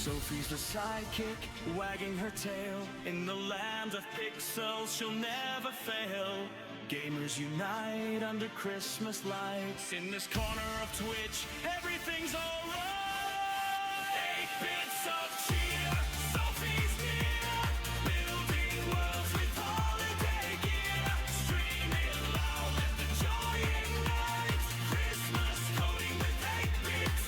Sophie's the sidekick, wagging her tail. In the land of pixels, she'll never fail. Gamers unite under Christmas lights. In this corner of Twitch, everything's alright. 8 bits of cheer, Sophie's near. Building worlds with holiday gear. Streaming loud, let the joy ignite. Christmas coding with 8 bits.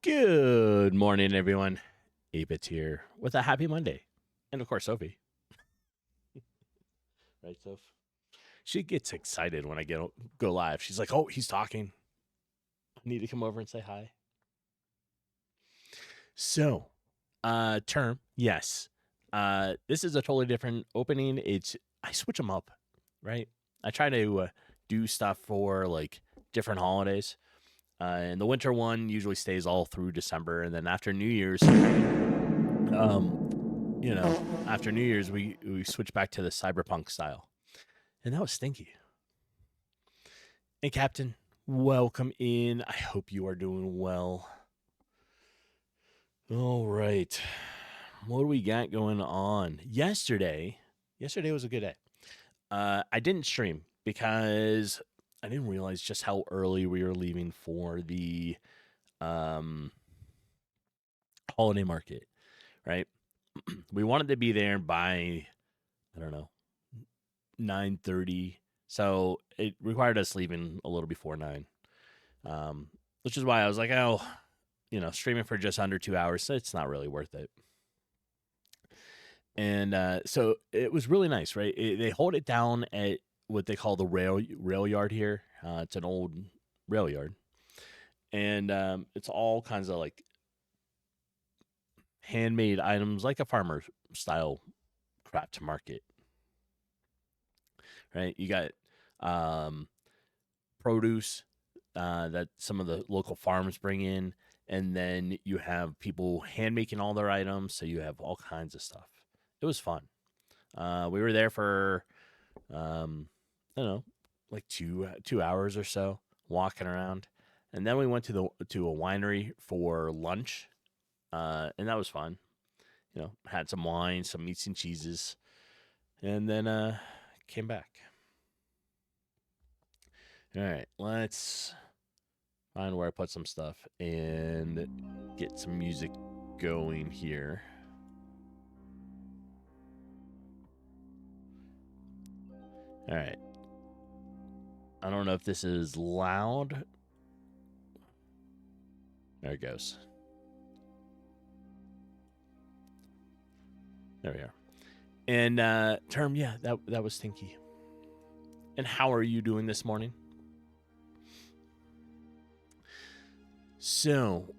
Good morning, everyone. 8bits here with a happy Monday. And of course, Sophie. Right, Soph? She gets excited when I go live. She's like, oh, he's talking. I need to come over and say hi. So, term, yes. This is a totally different opening. I switch them up, right? I try to do stuff for like different holidays. And the winter one usually stays all through December, and then after New Year's, after New Year's we switch back to the cyberpunk style, and that was stinky. Hey, Captain, welcome in. I hope you are doing well. All right, what do we got going on? Yesterday was a good day. I didn't stream because I didn't realize just how early we were leaving for the holiday market, right? We wanted to be there by, 9:30. So it required us leaving a little before 9, which is why I was like, streaming for just under 2 hours, so it's not really worth it. And so it was really nice, right? They hold it down at what they call the rail yard here. It's an old rail yard, and it's all kinds of like handmade items, like a farmer style craft market, right? You got produce that some of the local farms bring in, and then you have people hand making all their items, so you have all kinds of stuff. It was fun. We were there for like two hours or so, walking around, and then we went to a winery for lunch, and that was fun. Had some wine, some meats and cheeses, and then came back. All right, let's find where I put some stuff and get some music going here. All right. I don't know if this is loud. There it goes. There we are. And term, yeah, that was stinky. And how are you doing this morning? So,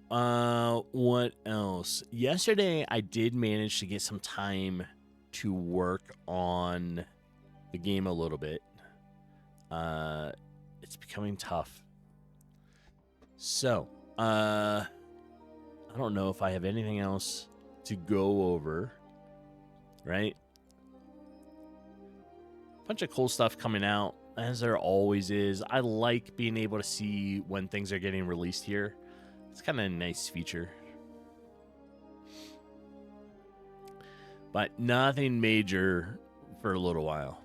what else? Yesterday, I did manage to get some time to work on the game a little bit. It's becoming tough. So, I don't know if I have anything else to go over, right? Bunch of cool stuff coming out, as there always is. I like being able to see when things are getting released here. It's kind of a nice feature. But nothing major for a little while.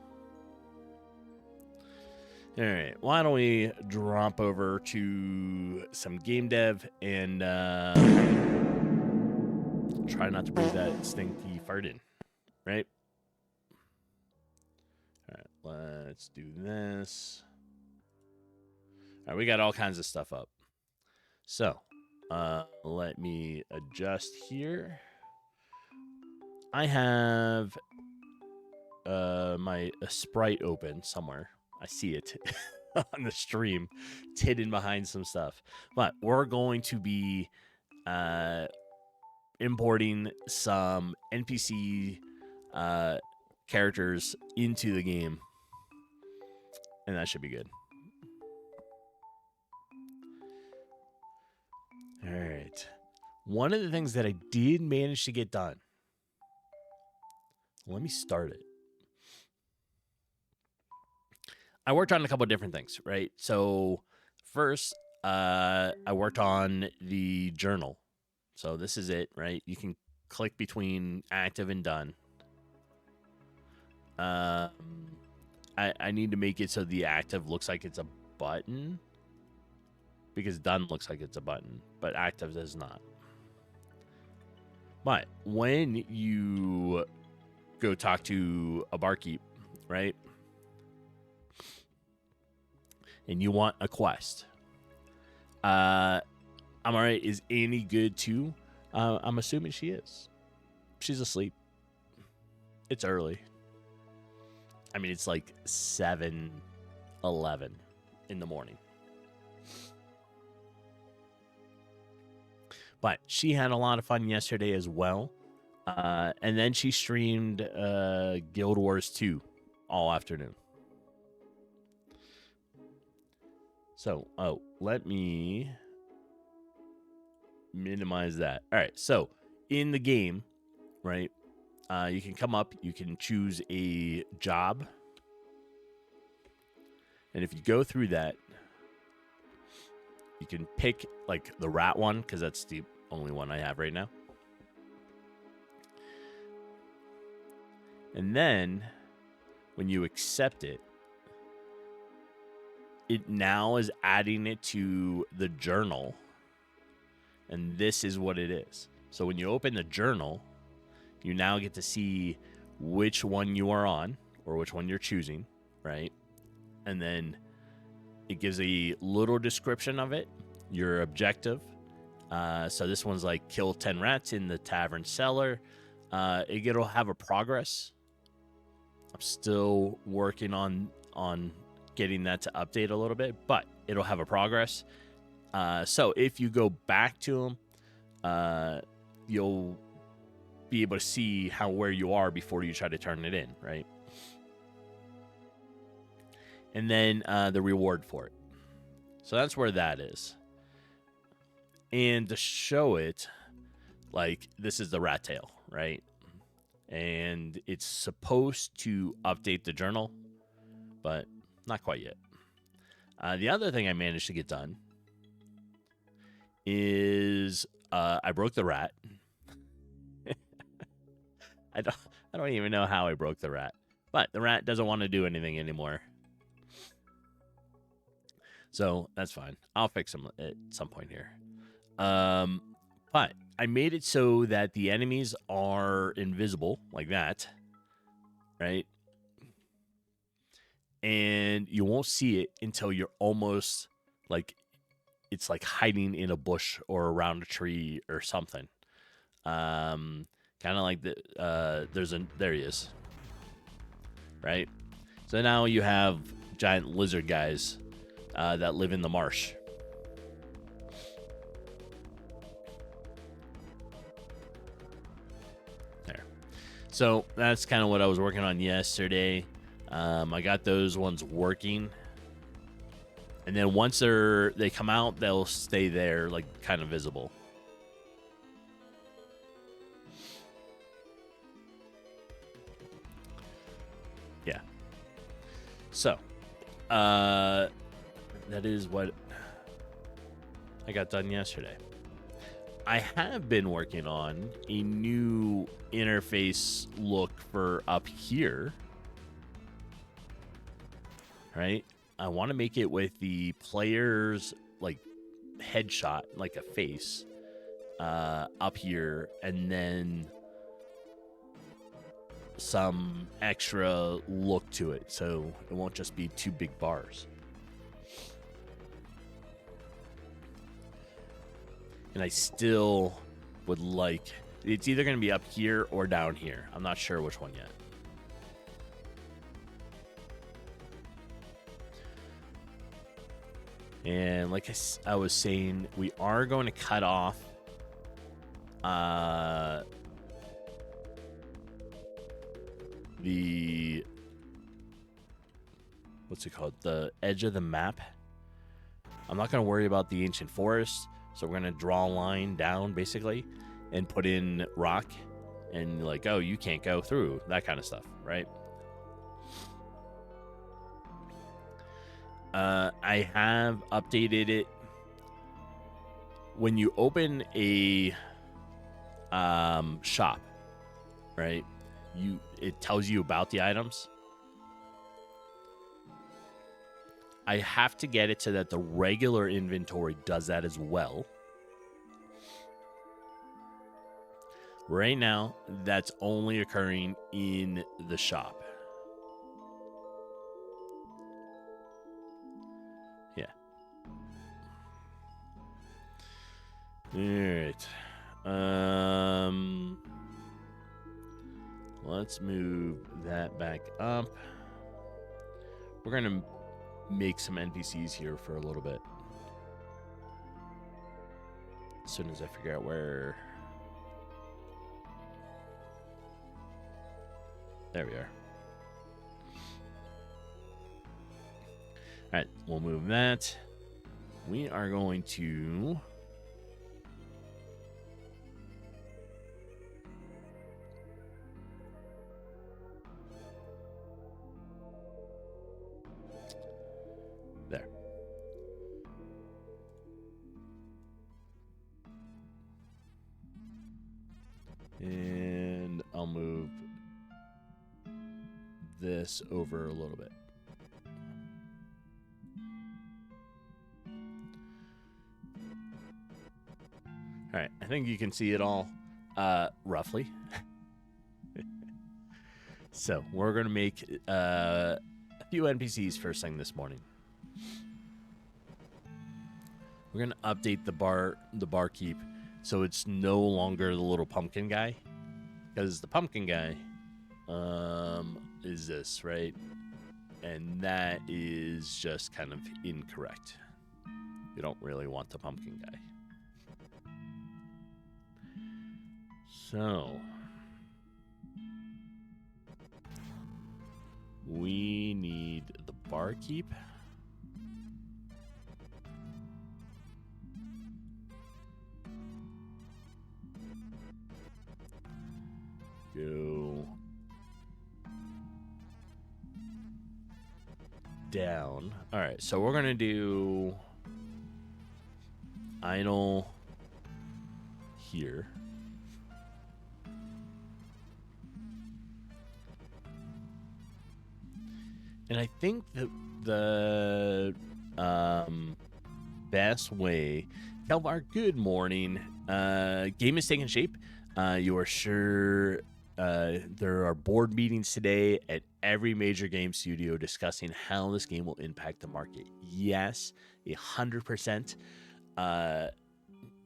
All right, why don't we drop over to some game dev and try not to breathe that stinky fart in, right? All right, let's do this. All right, we got all kinds of stuff up. So, let me adjust here. I have my Sprite open somewhere. I see it on the stream. It's hidden behind some stuff. But we're going to be importing some NPC characters into the game. And that should be good. All right. One of the things that I did manage to get done. Let me start it. I worked on a couple of different things, right? So first, I worked on the journal. So this is it, right? You can click between active and done. I need to make it so the active looks like it's a button, because done looks like it's a button, but active does not. But when you go talk to a barkeep, right, and you want a quest, I'm all right. Is Annie good too? I'm assuming she is. She's asleep. It's early. I mean, it's like 7:11 in the morning. But she had a lot of fun yesterday as well. And then she streamed Guild Wars 2 all afternoon. So, let me minimize that. All right, so in the game, right, you can come up, you can choose a job. And if you go through that, you can pick like the rat one, because that's the only one I have right now. And then when you accept it, it now is adding it to the journal. And this is what it is. So when you open the journal, you now get to see which one you are on, or which one you're choosing, right? And then it gives a little description of it, your objective. So this one's like kill 10 rats in the tavern cellar. It'll have a progress. I'm still working on getting that to update a little bit, but it'll have a progress. So if you go back to them, you'll be able to see where you are before you try to turn it in, right? And then the reward for it. So that's where that is. And to show it, like, this is the rat tail, right? And it's supposed to update the journal, but not quite yet. The other thing I managed to get done is I broke the rat. I don't even know how I broke the rat, but the rat doesn't want to do anything anymore. So that's fine. I'll fix them at some point here. But I made it so that the enemies are invisible, like that, right? And you won't see it until you're almost like it's like hiding in a bush or around a tree or something. Kind of like there he is, right? So now you have giant lizard guys that live in the marsh. There. So that's kind of what I was working on yesterday. I got those ones working. And then once they come out, they'll stay there, like, kind of visible. Yeah. So, that is what I got done yesterday. I have been working on a new interface look for up here. Right? I want to make it with the player's, like, headshot, like a face, up here, and then some extra look to it, so it won't just be two big bars. And I still would like, it's either going to be up here or down here. I'm not sure which one yet. And like I was saying, we are going to cut off the, what's it called? The edge of the map. I'm not going to worry about the ancient forest, So we're going to draw a line down, basically, and put in rock. And like, oh, you can't go through. That kind of stuff, right? I have updated it. When you open a shop, right, it tells you about the items. I have to get it so that the regular inventory does that as well. Right now, that's only occurring in the shop. Yeah. All right. Let's move that back up. We're going to make some NPCs here for a little bit. As soon as I figure out where... There we are. All right, we'll move that. We are going to... There. And I'll move this over a little bit. All right, I think you can see it all roughly. So we're going to make a few NPCs first thing this morning. We're going to update the barkeep so it's no longer the little pumpkin guy. Because the pumpkin guy is this, right? And that is just kind of incorrect. You don't really want the pumpkin guy. So we need the barkeep. Go down. All right, so we're gonna do idle here. And I think that the best way... Kelvar, good morning. Game is taking shape. You are sure there are board meetings today at every major game studio discussing how this game will impact the market. Yes, 100%.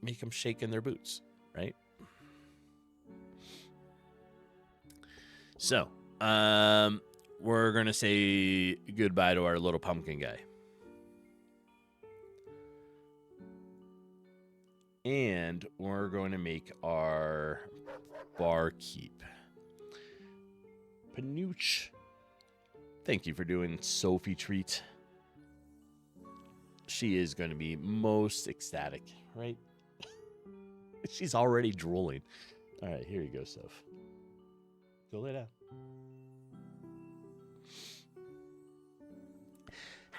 Make them shake in their boots, right? So, we're going to say goodbye to our little pumpkin guy. And we're going to make our barkeep. Panooch. Thank you for doing Sophie Treat. She is going to be most ecstatic, right? She's already drooling. All right, here you go, Soph. Go lay down.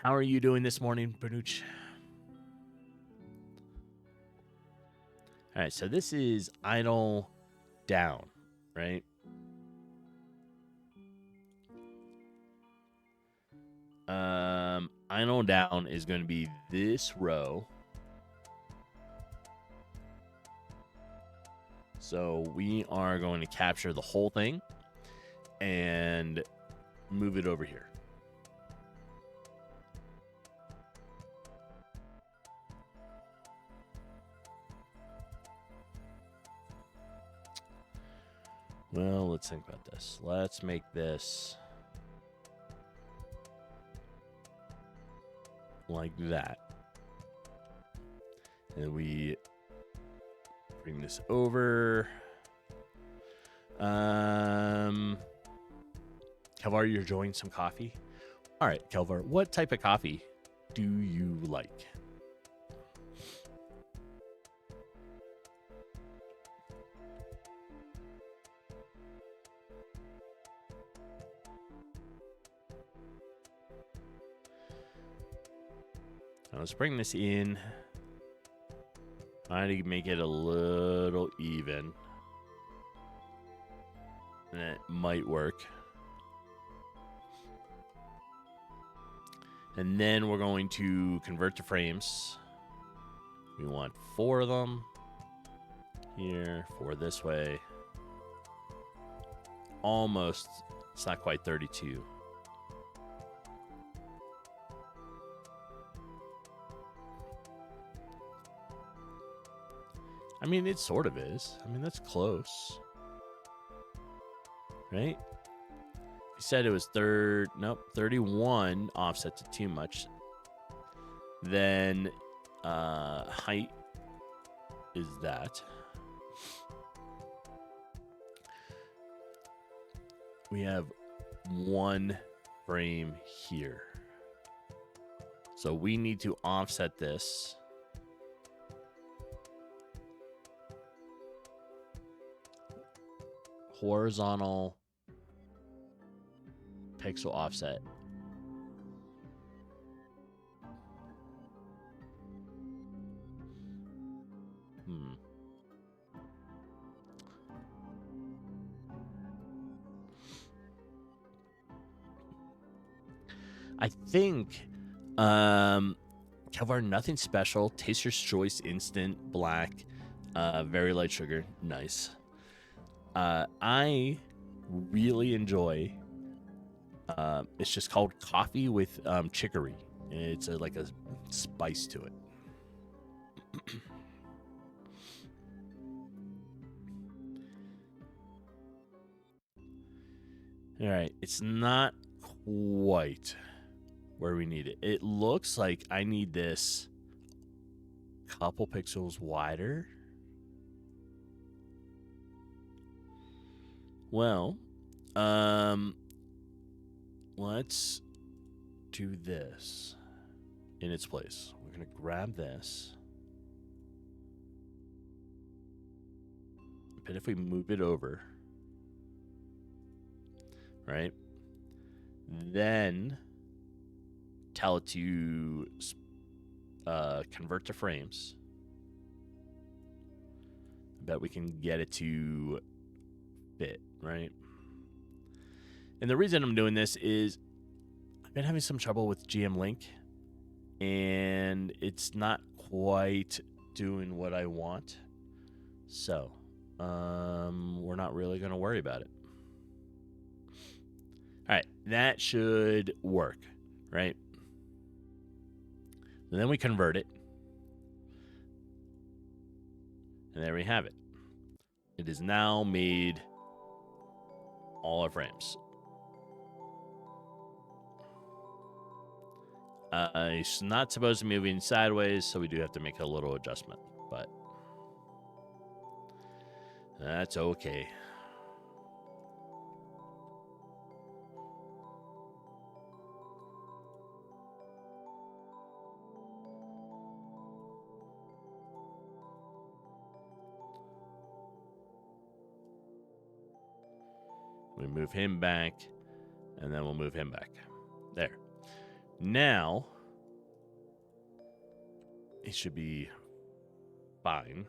How are you doing this morning, Panooch? All right, so this is idle down, right? Idle down is going to be this row. So we are going to capture the whole thing and move it over here. Well, let's think about this. Let's make this like that. And we bring this over. Kelvar, you're enjoying some coffee? All right, Kelvar, what type of coffee do you like? Now let's bring this in. Try to make it a little even. And it might work. And then we're going to convert to frames. We want 4 of them. Here, 4 this way. Almost. It's not quite 32. I mean, it sort of is. I mean, that's close. Right? You said it was 31 offset to too much. Then height is that. We have 1 frame here. So we need to offset this. Horizontal pixel offset. I think Kelvar, nothing special. Taster's Choice, instant, black, very light sugar. Nice. I really enjoy. It's just called coffee with chicory. It's like a spice to it. All right, it's not quite where we need it. It looks like I need this couple pixels wider. Well, let's do this in its place. We're going to grab this. But if we move it over, right, then tell it to convert to frames. I bet we can get it to fit, right? And the reason I'm doing this is I've been having some trouble with GM Link, and it's not quite doing what I want. So, we're not really going to worry about it. All right, that should work, right? And then we convert it. And there we have it. It is now made all our frames. It's not supposed to be moving sideways, so we do have to make a little adjustment, but that's okay. We move him back, and then we'll move him back. There. Now, it should be fine.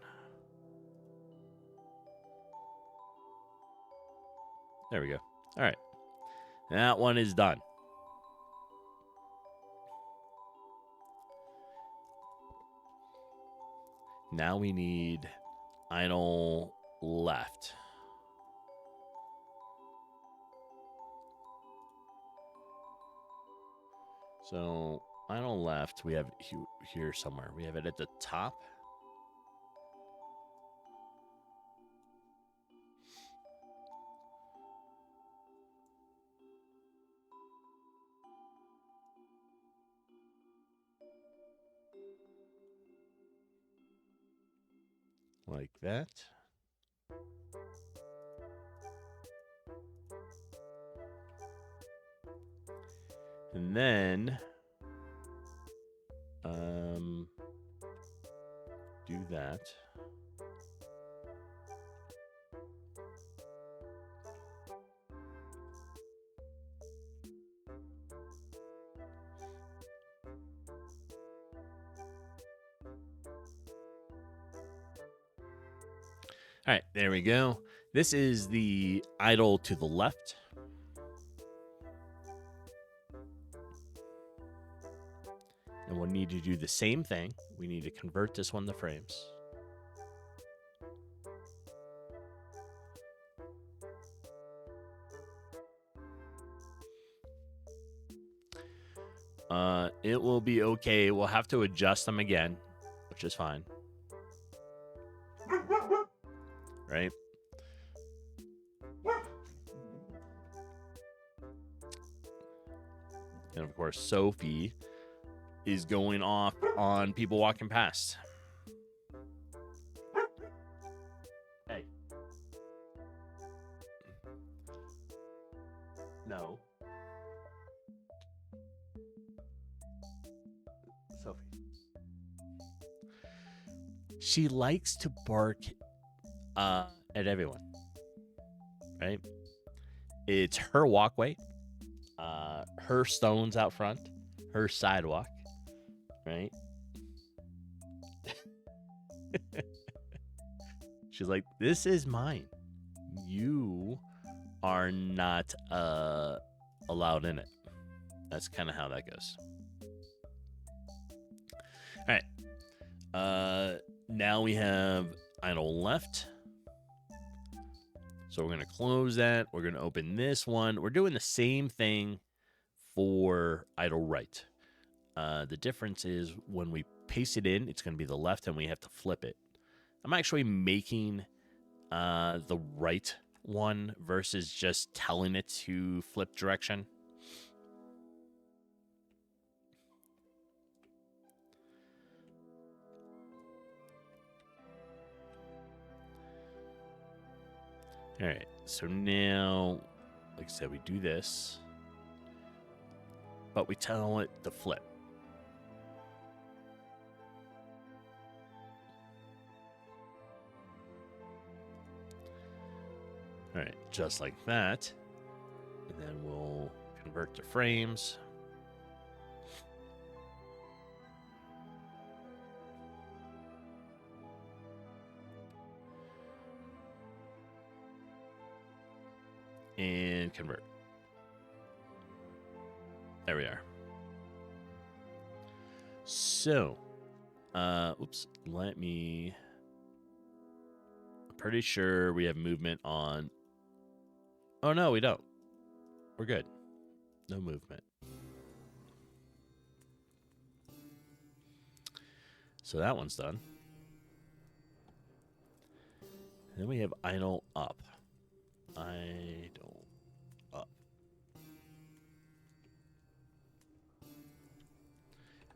There we go. All right. That one is done. Now we need idle left. So idle left, we have here somewhere. We have it at the top. Like that. And then do that. All right, there we go. This is the idle to the left. And we'll need to do the same thing. We need to convert this one to frames. It will be okay. We'll have to adjust them again, which is fine. Right? And of course, Sophie is going off on people walking past. Hey. No. Sophie. She likes to bark at everyone. Right? It's her walkway, her stones out front, her sidewalk. Right? She's like, this is mine. You are not allowed in it. That's kind of how that goes. All right. Now we have idle left. So we're going to close that. We're going to open this one. We're doing the same thing for idle right. The difference is when we paste it in, it's going to be the left and we have to flip it. I'm actually making the right one versus just telling it to flip direction. All right, so now, like I said, we do this, but we tell it to flip. All right, just like that. And then we'll convert to frames. And convert. There we are. So, oops, let me... I'm pretty sure we have movement on... Oh, no, we don't. We're good. No movement. So that one's done. And then we have idle up. Idle up.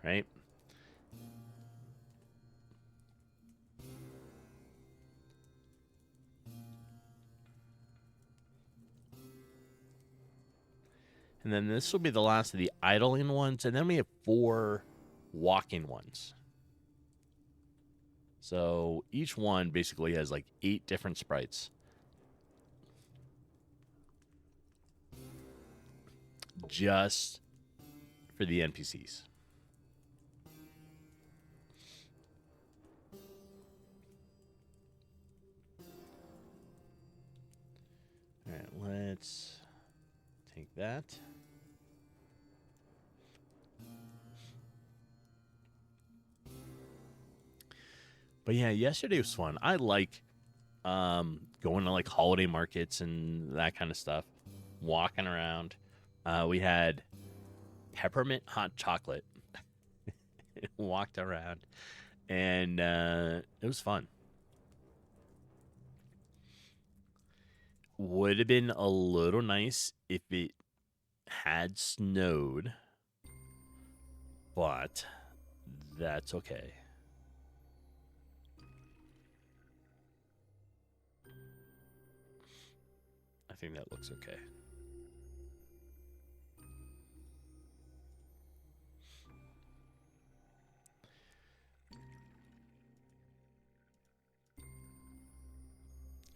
Right? And then this will be the last of the idling ones. And then we have 4 walking ones. So each one basically has like 8 different sprites. Just for the NPCs. All right, let's take that. But yeah, yesterday was fun. I like going to like holiday markets and that kind of stuff. Walking around. We had peppermint hot chocolate. Walked around. And it was fun. Would have been a little nice if it had snowed. But that's okay. I think that looks okay.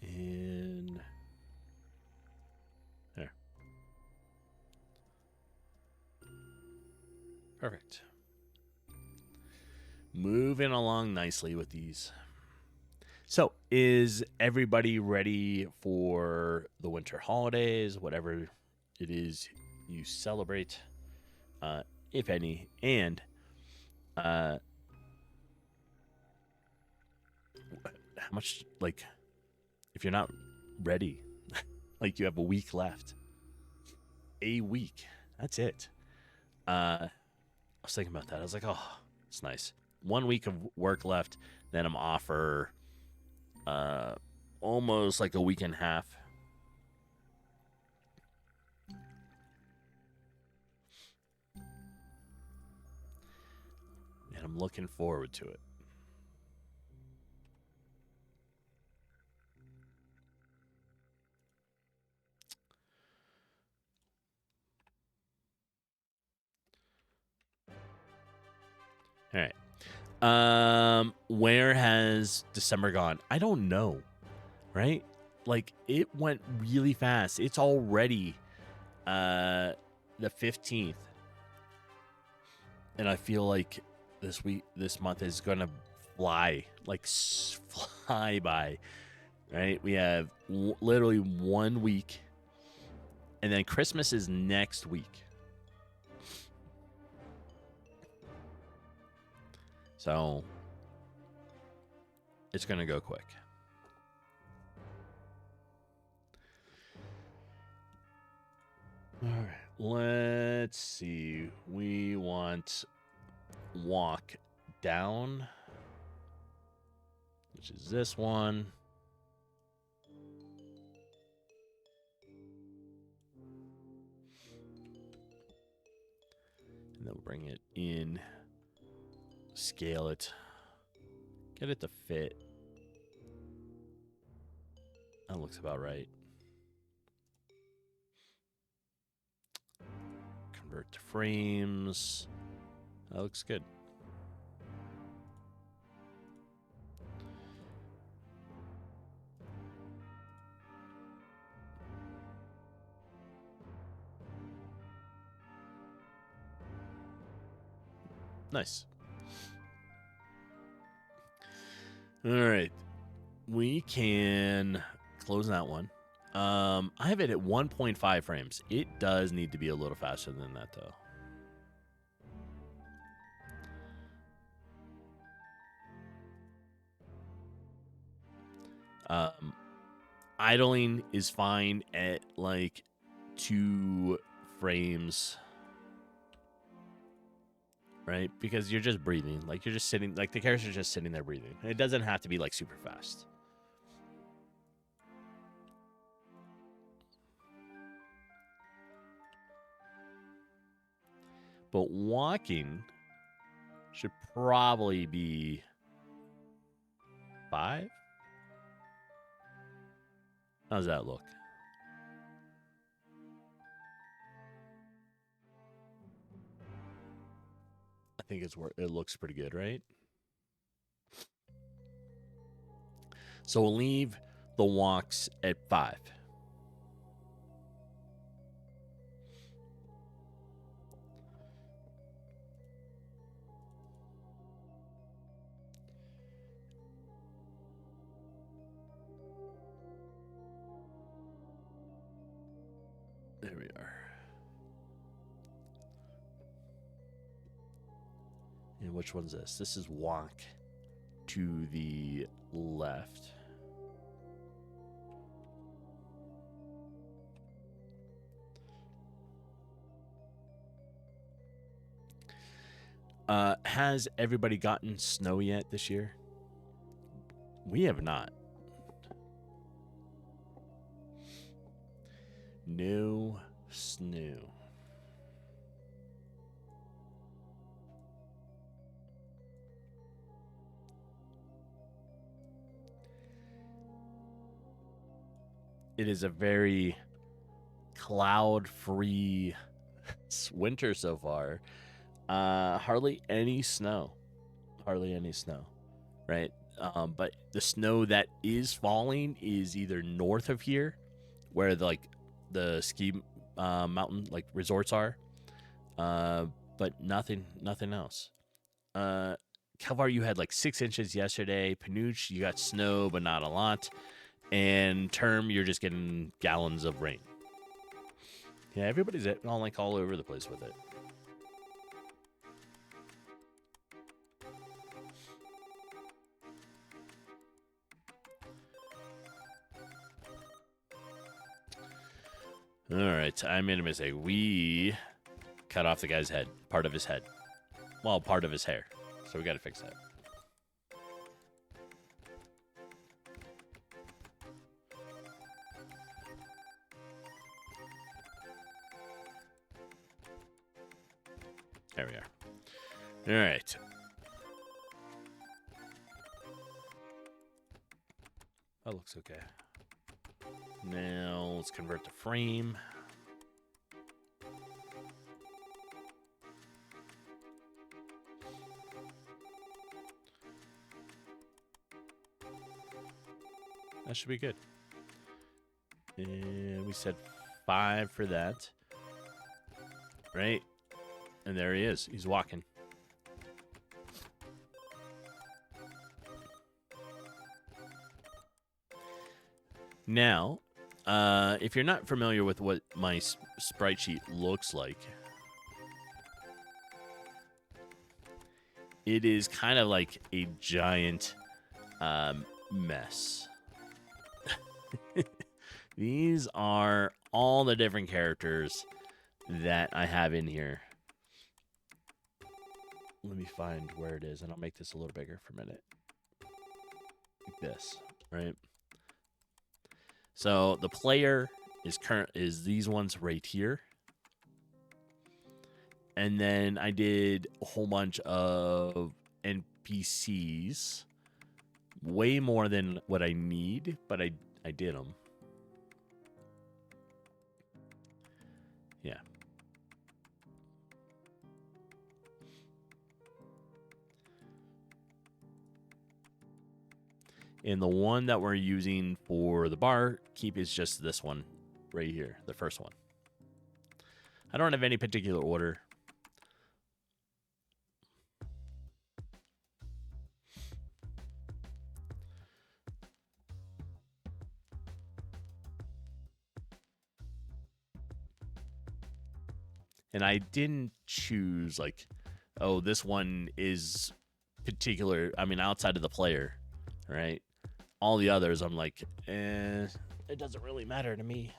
And there. Perfect. Moving along nicely with these. So, is everybody ready for the winter holidays, whatever it is you celebrate, if any? And how much, like, if you're not ready, like you have a week left, a week, that's it. I was thinking about that. I was like, oh, it's nice. 1 week of work left, then I'm off for almost like a week and a half. And I'm looking forward to it. All right. Where has December gone? I don't know. Right? Like it went really fast. It's already the 15th. And I feel like this month is going to fly, like fly by. Right? We have literally 1 week. And then Christmas is next week. So it's going to go quick. All right. Let's see. We want walk down, which is this one. And then we'll bring it in, scale it, get it to fit. That looks about right. Convert to frames. That looks good. Nice. All right. We can close that one. I have it at 1.5 frames. It does need to be a little faster than that, though. Idling is fine at like 2 frames. Right? Because you're just breathing. Like you're just sitting, like the character's just sitting there breathing. It doesn't have to be like super fast. But walking should probably be 5. How's that look? I think it looks pretty good, right? So we'll leave the walks at 5. There we are. And which one's this? This is walk to the left. Has everybody gotten snow yet this year? We have not. No snow. It is a very cloud-free winter so far. Hardly any snow. Hardly any snow, right? But the snow that is falling is either north of here, where the ski mountain like resorts are, but nothing else. Kelvar, you had like 6 inches yesterday. Panuch, you got snow, but not a lot. And Term, you're just getting gallons of rain. Yeah, everybody's all over the place with it. All right, I made a mistake. We cut off the guy's head, part of his head. Well, part of his hair. So we got to fix that. There we are. All right. That looks okay. Now let's convert the frame. That should be good. And we said 5 for that. Right? And there he is. He's walking. Now, if you're not familiar with what my sprite sheet looks like, it is kind of like a giant mess. These are all the different characters that I have in here. Let me find where it is, and I'll make this a little bigger for a minute. Like this, right? So the player is these ones right here. And then I did a whole bunch of NPCs. Way more than what I need, but I did them. Yeah. And the one that we're using for the bar keep is just this one right here, the first one. I don't have any particular order. And I didn't choose like, oh, this one is particular. I mean, outside of the player, right? All the others, I'm like, it doesn't really matter to me.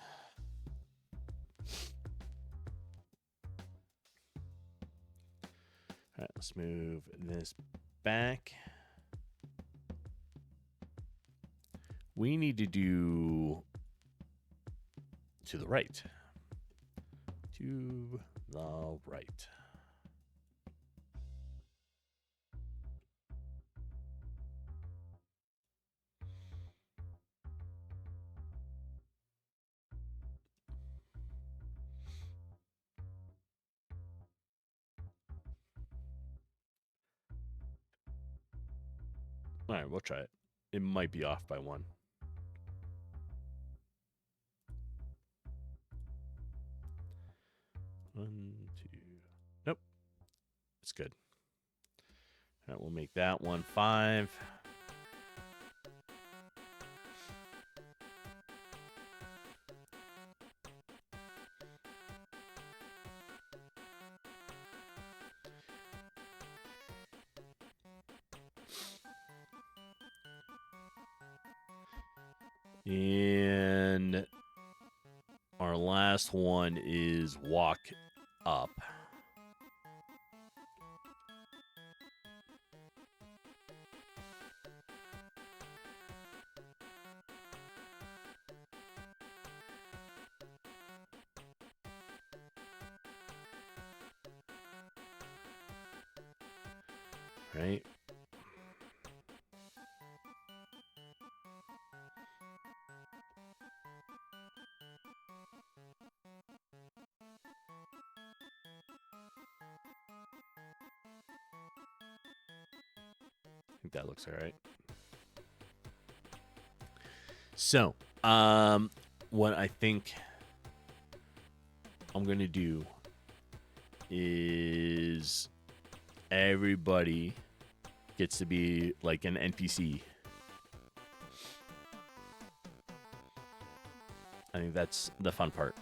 All right, let's move this back. We need to do to the right. To the right. All right, we'll try it. It might be off by 1. One, 2. Nope. It's good. All right, we'll make that one 5. And our last one is walk up. Right? I think that looks all right. So, what I think I'm going to do is everybody gets to be like an NPC. I think that's the fun part.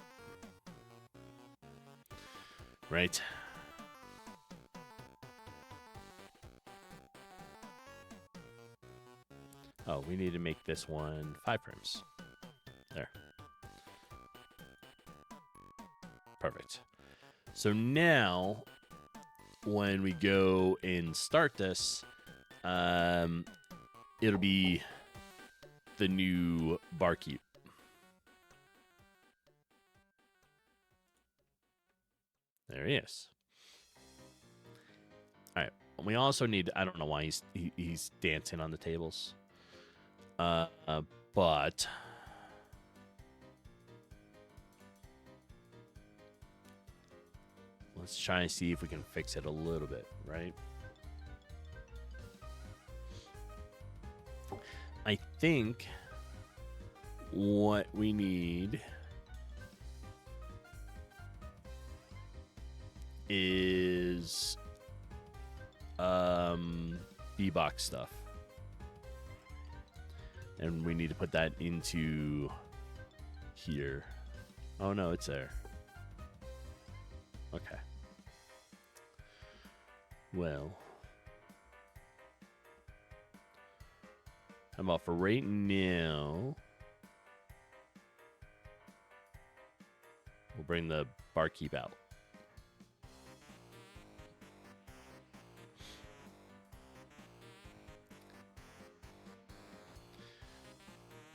Right? Oh, we need to make this one 5 frames. There. Perfect. So now, when we go and start this, it'll be the new barkeep. There he is. All right. We also need. I don't know why he's dancing on the tables. But let's try and see if we can fix it a little bit, right? I think what we need is V-Box stuff. And we need to put that into here. Oh, no, it's there. Okay. Well. How about for right now? We'll bring the barkeep out.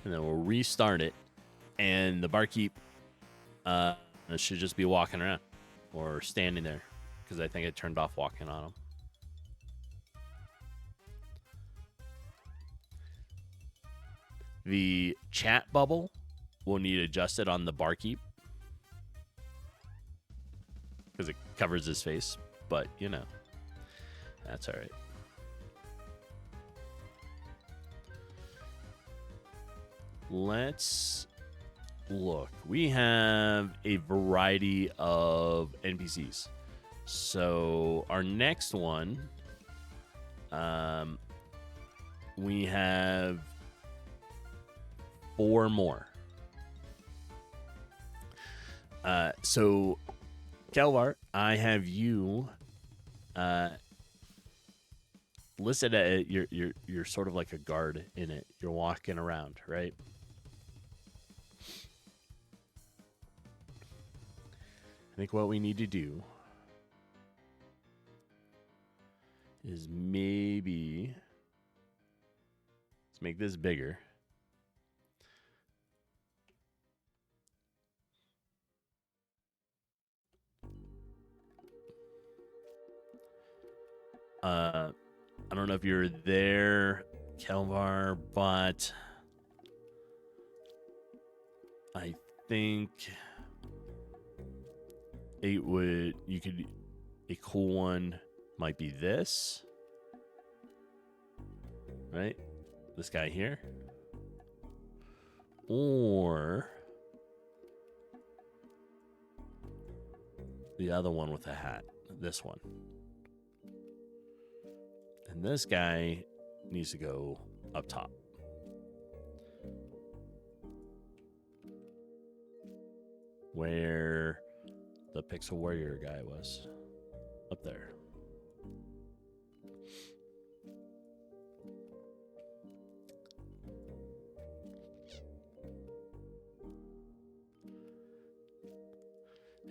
And then we'll restart it. And the barkeep should just be walking around or standing there, because I think it turned off walking on him. The chat bubble will need adjusted on the barkeep because it covers his face, but you know, that's all right. Let's look. We have a variety of NPCs. So our next one, we have 4 more. So Kelvar, I have you listed at you're sort of like a guard in it. You're walking around, right? I think what we need to do is maybe let's make this bigger. I don't know if you're there, Kelvar, but I think a cool one might be this, right? This guy here, or the other one with a hat, this one. And this guy needs to go up top. Where the Pixel Warrior guy was. Up there.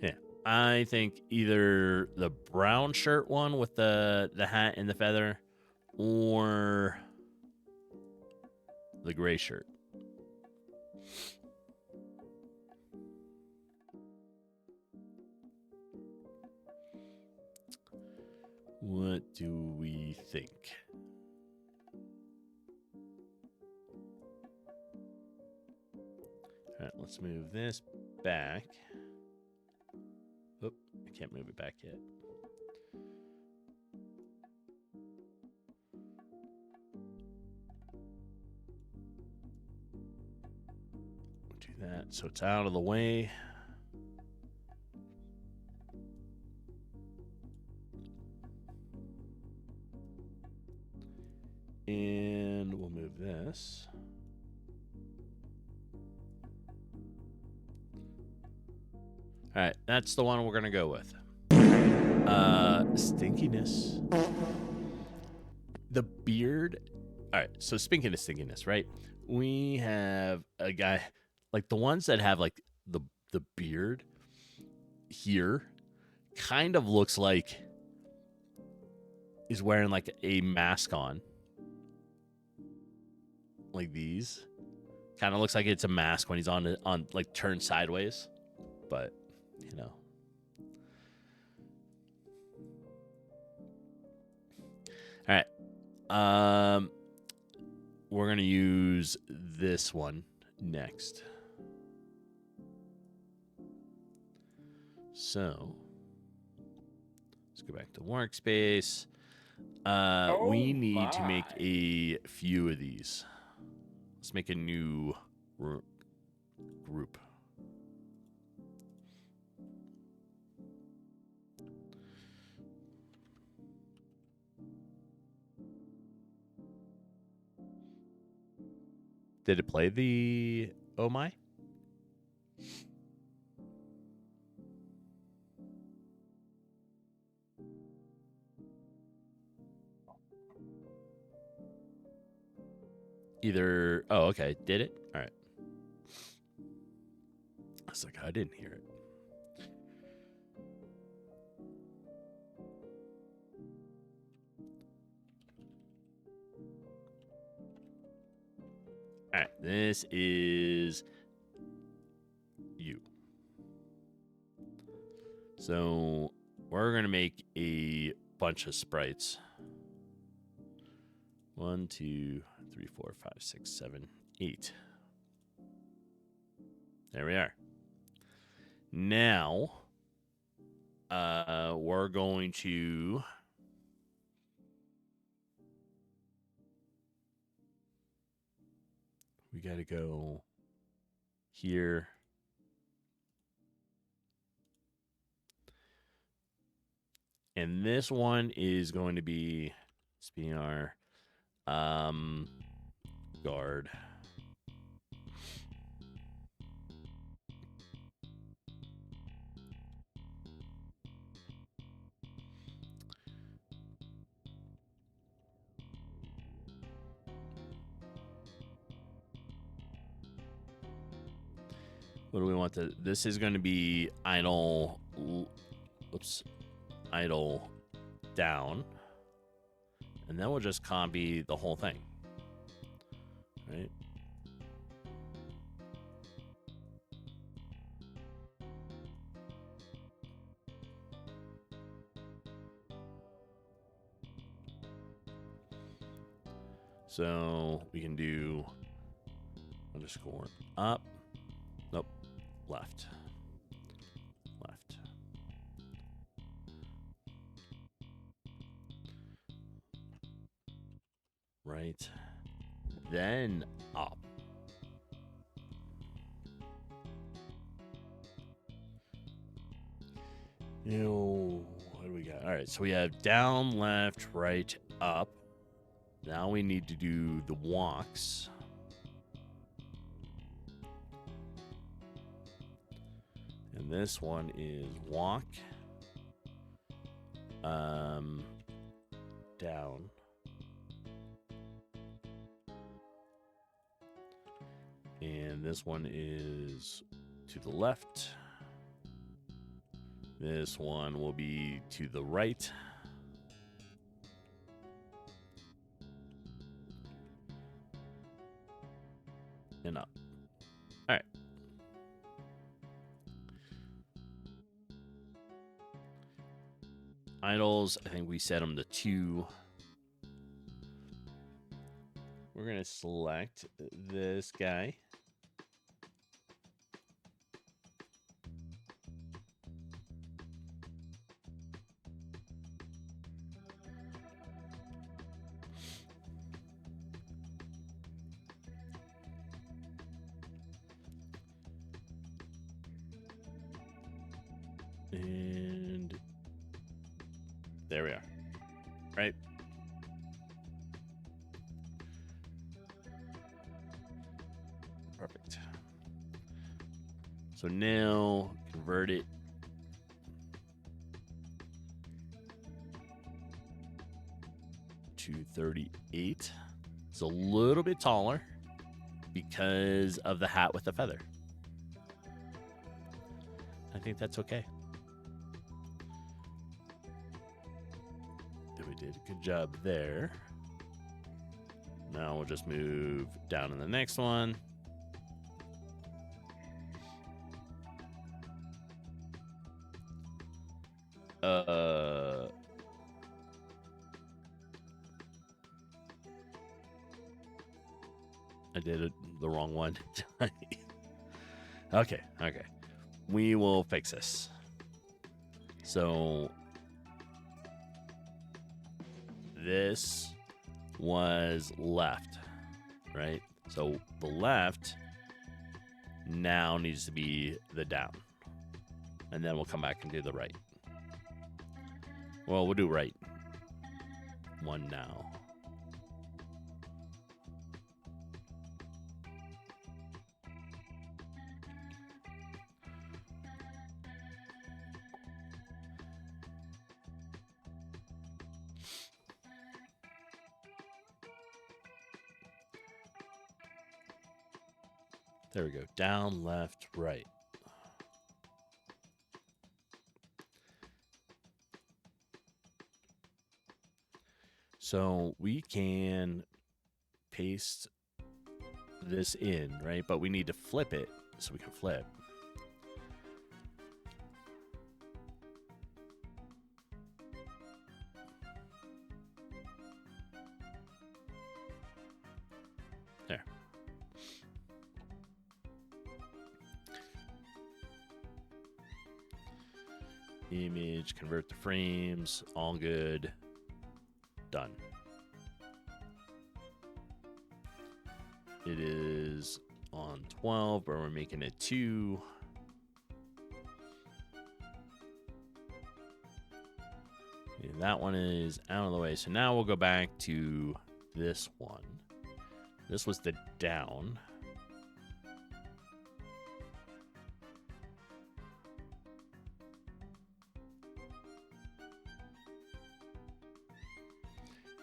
Yeah. I think either the brown shirt one with the hat and the feather, or the gray shirt. What do we think? All right, let's move this back. Oop, I can't move it back yet. Do that so it's out of the way. And we'll move this. All right, that's the one we're gonna go with. Stinkiness. The beard. All right, so speaking of stinkiness, right? We have a guy, like the ones that have like the beard here, kind of looks like he's wearing like a mask on, like these. Kind of looks like it's a mask when he's on like turned sideways, but you know. All right. We're going to use this one next. So, let's go back to workspace. We need to make a few of these. Let's make a new group. Did it play the Oh My? Either. Oh, okay. Did it? All right. I was like, I didn't hear it. All right. This is you. So we're going to make a bunch of sprites. 1, 2, 3, 4, 5, 6, 7, 8. There we are. Now, we're going to we got to go here. And this one is going to be our guard. What do we want to? This is going to be idle. Oops, idle down, and then we'll just copy the whole thing, right? So we can do underscore up. Nope. Left. Left. Right. Then up. What do we got? All right. So we have down, left, right, up. Now we need to do the walks. And this one is walk. Down. And this one is to the left. This one will be to the right. And up. All right. Idles, I think we set them to 2. We're going to select this guy. And there we are. Right. Perfect. So now convert it to 38. It's a little bit taller because of the hat with the feather. I think that's okay. We did a good job there. Now we'll just move down in the next one. I did it the wrong one. Okay. We will fix this. So this was left, right? So the left now needs to be the down. And then we'll come back and do the right. Well, we'll do right. One now. There we go. Down, left, right. So we can paste this in, right? But we need to flip it so we can flip. There. Image, convert the frames, all good. Done. It is on 12, but we're making it 2. And that one is out of the way. So now we'll go back to this one. This was the down.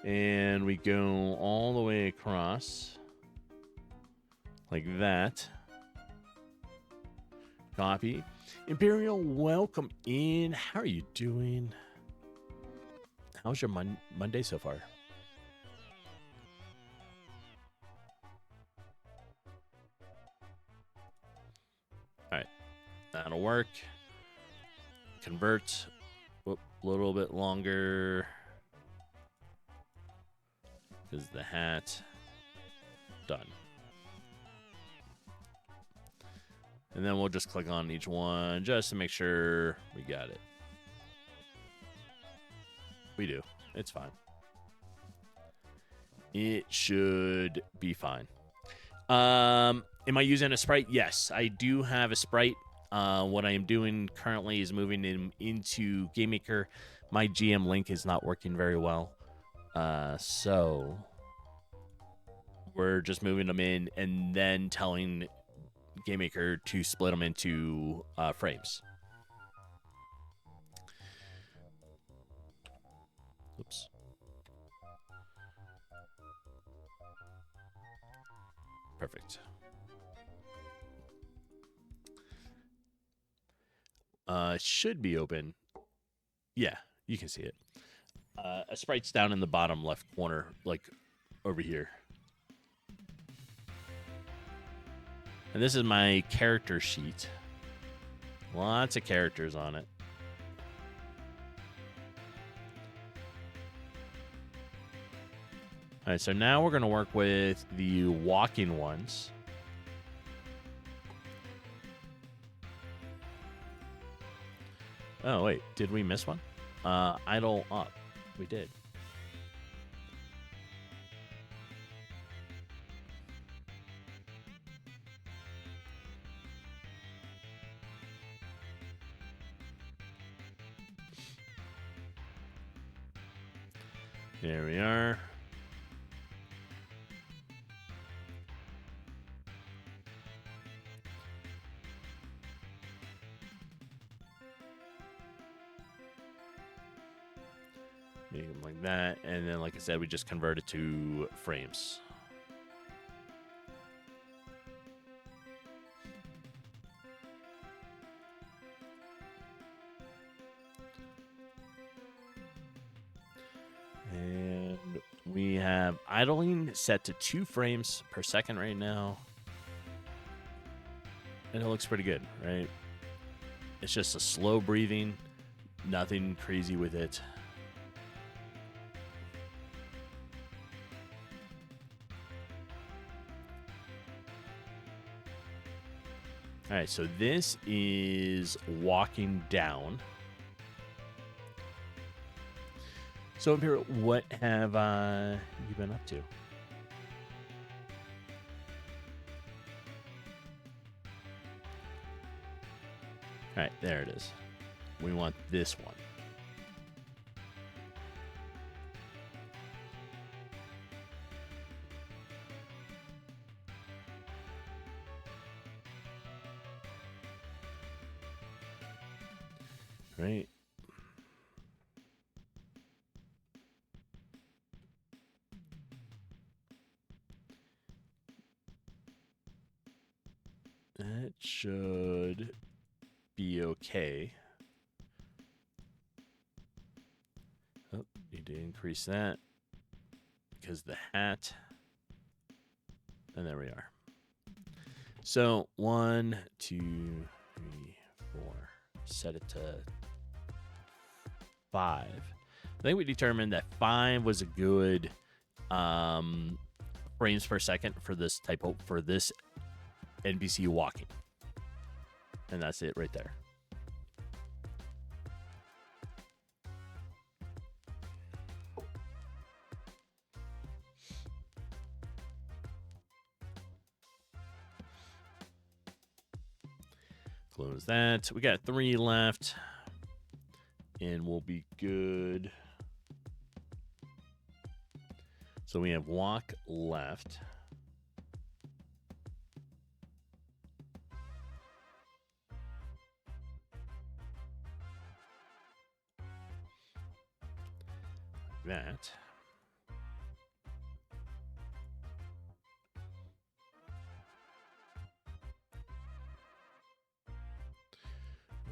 And we go all the way across like that. Copy. Imperial, welcome in. How are you doing? How's your Monday so far? All right, that'll work. Convert. Whoop, a little bit longer. Is the hat done? And then we'll just click on each one just to make sure we got it. We do. It's fine. It should be fine. Am I using a sprite? Yes, I do have a sprite. What I am doing currently is moving him into GameMaker. My GM link is not working very well. So we're just moving them in and then telling GameMaker to split them into frames. Oops. Perfect. It should be open. Yeah, you can see it. A sprite's down in the bottom left corner, like over here. And this is my character sheet. Lots of characters on it. All right, so now we're going to work with the walking ones. Oh, wait. Did we miss one? Idle up. We did. There we are. Make them like that, and then, like I said, we just convert it to frames. And we have idling set to 2 frames per second right now. And it looks pretty good, right? It's just a slow breathing, nothing crazy with it. All right, so this is walking down. So, Imperial, what have you been up to? All right, there it is. We want this one. Right. That should be okay. Oh, need to increase that because the hat. And there we are. So 1, 2, 3, 4. Set it to 5. I think we determined that 5 was a good frames per second for this for this NPC walking. And that's it right there. Close that. We got 3 left. And we'll be good. So we have walk left. That.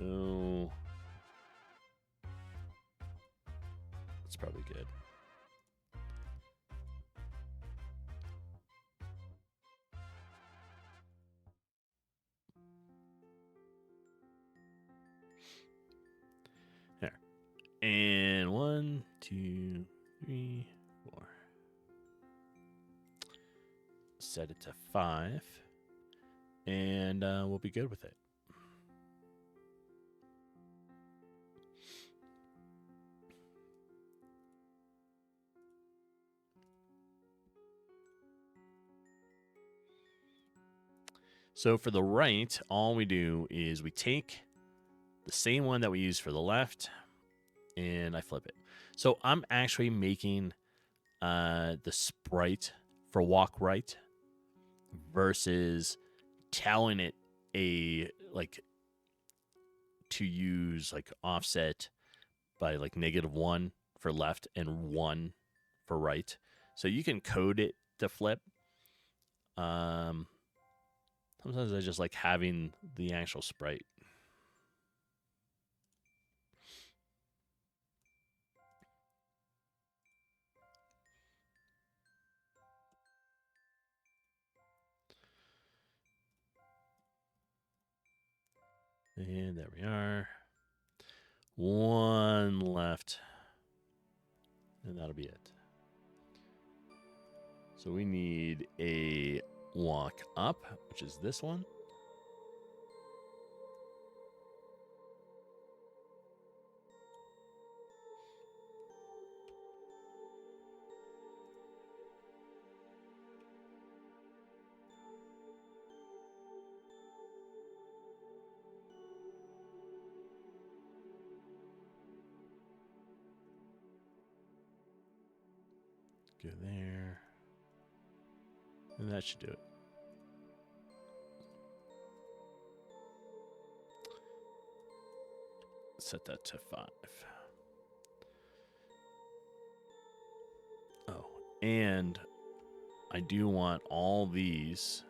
Oh. That's probably good. There. And 1, 2, 3, 4. Set it to 5. And we'll be good with it. So for the right, all we do is we take the same one that we use for the left, and I flip it. So I'm actually making the sprite for walk right versus telling it to use like offset by like -1 for left and 1 for right. So you can code it to flip. Sometimes I just like having the actual sprite. And there we are. 1 left. And that'll be it. So we need a walk up, which is this one. Go there. And that should do it. Set that to 5. And I do want all these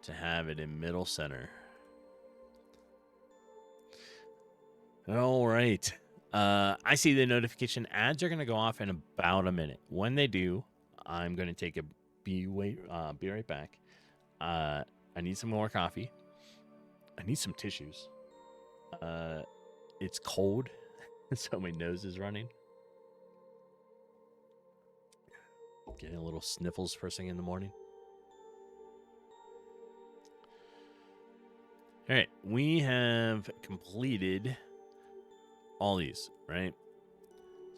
to have it in middle center. All right. I see the notification ads are going to go off in about a minute. When they do, I'm going to take a be right back. I need some more coffee. I need some tissues. It's cold, so my nose is running. Getting a little sniffles first thing in the morning. All right, we have completed all these, right?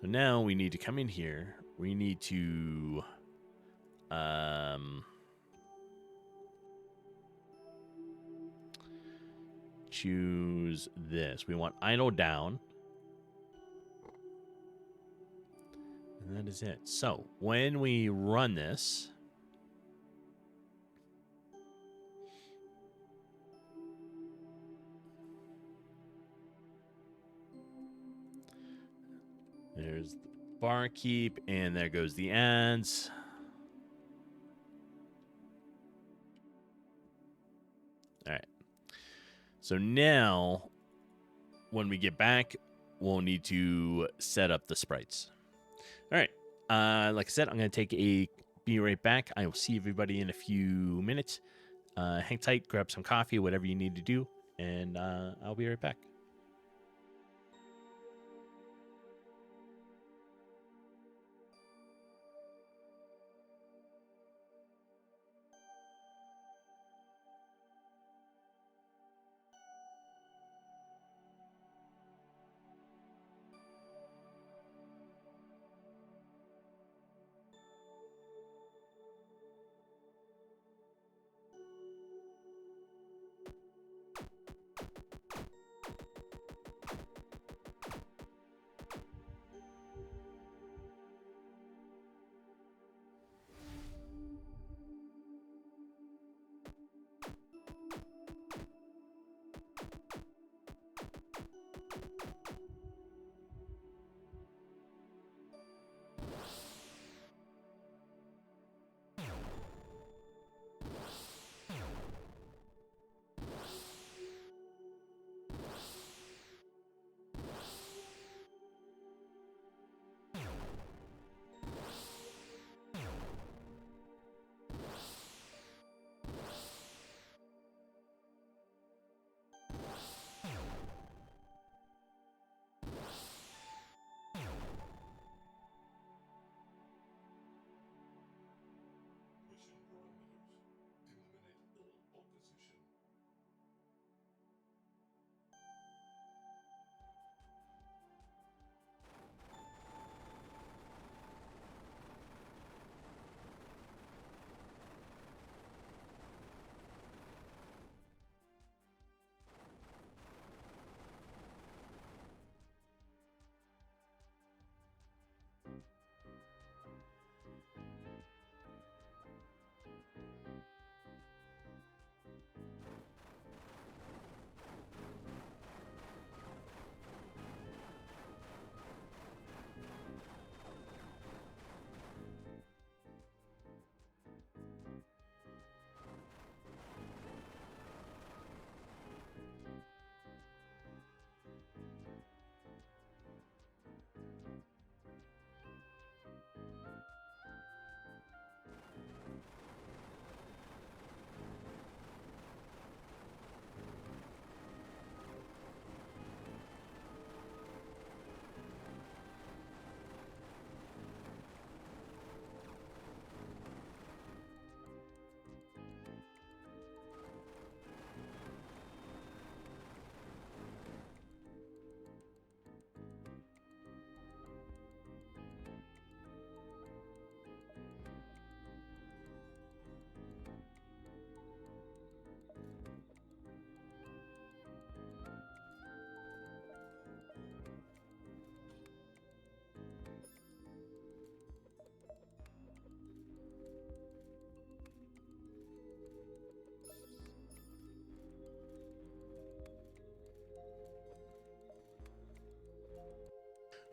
So now we need to come in here. We need to choose this. We want idle down. And that is it. So when we run this, there's the barkeep, and there goes the ads. All right. So now, when we get back, we'll need to set up the sprites. All right. Like I said, I'm going to be right back. I will see everybody in a few minutes. Hang tight, grab some coffee, whatever you need to do, and I'll be right back.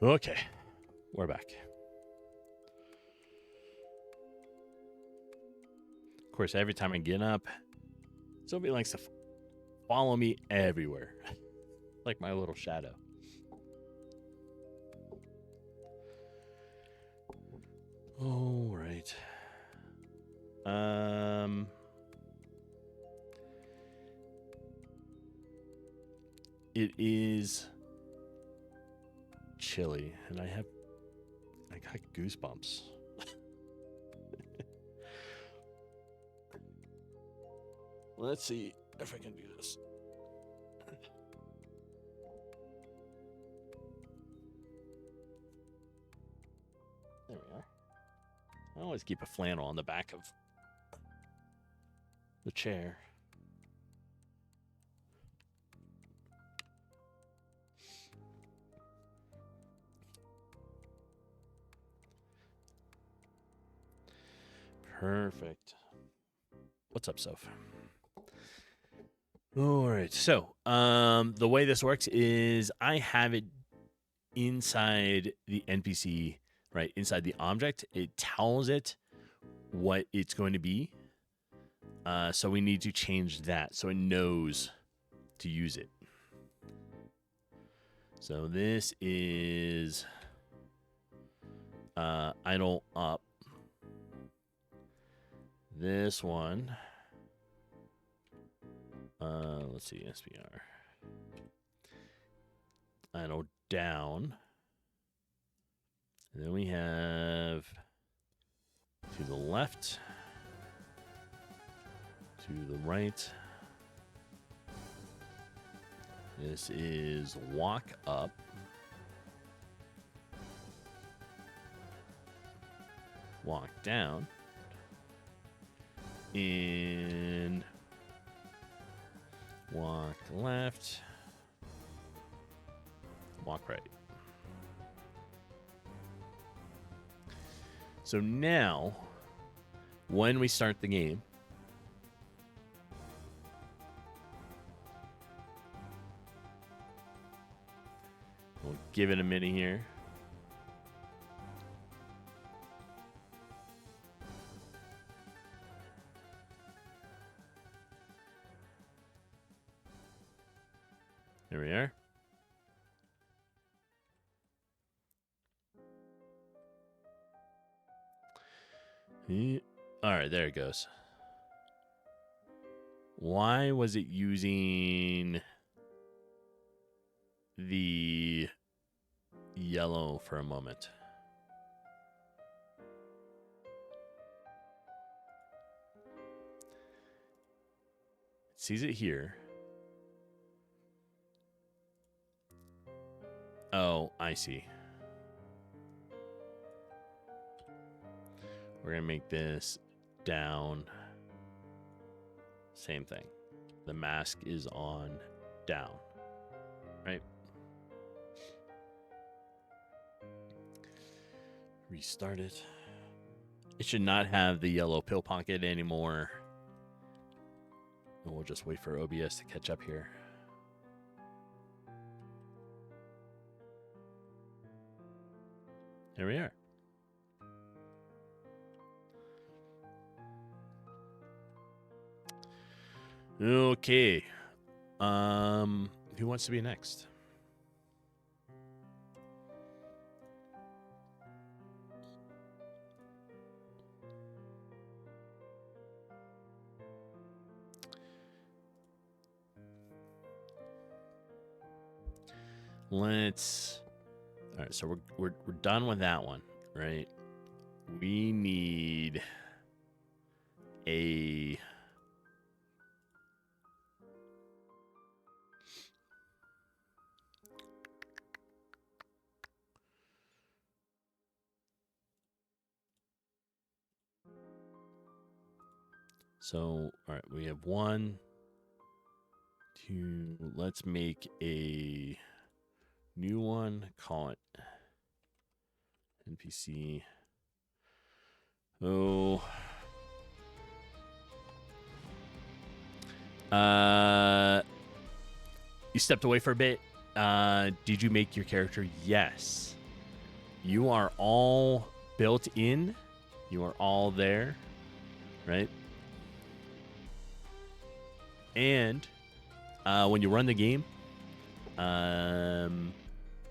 Okay, we're back. course, every time I get up, Sylvie likes to follow me everywhere. Like my little shadow. All right. It is chilly, and I got goosebumps. Let's see if I can do this. There we are. I always keep a flannel on the back of the chair. Perfect. What's up, Soph? All right. So, the way this works is I have it inside the NPC, right? Inside the object. It tells it what it's going to be. So we need to change that so it knows to use it. So this is idle up. This one, let's see, SPR. Idle down. And then we have to the left, to the right. This is walk up. Walk down. In walk left, walk right. So now, when we start the game, we'll give it a minute here. There we are. All right, there it goes. Why was it using the yellow for a moment? It sees it here. Oh, I see. We're going to make this down. Same thing. The mask is on down. Right? Restart it. It should not have the yellow pill pocket anymore. And we'll just wait for OBS to catch up here. There we are. Okay. Who wants to be next? Let's. All right, so we're done with that one, right? We need a So, all right, we have 1, 2. Let's make a new one. Call it NPC. Oh. You stepped away for a bit. Did you make your character? Yes. You are all built in. You are all there, right? And when you run the game,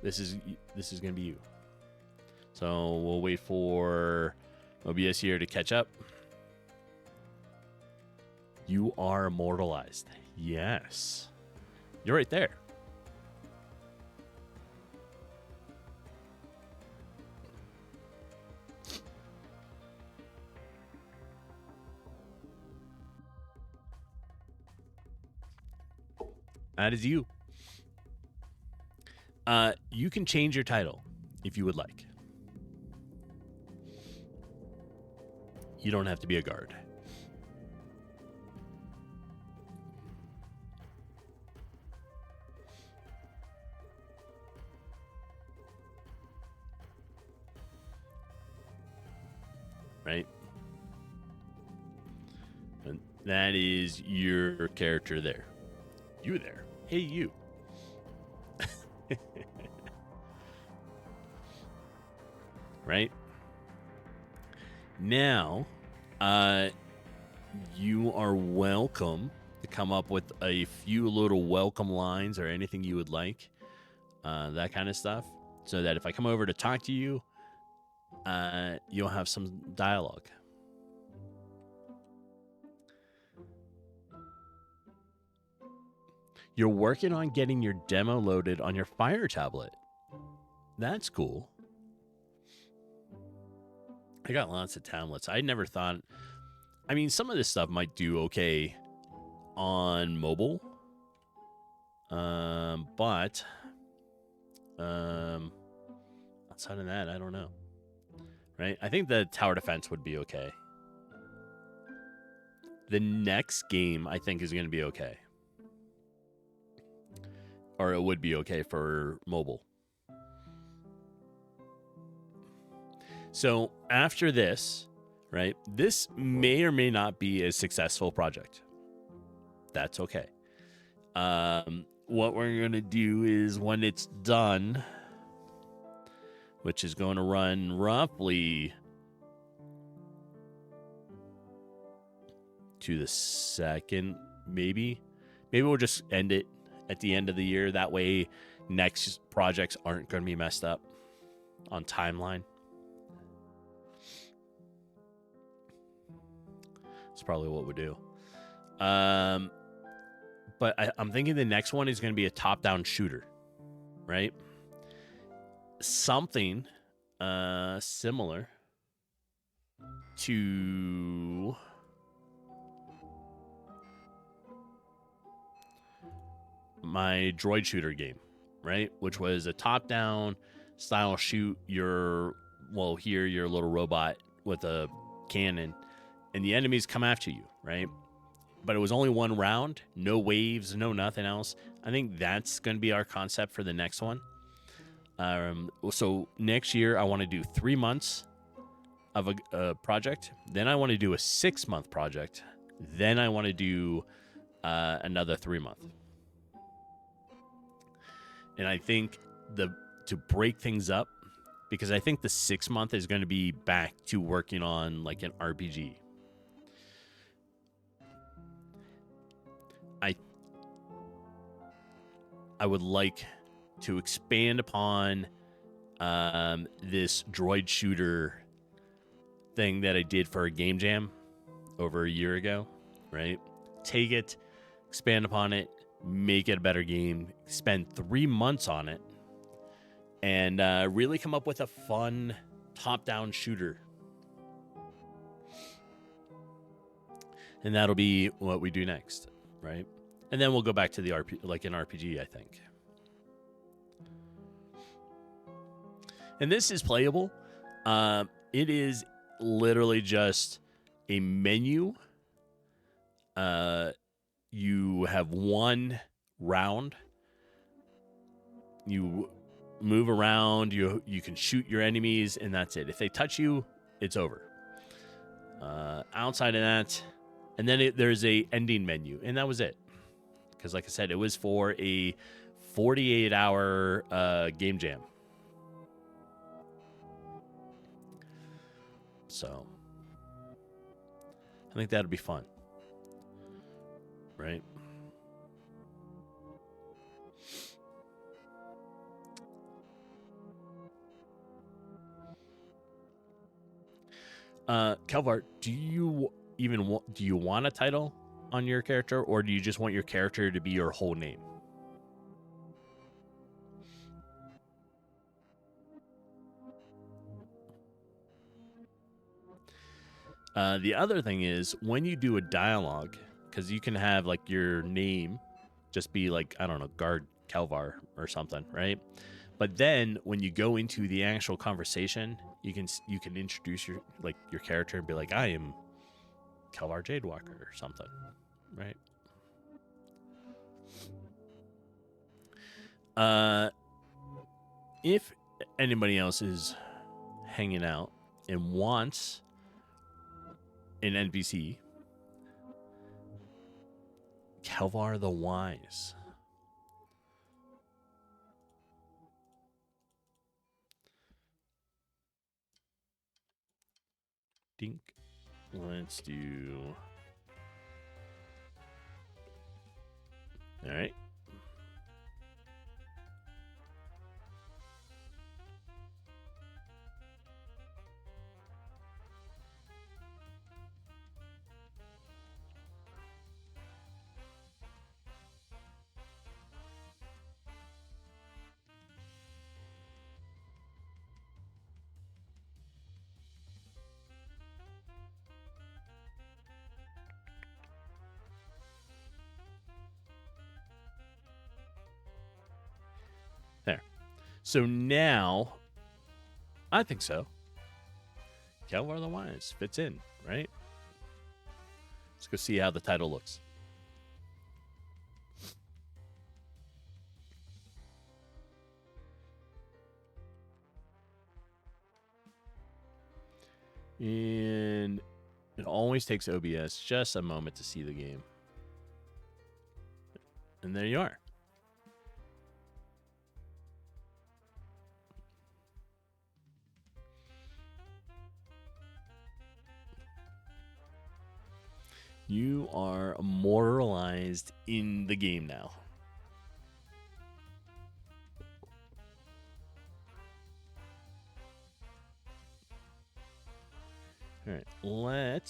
this is going to be you. So we'll wait for OBS here to catch up. You are immortalized. Yes. You're right there. That is you. You can change your title if you would like. You don't have to be a guard. Right? And that is your character there. You there. Hey, you. Right? Now, you are welcome to come up with a few little welcome lines or anything you would like. That kind of stuff. So that if I come over to talk to you, you'll have some dialogue. You're working on getting your demo loaded on your Fire tablet. That's cool. I got lots of tablets. I never thought... I mean, some of this stuff might do okay on mobile. But... outside of that, I don't know. Right? I think the tower defense would be okay. The next game, I think, is going to be okay. Or it would be okay for mobile. So after this, right, this may or may not be a successful project. That's okay. What we're going to do is when it's done, which is going to run roughly to the second, maybe we'll just end it at the end of the year. That way next projects aren't going to be messed up on timeline. That's probably what we do. But I'm thinking the next one is going to be a top-down shooter, right? Something similar to my droid shooter game, right? Which was a top-down style shoot. Your little robot with a cannon, and the enemies come after you, right? But it was only one round, no waves, no nothing else. I think that's going to be our concept for the next one. So next year, I want to do 3 months of a project. Then I want to do a 6-month project. Then I want to do another 3-month. And I think to break things up, because I think the 6-month is going to be back to working on like an RPG. I would like to expand upon this droid shooter thing that I did for a game jam over a year ago, right? Take it, expand upon it, make it a better game, spend 3 months on it, and really come up with a fun top-down shooter. And that'll be what we do next, right? And then we'll go back to the an RPG, I think. And this is playable. It is literally just a menu. You have one round. You move around. You can shoot your enemies, and that's it. If they touch you, it's over. Outside of that, and then there's a ending menu, and that was it. Because, like I said, it was for a 48-hour game jam. So, I think that'll be fun. Right? Kelvar, do you want a title on your character, or do you just want your character to be your whole name? The other thing is when you do a dialogue, because you can have like your name just be like, I don't know, Guard Kelvar or something, right? But then when you go into the actual conversation, you can introduce your character and be like, I am Kelvar Jadewalker or something, right? If anybody else is hanging out and wants an NPC, Kelvar the Wise. Dink. Let's do. All right. There. So now, I think so. Kelvar the Wise fits in, right? Let's go see how the title looks. And it always takes OBS just a moment to see the game. And there you are. You are immortalized in the game now. All right,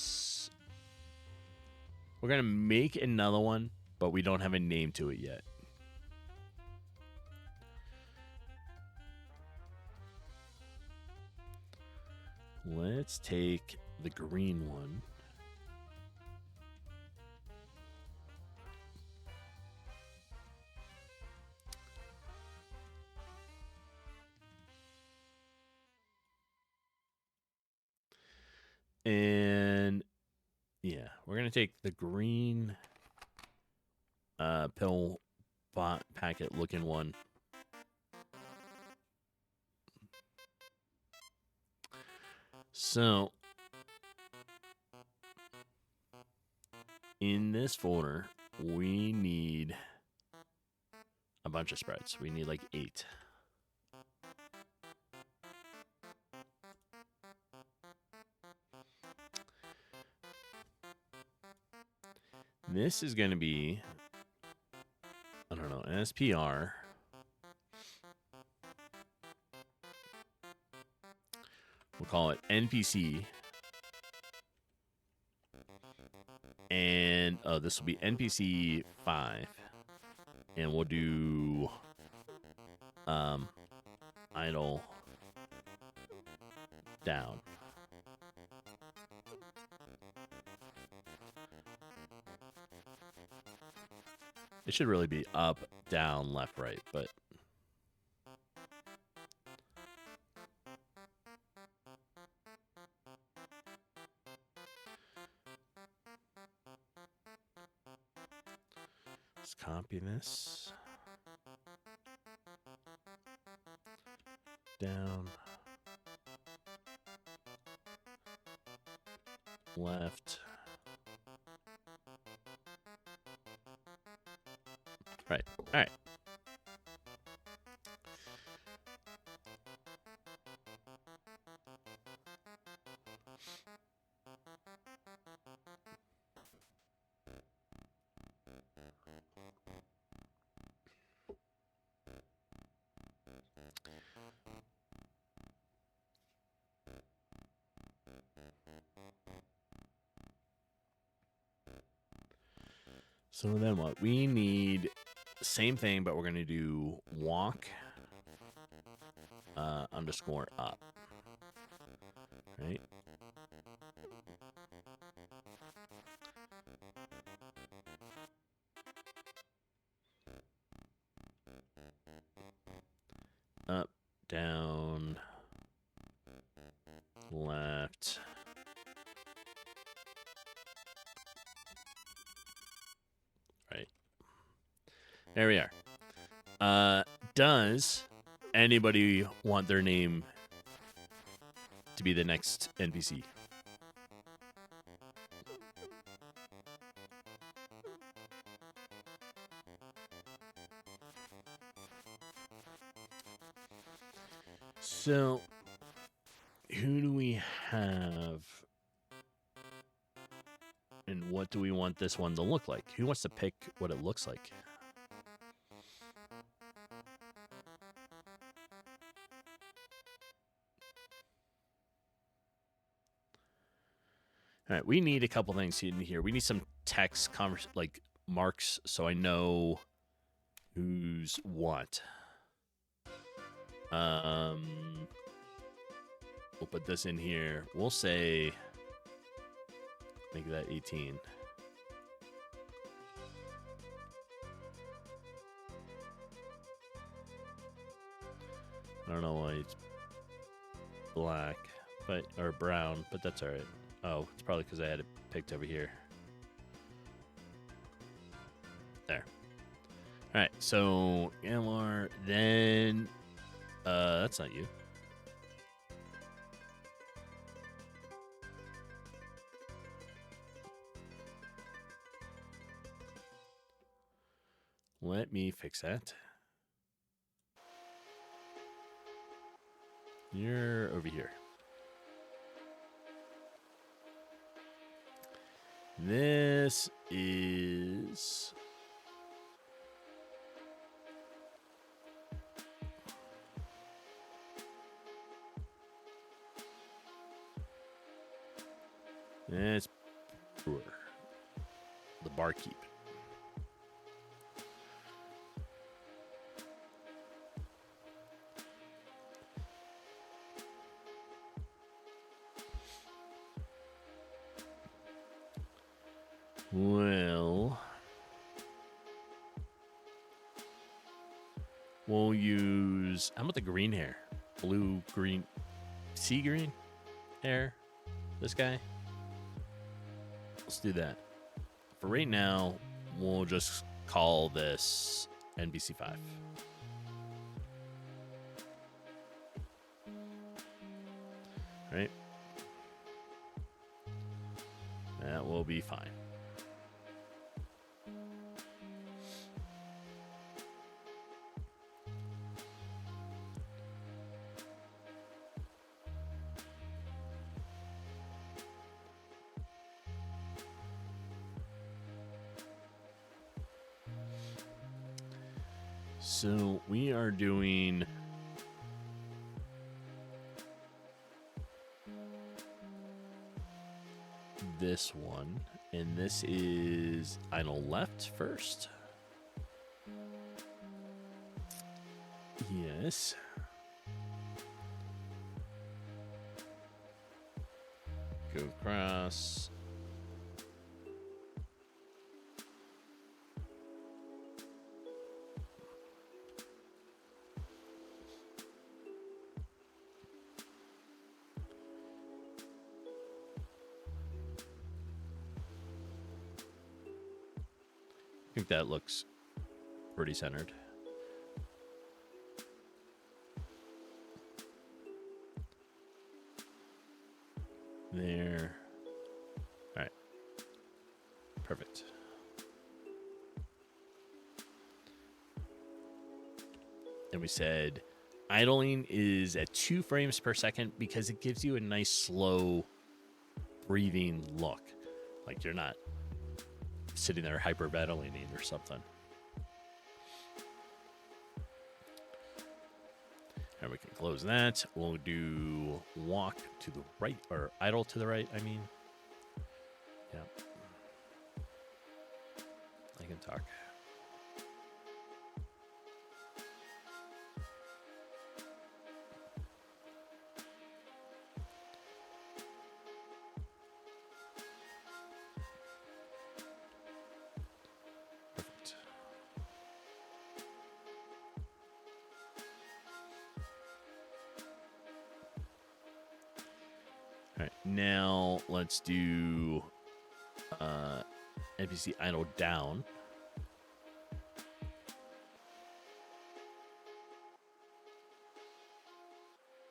we're going to make another one, but we don't have a name to it yet. Let's take the green one. And yeah, we're going to take the green pill packet looking one. So in this folder, we need a bunch of spreads. We need like 8. This is going to be, I don't know, an SPR. We'll call it NPC. And this will be NPC 5. And we'll do idle down. It should really be up, down, left, right, but let's copy this. Down. Left. Right. All right. So then what? We need the same thing, but we're going to do walk underscore up. Right? Up, down, left. Right. There we are. Does anybody want their name to be the next NPC? So, who do we have? And what do we want this one to look like? Who wants to pick what it looks like? All right, we need a couple things in here. We need some text, like marks, so I know who's what. We'll put this in here. We'll say, make that 18. I don't know why it's black, but or brown, but that's all right. Oh, it's probably because I had it picked over here. There. All right, so MR, then that's not you. Let me fix that. You're over here. This is... It's brewer. The barkeep. Well, we'll use, how about the green hair? Blue, green, sea green hair? This guy? Let's do that. For right now, we'll just call this NBC 5. Right? That will be fine. So we are doing this one, and this is idle left first. Yes. Go across. I think that looks pretty centered. There. All right. Perfect. And we said idling is at 2 frames per second because it gives you a nice slow breathing look. Like you're not sitting there hyperventilating or something. And we can close that. We'll do walk to the right, or idle to the right, I mean. Yeah. I can talk. Perfect. All right, now let's do NPC idle down.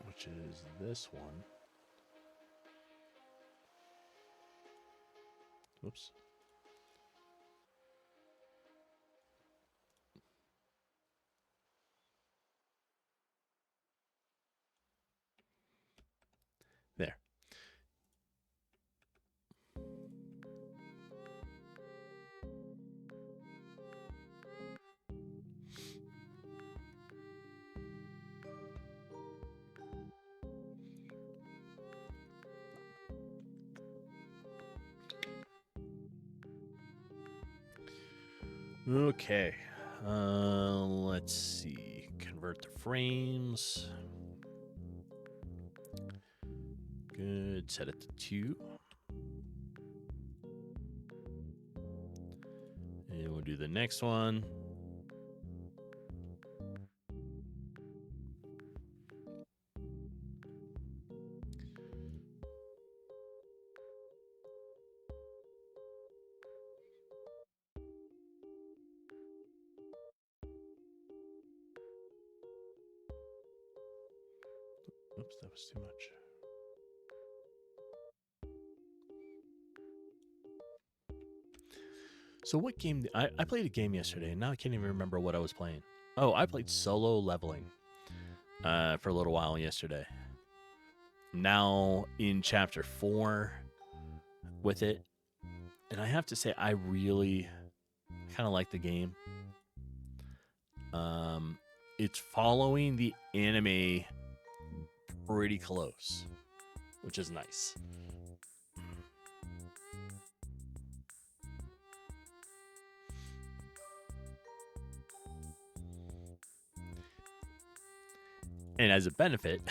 Which is this one. Whoops. There. Okay. Let's see. Convert the frames. Good. Set it to 2. And we'll do the next one. Oops, that was too much. So what game? I played a game yesterday, and now I can't even remember what I was playing. Oh, I played solo leveling for a little while yesterday. Now in chapter 4 with it, and I have to say I really kind of like the game. It's following the anime pretty close, which is nice. And as a benefit,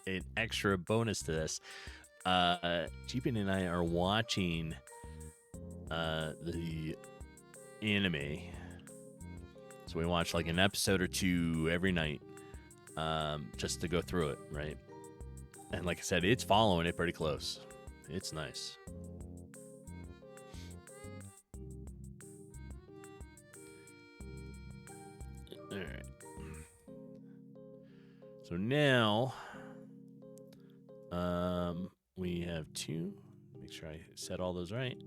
an extra bonus to this, Jeepin and I are watching the anime. So we watch like an episode or 2 every night, just to go through it, right? And like I said, it's following it pretty close. It's nice. All right. So now, we have 2. Make sure I set all those right.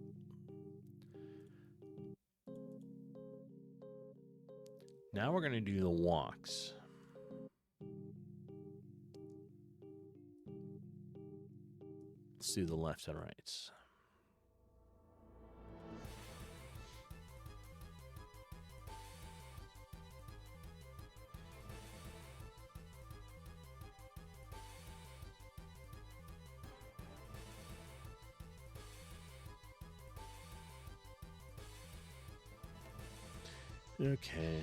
Now we're going to do the walks. Let's do the left and rights. Okay.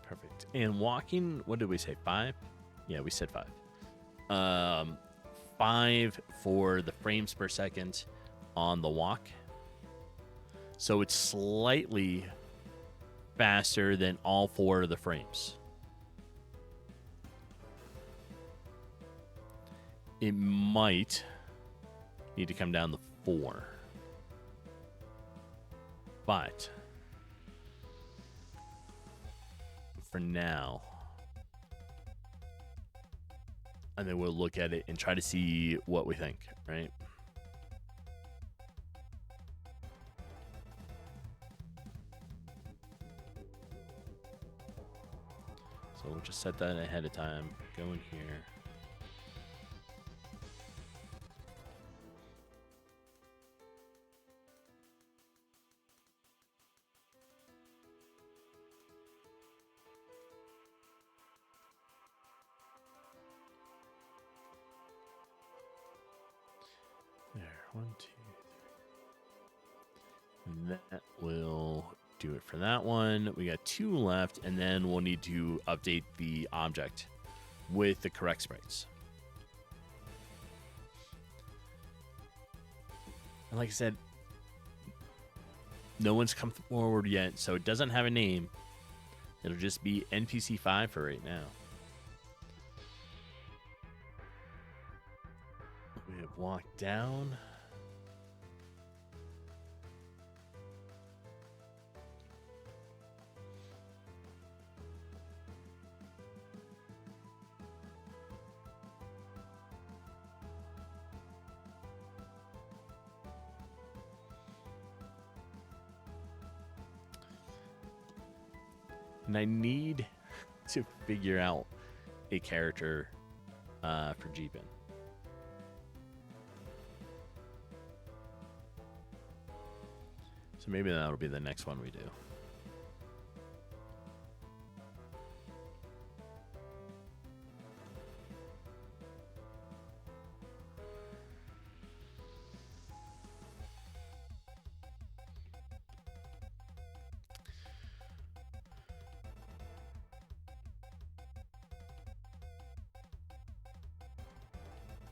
Perfect. And walking, what did we say? 5? Yeah, we said 5. 5 for the frames per second on the walk. So it's slightly faster than all 4 of the frames. It might need to come down to 4. But for now, and then we'll look at it and try to see what we think, right? So we'll just set that ahead of time. Go in here. 1, 2, 3. And that will do it for that one. We got 2 left, and then we'll need to update the object with the correct sprites. And like I said, no one's come forward yet, so it doesn't have a name. It'll just be NPC 5 for right now. We have walked down. And I need to figure out a character for Jeepin. So maybe that'll be the next one we do.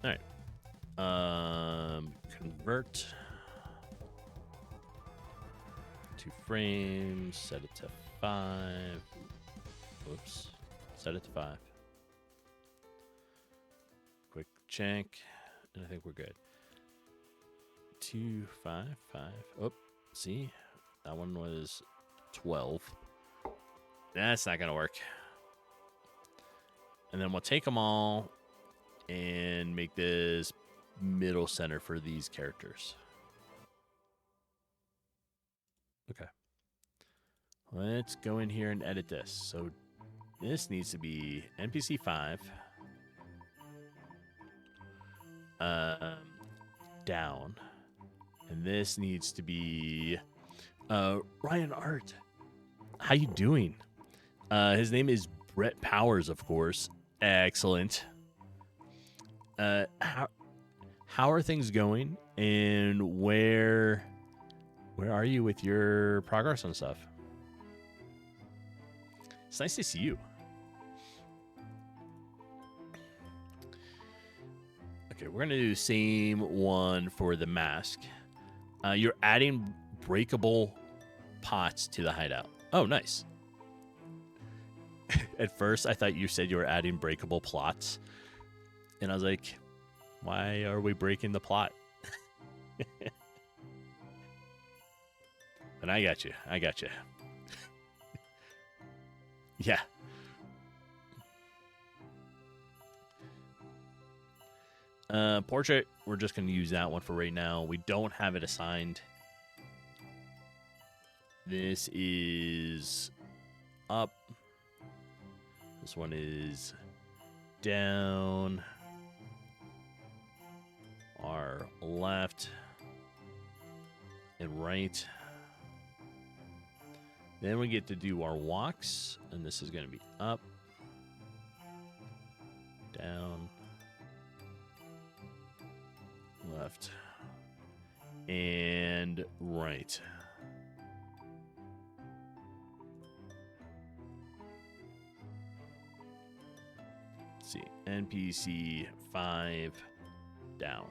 All right. Convert to frames. Set it to 5. Whoops. Set it to 5. Quick check, and I think we're good. 2, 5, 5. Oh, see, that one was 12. That's not gonna work. And then we'll take them all and make this middle center for these characters. Okay. Let's go in here and edit this. So this needs to be NPC 5. Down. And this needs to be Ryan Art. How you doing? His name is Brett Powers, of course. Excellent. How are things going, and where are you with your progress and stuff? It's nice to see you. Okay, we're gonna do the same one for the mask. You're adding breakable pots to the hideout. Oh, nice. At first, I thought you said you were adding breakable plots. And I was like, why are we breaking the plot? But I got you. I got you. Yeah. Portrait, we're just going to use that one for right now. We don't have it assigned. This is up. This one is down. Our left and right. Then we get to do our walks, and this is going to be up, down, left, and right. Let's see, NPC 5 down.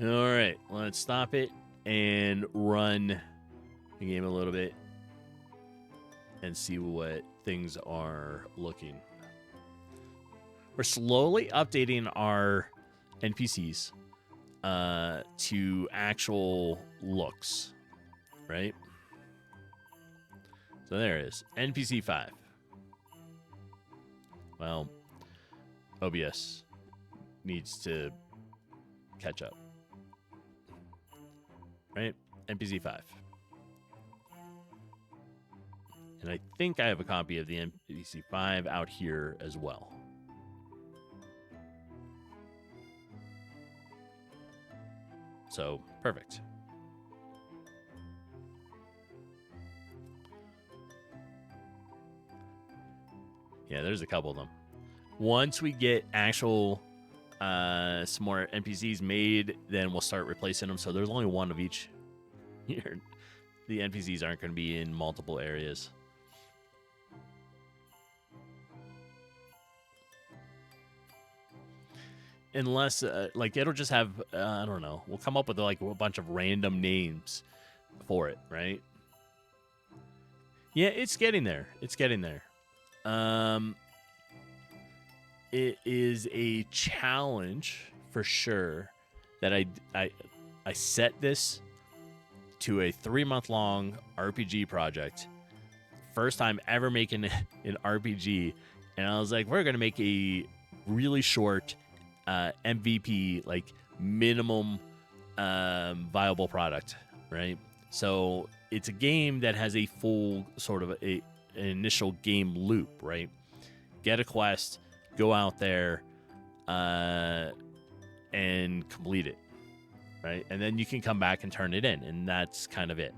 All right, let's stop it and run the game a little bit and see what things are looking. We're slowly updating our NPCs to actual looks, right? So there it is, NPC 5. Well, OBS needs to catch up, right? NPC 5. And I think I have a copy of the NPC 5 out here as well. So, perfect. Yeah, there's a couple of them. Once we get actual some more NPCs made, then we'll start replacing them. So there's only one of each here. The NPCs aren't going to be in multiple areas. Unless, like, it'll just have, I don't know. We'll come up with, like, a bunch of random names for it, right? Yeah, it's getting there. It's getting there. It is a challenge for sure that I set this to a 3-month-long RPG project. First time ever making an RPG, and I was like, we're gonna make a really short MVP, like minimum viable product, right? So it's a game that has a full sort of an initial game loop, right? Get a quest, go out there, and complete it, right? And then you can come back and turn it in, and that's kind of it.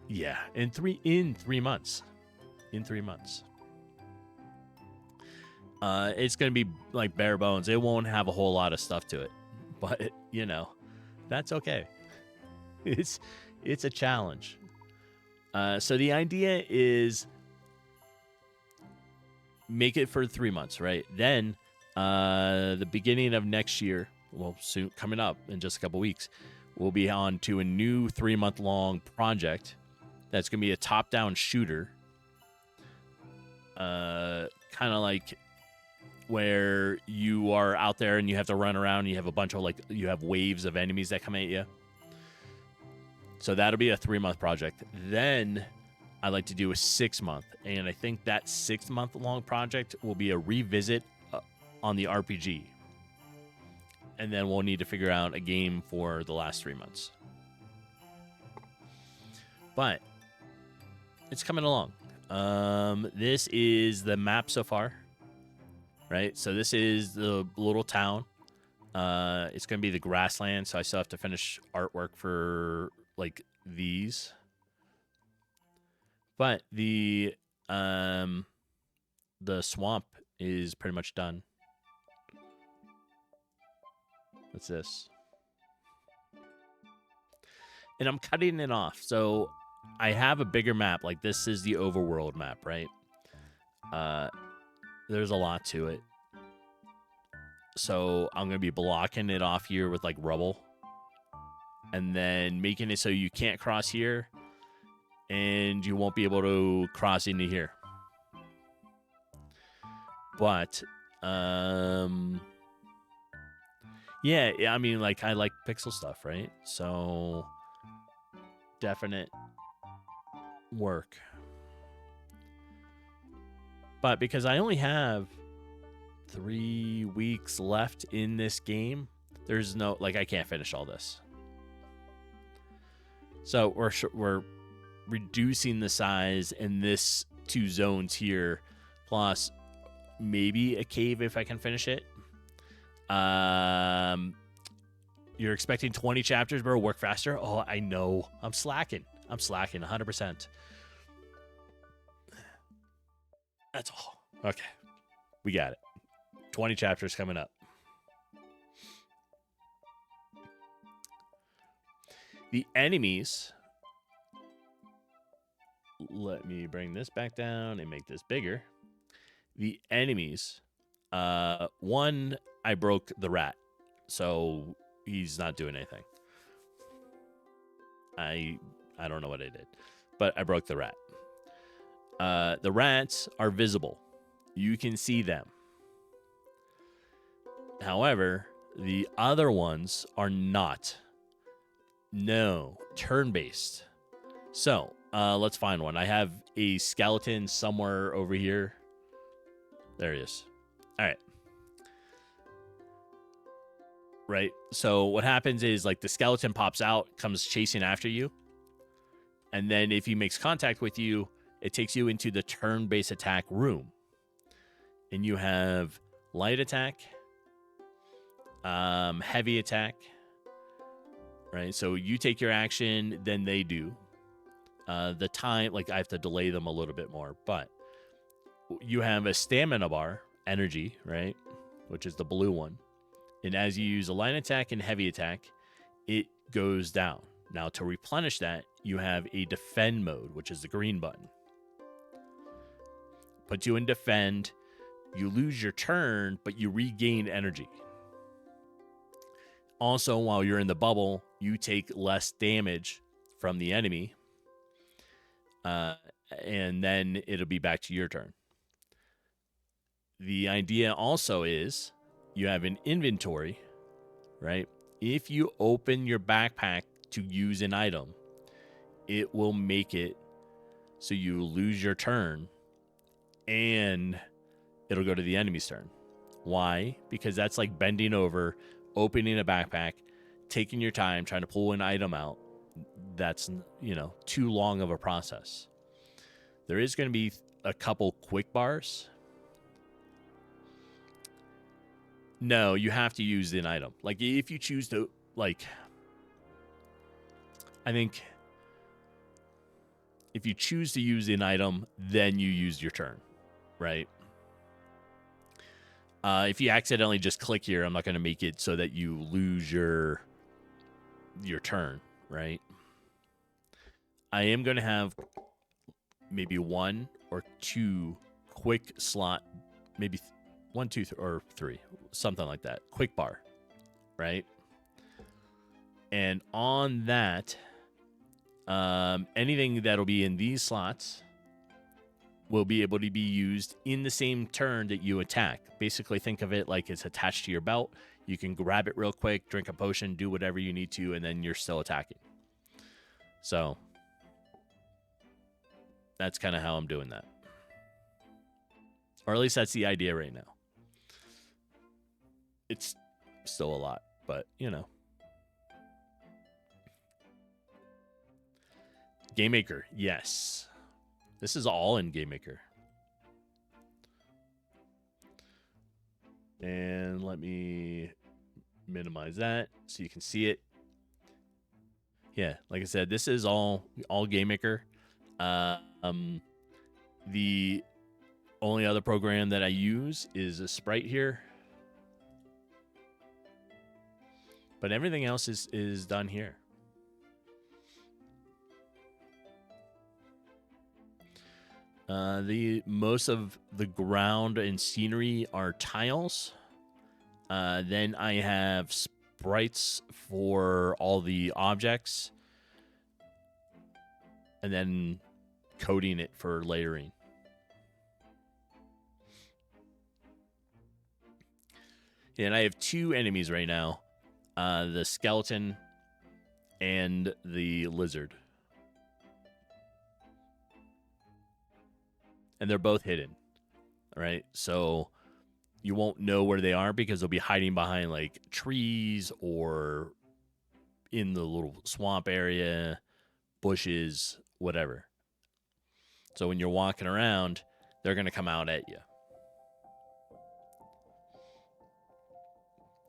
Yeah, in 3 months. In 3 months. It's going to be like bare bones. It won't have a whole lot of stuff to it. But, you know, that's okay. It's a challenge. So the idea is make it for 3 months, right? Then the beginning of next year, well, soon coming up in just a couple weeks, we'll be on to a new 3-month-long project that's going to be a top-down shooter. Kind of like where you are out there and you have to run around and you have a bunch of, like, you have waves of enemies that come at you. So that'll be a 3-month project. Then I'd like to do a 6-month, and I think that 6-month-long project will be a revisit on the RPG. And then we'll need to figure out a game for the last 3 months. But it's coming along. This is the map so far, right? So this is the little town. It's going to be the grassland, so I still have to finish artwork for, like, these. But the swamp is pretty much done. What's this? And I'm cutting it off. So I have a bigger map. Like, this is the overworld map, right? There's a lot to it. So I'm going to be blocking it off here with, like, rubble. And then making it so you can't cross here. And you won't be able to cross into here. But, yeah, I mean, like, I like pixel stuff, right? So, definite work. But because I only have 3 weeks left in this game, there's no, like, I can't finish all this. So we're reducing the size in this 2 zones here, plus maybe a cave if I can finish it. You're expecting 20 chapters, bro. Work faster. Oh, I know. I'm slacking 100%. That's all. Okay. We got it. 20 chapters coming up. The enemies. Let me bring this back down and make this bigger. The enemies. One, I broke the rat. So he's not doing anything. I don't know what I did. But I broke the rat. The rats are visible. You can see them. However, the other ones are not. No, turn-based. So, let's find one. I have a skeleton somewhere over here. There he is. All right. Right. So what happens is, like, the skeleton pops out, comes chasing after you. And then if he makes contact with you, it takes you into the turn-based attack room. And you have light attack, heavy attack, right? So you take your action, then they do. The time, like, I have to delay them a little bit more, but you have a stamina bar, energy, right? which is the blue one. And as you use a light attack and heavy attack, it goes down. Now, to replenish that, you have a defend mode, which is the green button. Puts you in defend. You lose your turn, but you regain energy. Also, while you're in the bubble, you take less damage from the enemy. And then it'll be back to your turn. The idea also is you have an inventory, right? If you open your backpack to use an item, it will make it so you lose your turn and it'll go to the enemy's turn. Why? Because that's like bending over, opening a backpack, taking your time, trying to pull an item out. That's, too long of a process. There is going to be a couple quick bars. No, you have to use an item. Like, if you choose to, I think if you choose to use an item, then you use your turn, right? If you accidentally just click here, I'm not going to make it so that you lose your turn, right? I am going to have maybe 1 or 2 quick slot, maybe 1, 2, or 3, something like that. Quick bar, right? And on that, anything that'll be in these slots will be able to be used in the same turn that you attack. Basically, think of it like it's attached to your belt. You can grab it real quick, drink a potion, do whatever you need to, and then you're still attacking. So that's kind of how I'm doing that. Or at least that's the idea right now. It's still a lot, but, GameMaker, yes. This is all in GameMaker. And let me minimize that so you can see it. Yeah, like I said, this is all GameMaker. The only other program that I use is a Sprite here. But everything else is done here. The most of the ground and scenery are tiles. Then I have sprites for all the objects. And then coding it for layering. And I have 2 enemies right now. The skeleton and the lizard. And they're both hidden, right? So you won't know where they are because they'll be hiding behind like trees or in the little swamp area, bushes, whatever. So when you're walking around, they're going to come out at you.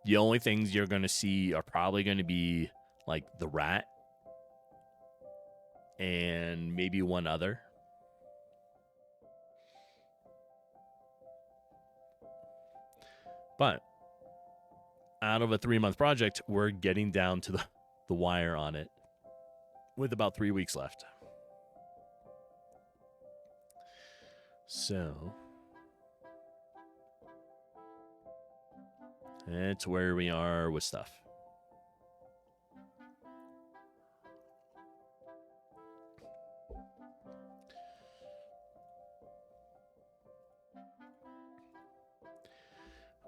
The only things you're going to see are probably going to be like the rat and maybe one other. But out of a 3-month project, we're getting down to the wire on it with about 3 weeks left. So that's where we are with stuff.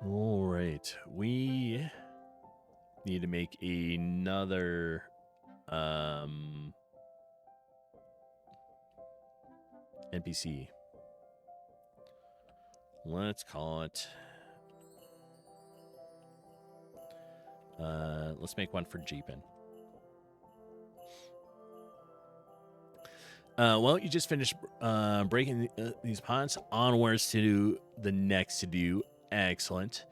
All right, we need to make another NPC. Let's call it. Let's make one for Jeepin. Well, you just finished breaking these pots. Onwards to the next to do. Excellent.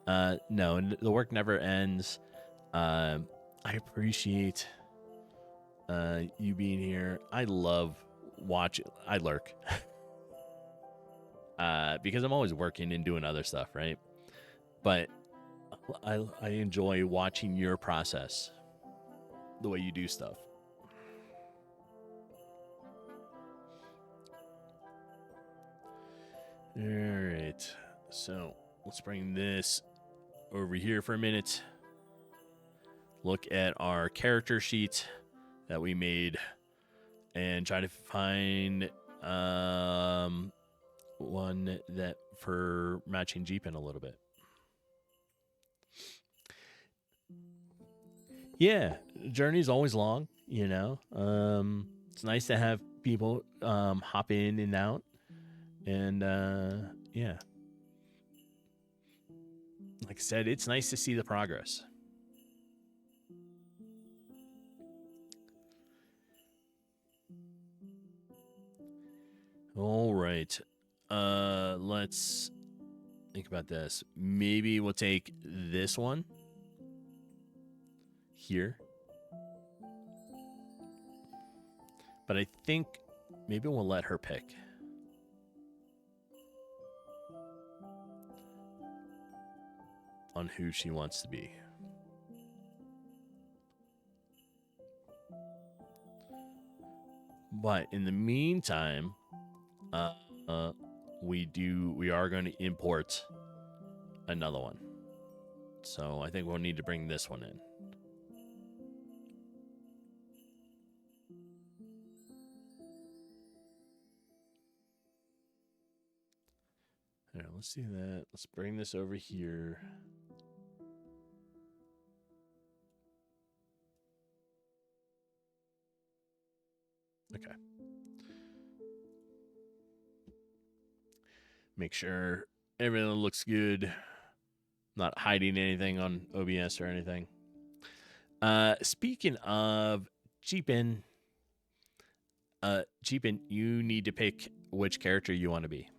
No, the work never ends. I appreciate you being here. I love watching. I lurk because I'm always working and doing other stuff, right? but I enjoy watching your process, the way you do stuff. All right, so let's bring this over here for a minute. Look at our character sheet that we made and try to find one that for matching Jeepin a little bit. Yeah, journey's always long, you know. It's nice to have people hop in and out, and yeah, like I said, it's nice to see the progress. All right, let's think about this. Maybe we'll take this one here. But I think maybe we'll let her pick. On who she wants to be. But in the meantime, we are going to import another one. So I think we'll need to bring this one in. All right, let's do that. Let's bring this over here. Okay. Make sure everything looks good. Not hiding anything on OBS or anything. Speaking of Jeepin, you need to pick which character you want to be.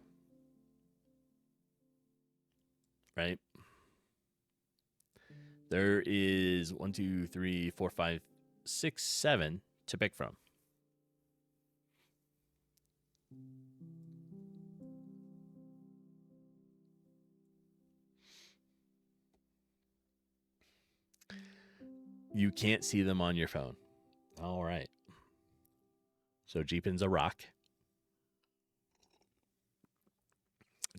Right? There is 1, 2, 3, 4, 5, 6, 7 to pick from. You can't see them on your phone. All right. So Jeepin's a rock.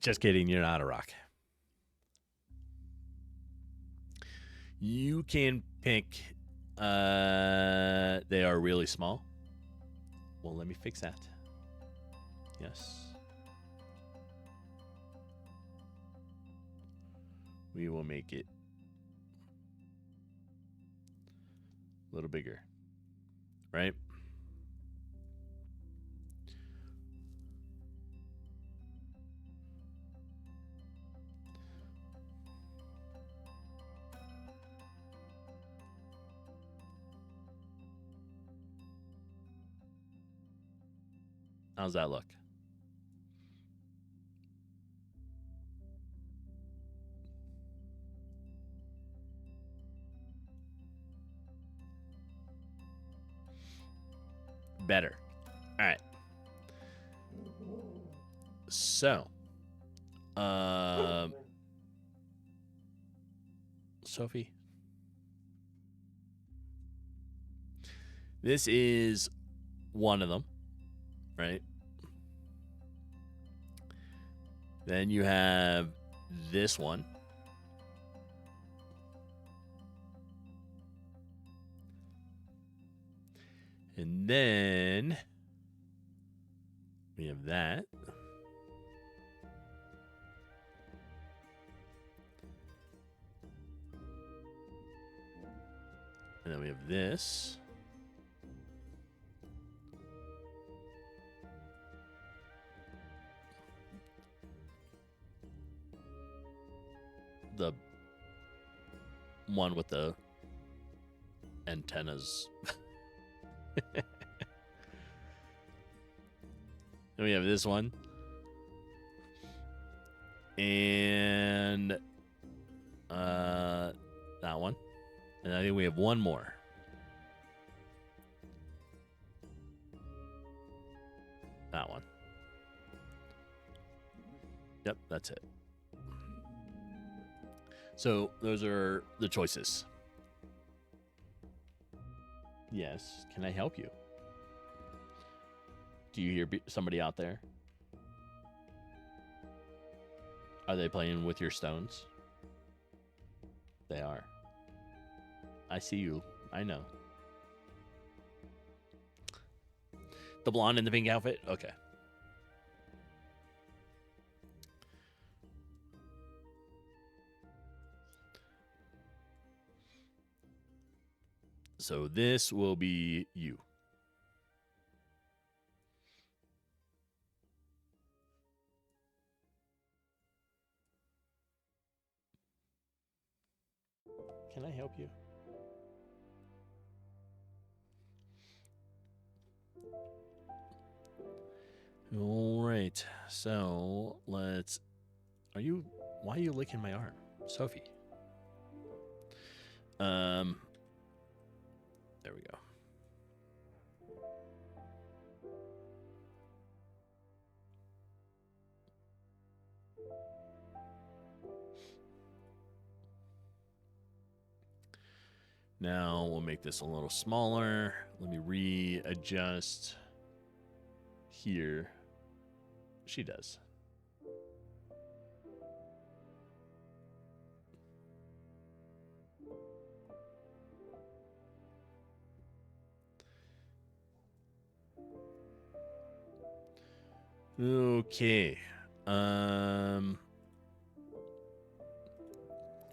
Just kidding, you're not a rock. You can pick, they are really small. Well, let me fix that. Yes. We will make it a little bigger, right? How's that look? Better. All right. So, Sophie, this is one of them, right? Then you have this one. And then we have that. And then we have this. The one with the antennas. Then we have this one. And that one. And I think we have one more. That one. Yep, that's it. So those are the choices. Yes. Can I help you? Do you hear somebody out there? Are they playing with your stones? They are. I see you. I know. The blonde in the pink outfit? Okay. So this will be you. Can I help you? All right. So let's. Are you? Why are you licking my arm, Sophie? There we go. Now we'll make this a little smaller. Let me readjust here. She does. Okay.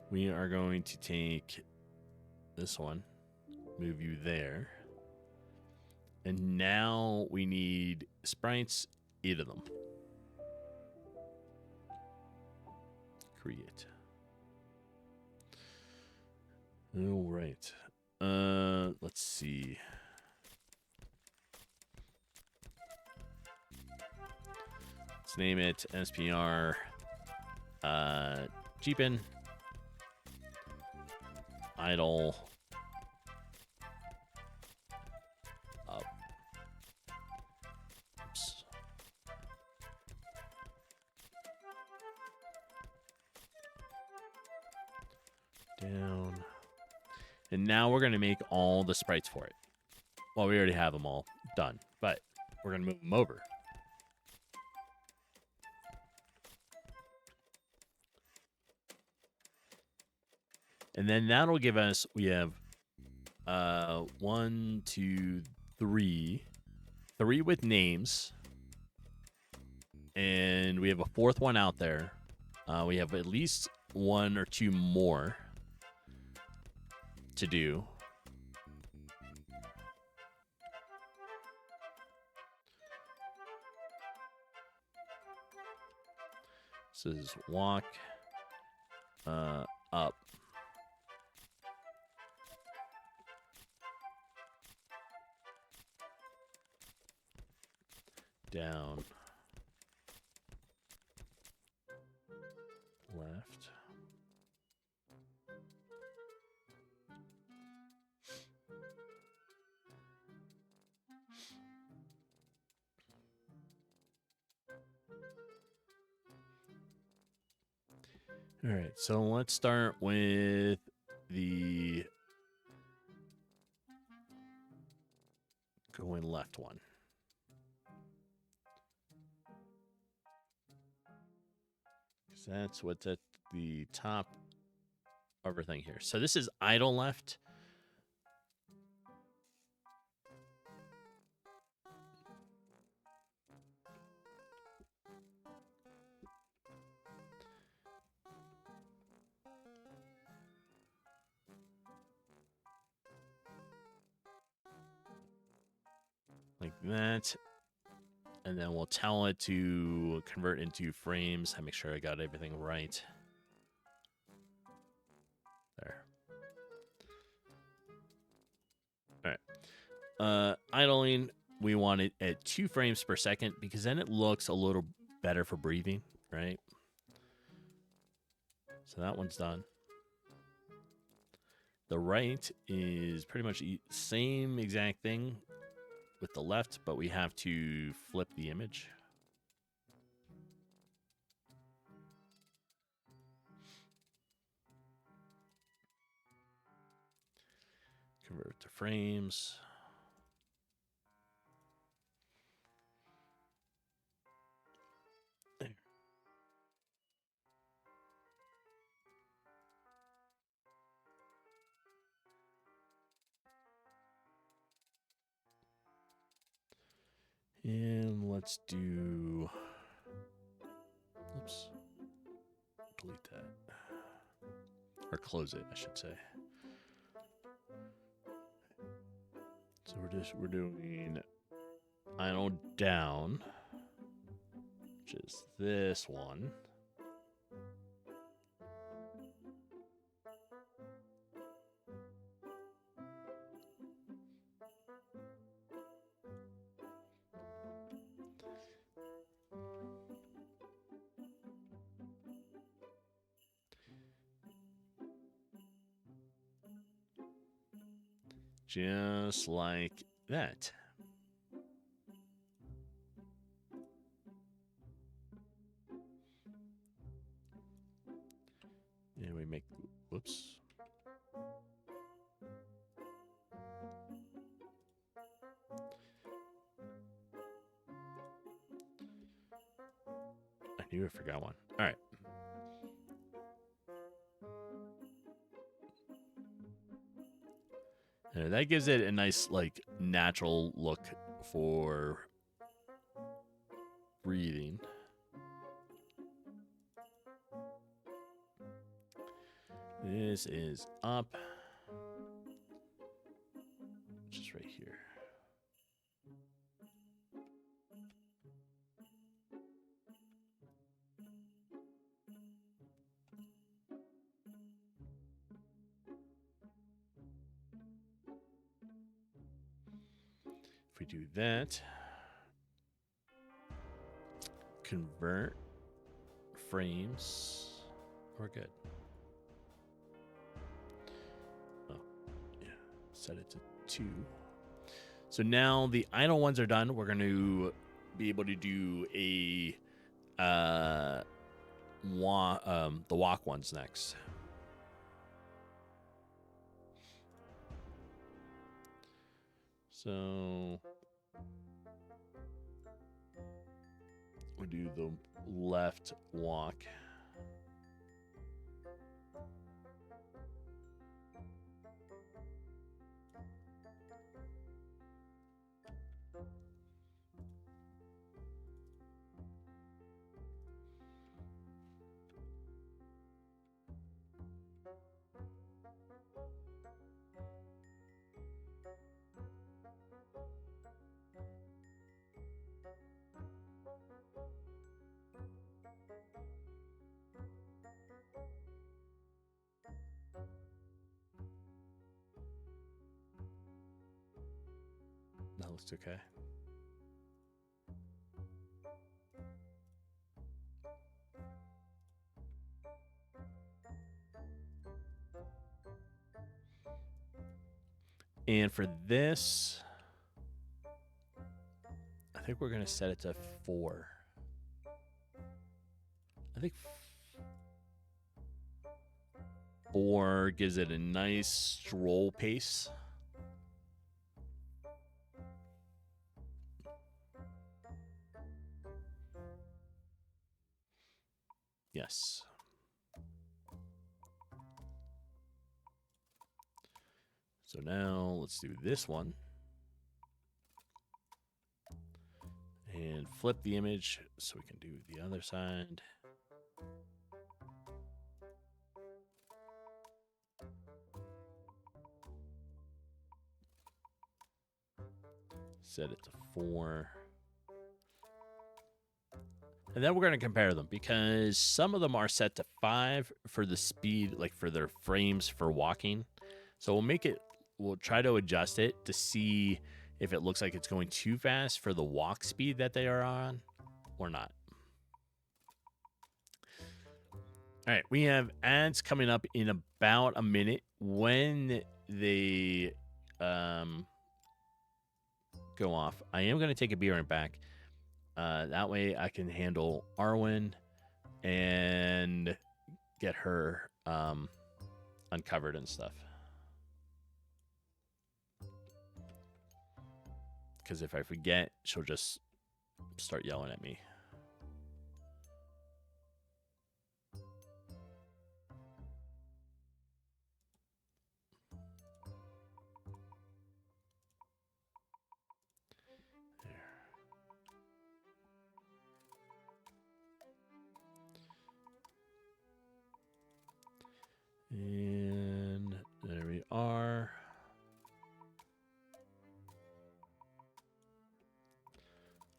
We are going to take this one, move you there. And now we need sprites, 8 of them. Create. All right. Let's see. Let's name it SPR cheapen idle up. Oops. Down. And now we're going to make all the sprites for it. Well, we already have them all done, but we're going to move them over. And then that'll give us, we have 1, 2, 3. 3 with names. And we have a 4th one out there. We have at least 1 or 2 more to do. This is walk up. Down. Left. All right, so let's start with the going left one. Because that's what's at the top of everything here. So this is idle left. Like that. And then we'll tell it to convert into frames. I make sure I got everything right. There. All right. Idling, we want it at 2 frames per second because then it looks a little better for breathing, right? So that one's done. The right is pretty much the same exact thing with the left, but we have to flip the image. Convert it to frames. There. And let's do, oops, delete that. Or close it, I should say. So we're doing idle down, which is this one. Just like that. And we make, whoops. I knew I forgot one. All right. And that gives it a nice, like, natural look for breathing. This is up, which is right here. If we do that, convert frames, we're good. Oh, yeah, set it to 2. So now the idle ones are done. We're going to be able to do a the walk ones next. So we do the left walk. That looks okay. And for this, I think we're going to set it to 4. I think 4 gives it a nice stroll pace. Yes. So now let's do this one. And flip the image so we can do the other side. Set it to 4. And then we're going to compare them because some of them are set to 5 for the speed, like for their frames for walking. So we'll try to adjust it to see if it looks like it's going too fast for the walk speed that they are on or not. All right, we have ads coming up in about a minute. When they go off, I am going to take a beer and back. That way I can handle Arwen and get her uncovered and stuff. because if I forget, she'll just start yelling at me. And there we are.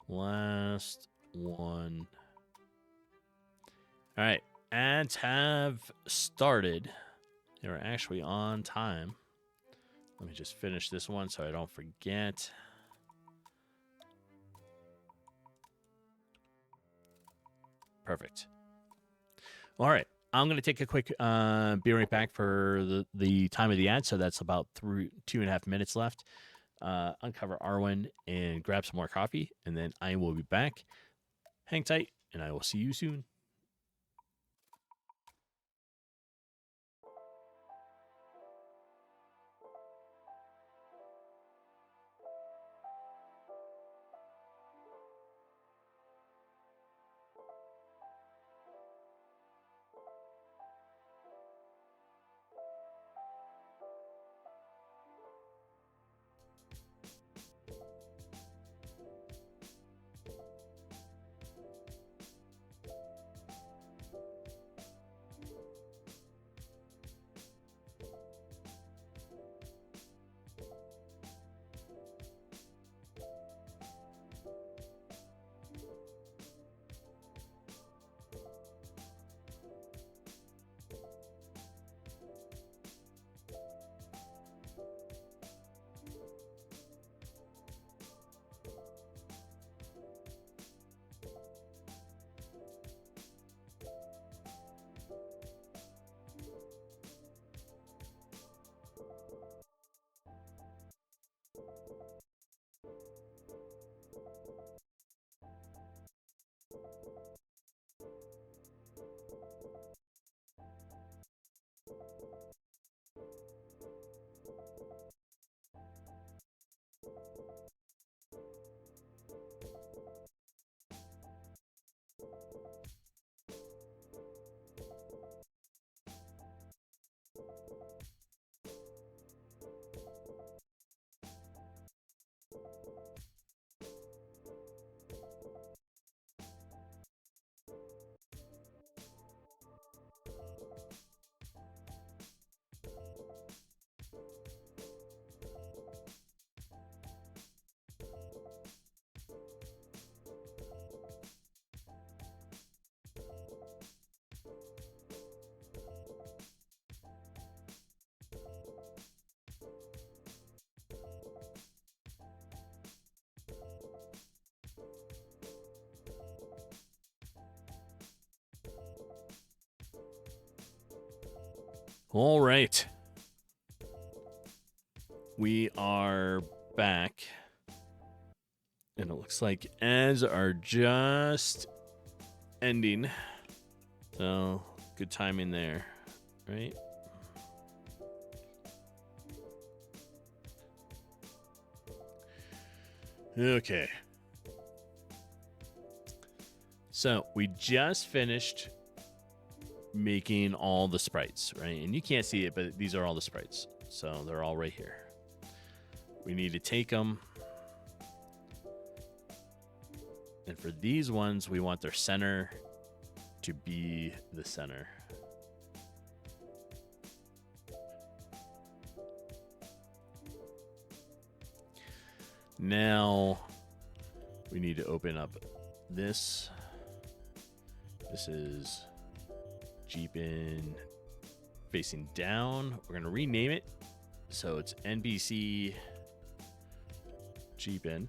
Last one. All right. Ads have started. They were actually on time. Let me just finish this one so I don't forget. Perfect. All right. I'm going to take a quick be right back for the time of the ad. So that's about 2.5 minutes left. Uncover Arwen and grab some more coffee, and then I will be back. Hang tight, and I will see you soon. All right. We are back. And it looks like ads are just ending. So, good timing there, right? Okay. So, we just finished making all the sprites, right? And you can't see it, but these are all the sprites. So, they're all right here. We need to take them. And for these ones, we want their center to be the center. Now we need to open up this. This is Jeepin facing down. We're going to rename it. So it's NBC Jeepin.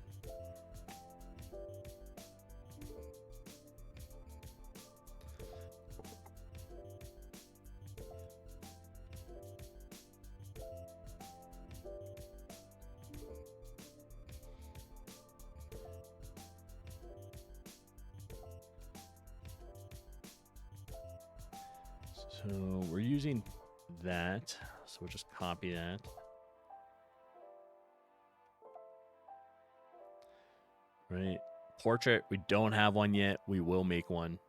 So we're using that. So we'll just copy that. right? Portrait, we don't have one yet. We will make one.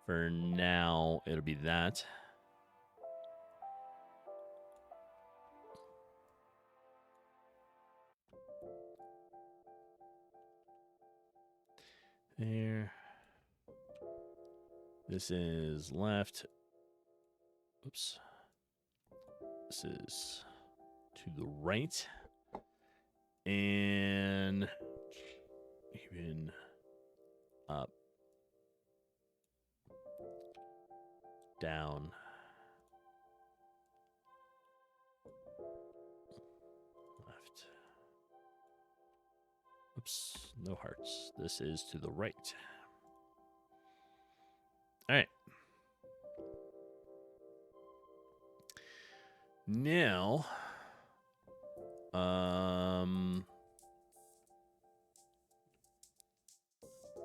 For now, it'll be that. There. This is left. Oops. This is to the right. And even up. Down. Left. Oops. No hearts. This is to the right. All right. Now,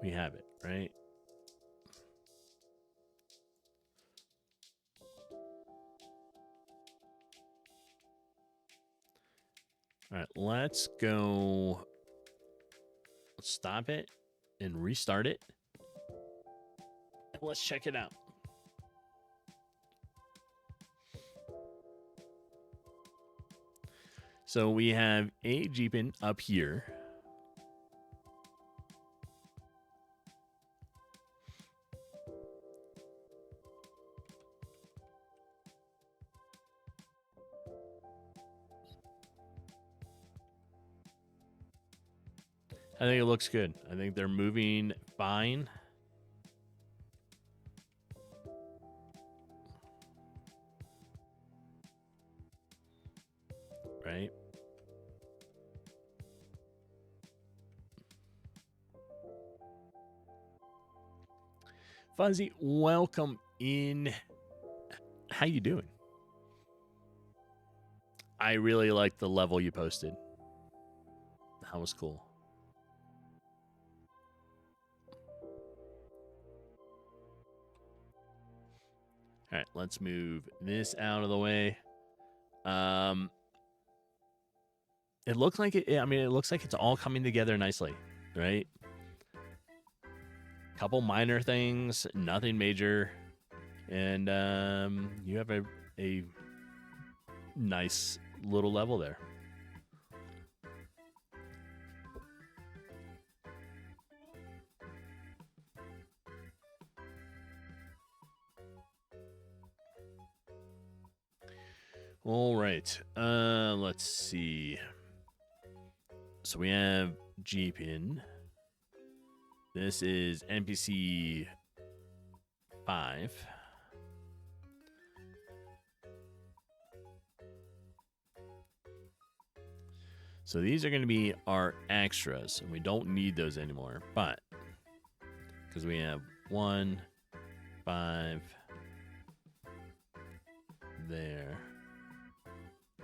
we have it, right? All right, let's go. Let's stop it and restart it. And let's check it out. So we have a Jeepin up here. I think it looks good. I think they're moving fine. Right? Fuzzy, welcome in. How you doing? I really like the level you posted. That was cool. All right, let's move this out of the way. It looks like it. I mean, it looks like it's all coming together nicely, right? Couple minor things, nothing major, and you have a nice little level there. All right. Let's see. So we have Jeepin. This is NPC 5. So these are going to be our extras, and we don't need those anymore, but because we have 1, 5 there. I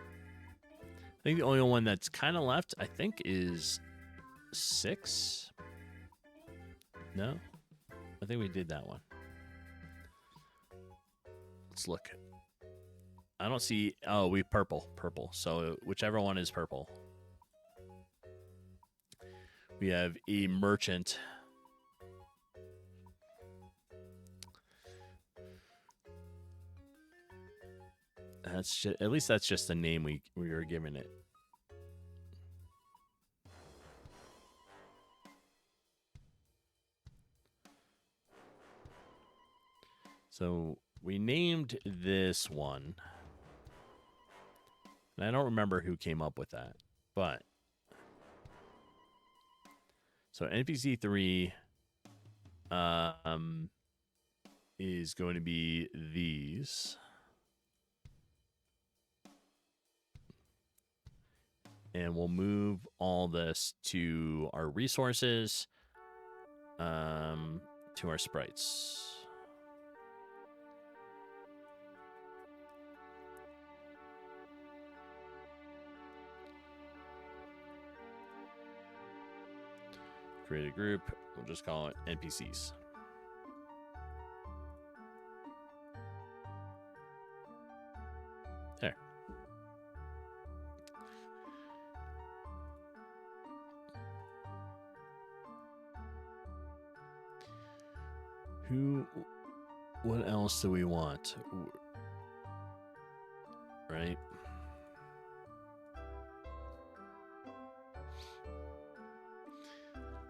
think the only one that's kind of left, I think, is 6. No? I think we did that one. Let's look. I don't see... Oh, we purple. Purple. So whichever one is purple. We have a merchant. That's just, at least that's just the name we were giving it. So we named this one. And I don't remember who came up with that, but so NPC 3 is going to be these. And we'll move all this to our resources, to our sprites. Create a group. We'll just call it NPCs. There. What else do we want? Right?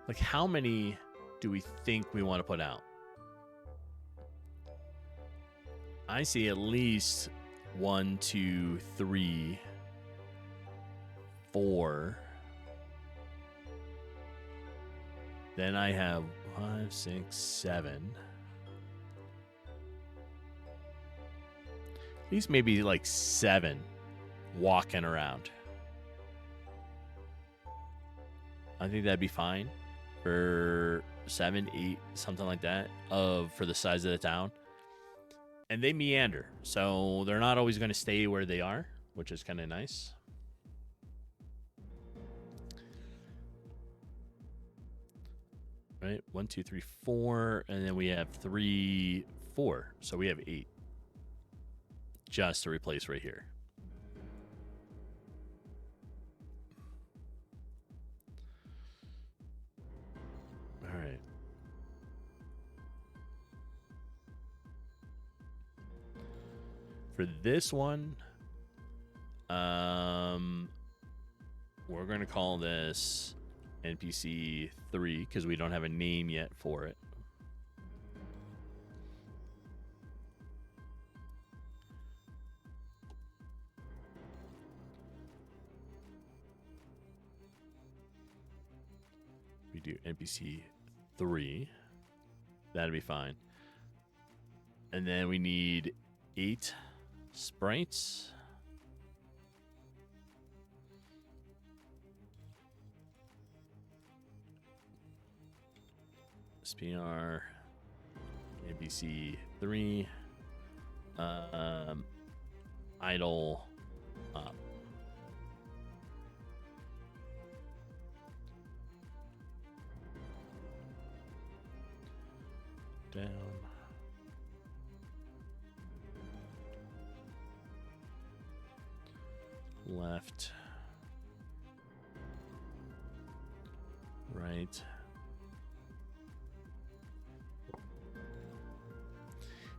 Like, how many do we think we want to put out? I see at least 1, 2, 3, 4. Then I have 5, 6, 7. At least maybe like 7 walking around. I think that'd be fine for 7, 8, something like that, for the size of the town. And they meander, so they're not always going to stay where they are, which is kind of nice. Right, 1, 2, 3, 4, and then we have 3, 4, so we have 8 just to replace right here. All right. For this one, we're going to call this NPC 3 because we don't have a name yet for it. We do NPC 3. That'd be fine. And then we need 8 sprites. SPR NPC 3 idle up. Down. Left. Right.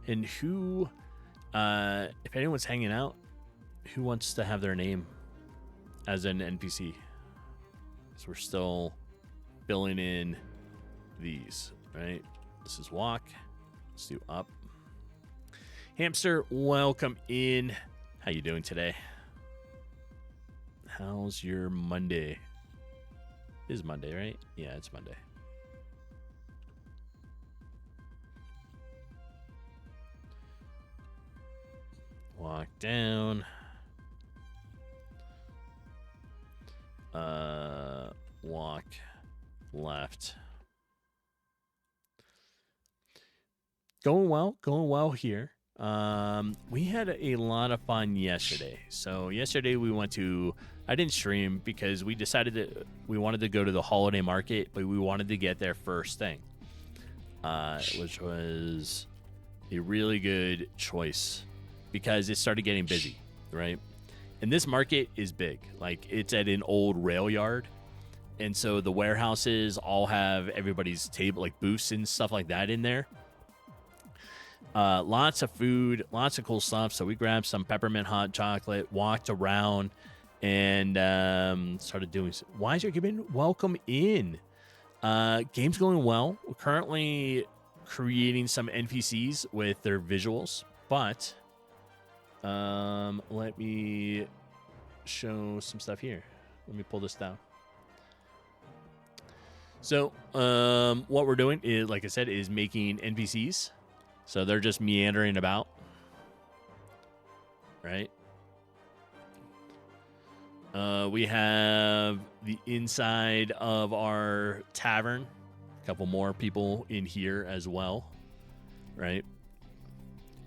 And who, if anyone's hanging out, who wants to have their name as an NPC? So we're still filling in these, right? This is walk. Let's do up. Hamster, welcome in. How you doing today? How's your Monday? It is Monday, right? Yeah, it's Monday. Walk down. Walk left. Going well here. We had a lot of fun yesterday. So yesterday we went to, I didn't stream because we decided that we wanted to go to the holiday market, but we wanted to get there first thing, which was a really good choice because it started getting busy, right? And this market is big. Like, it's at an old rail yard. And so the warehouses all have everybody's table, like booths and stuff like that in there. Lots of food, lots of cool stuff. So we grabbed some peppermint hot chocolate, walked around, and started doing. Why is your game? Welcome in. Game's going well. We're currently creating some NPCs with their visuals, but let me show some stuff here. Let me pull this down. So what we're doing is, like I said, is making NPCs. So they're just meandering about, right? We have the inside of our tavern. A couple more people in here as well, right?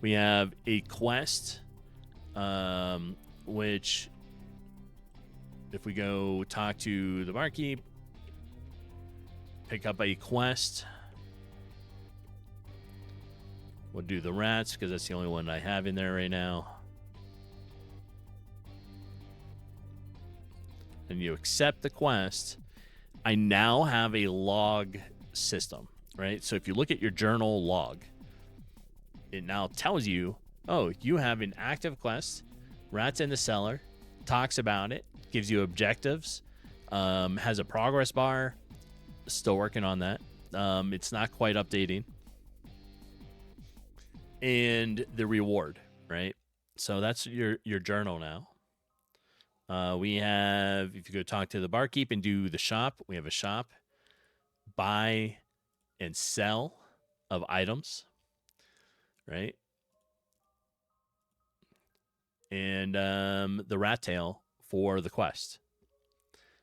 We have a quest, which if we go talk to the barkeep, pick up a quest. We'll do the rats because that's the only one I have in there right now. And you accept the quest. I now have a log system, right? So if you look at your journal log, it now tells you, oh, you have an active quest, Rats in the Cellar, talks about it, gives you objectives, has a progress bar, still working on that. It's not quite updating. And the reward, right? So that's your journal now. We have, if you go talk to the barkeep and do the shop, we have a shop, buy and sell of items, right? And the rat tail for the quest.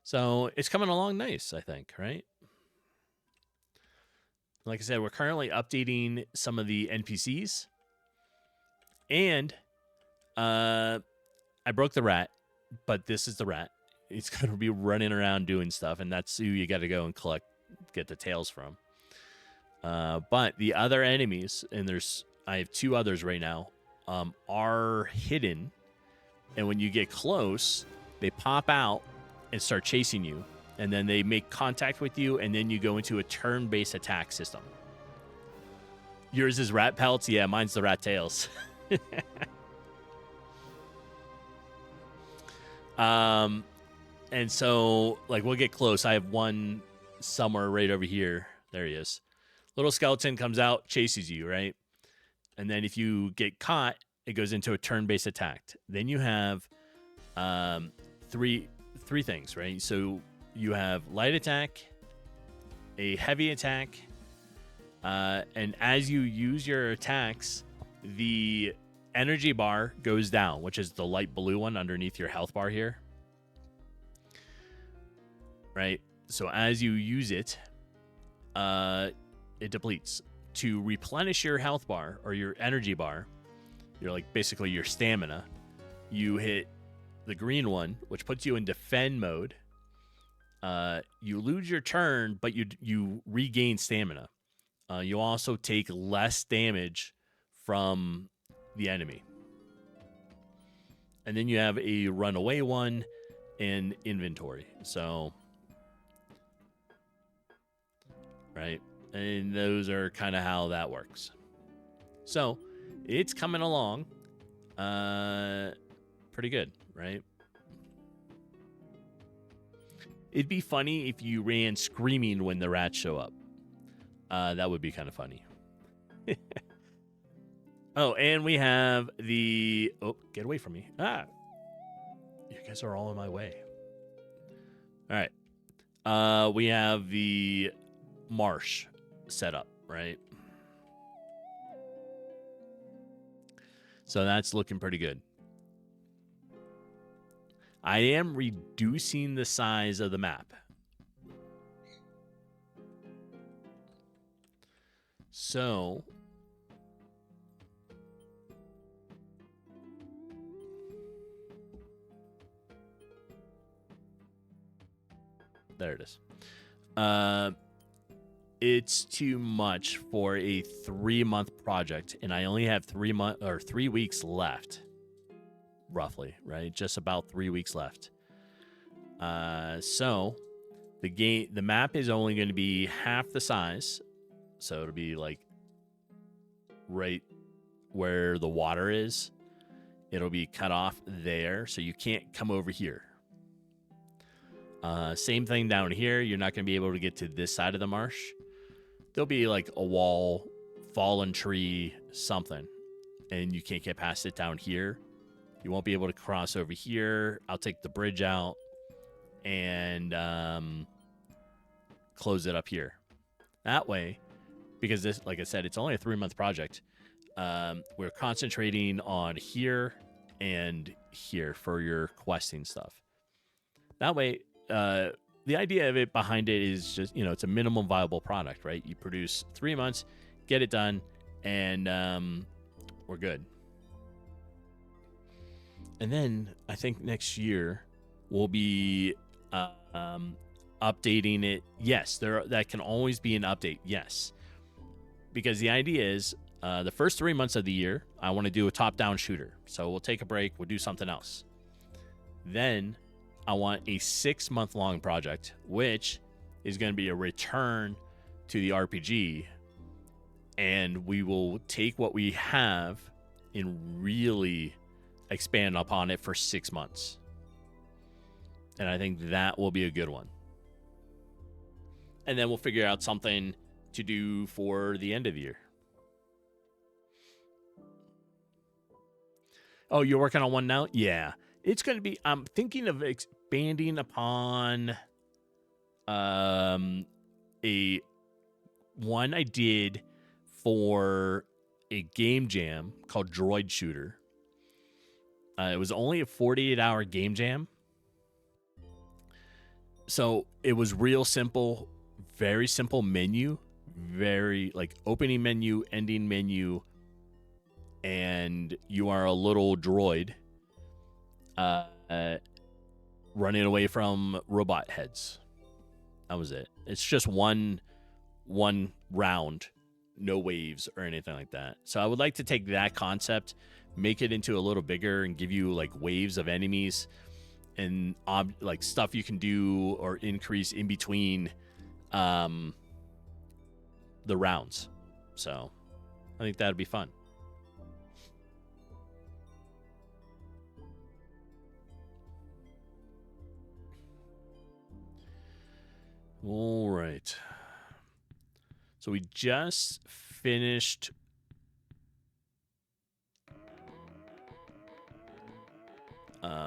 So it's coming along nice, I think, right? Like I said, we're currently updating some of the NPCs. And I broke the rat, but this is the rat. It's going to be running around doing stuff, and that's who you got to go and get the tails from. But the other enemies, and I have 2 others right now, are hidden. And when you get close, they pop out and start chasing you. And then they make contact with you, and then you go into a turn-based attack system. Yours is rat pelts? Yeah, mine's the rat tails. And so, like, we'll get close. I have one somewhere right over here. There he is. Little skeleton comes out, chases you, right? And then if you get caught, it goes into a turn-based attack. Then you have three things, right? So you have light attack, a heavy attack, and as you use your attacks, the energy bar goes down, which is the light blue one underneath your health bar here, right? So as you use it, it depletes. To replenish your health bar or your energy bar, you're like basically your stamina, you hit the green one, which puts you in defend mode. You lose your turn, but you regain stamina. You also take less damage from the enemy. And then you have a runaway one and inventory. So, right? And those are kind of how that works. So, it's coming along pretty good, right? It'd be funny if you ran screaming when the rats show up. That would be kind of funny. Oh, and we have the... Oh, get away from me. Ah! You guys are all in my way. All right. We have the marsh set up, right? So that's looking pretty good. I am reducing the size of the map. So... there it is. It's too much for a 3-month project, and I only have 3 weeks left, roughly, right? Just about 3 weeks left. So the map is only going to be half the size, so it'll be like right where the water is. It'll be cut off there, so you can't come over here. Same thing down here. You're not going to be able to get to this side of the marsh. There'll be like a wall, fallen tree, something, and you can't get past it down here. You won't be able to cross over here. I'll take the bridge out and close it up here. That way, because this, like I said, it's only a 3-month project. We're concentrating on here and here for your questing stuff. That way, the idea of it behind it is just, it's a minimum viable product, right? You produce 3 months, get it done, and we're good. And then I think next year we'll be updating it. Yes, that can always be an update. Yes, because the idea is the first 3 months of the year I want to do a top-down shooter. So we'll take a break. We'll do something else. Then I want a 6-month long project, which is going to be a return to the RPG, and we will take what we have and really expand upon it for 6 months. And I think that will be a good one. And then we'll figure out something to do for the end of the year. Oh, you're working on one now? Yeah. It's going to be, I'm thinking of expanding upon a one I did for a game jam called Droid Shooter. It was only a 48-hour game jam. So it was real simple, very simple menu, very like opening menu, ending menu, and you are a little droid running away from robot heads. That was it. It's just one round, no waves or anything like that. So I would like to take that concept, make it into a little bigger, and give you like waves of enemies and like stuff you can do or increase in between the rounds. So I think that'd be fun. All right. So we just finished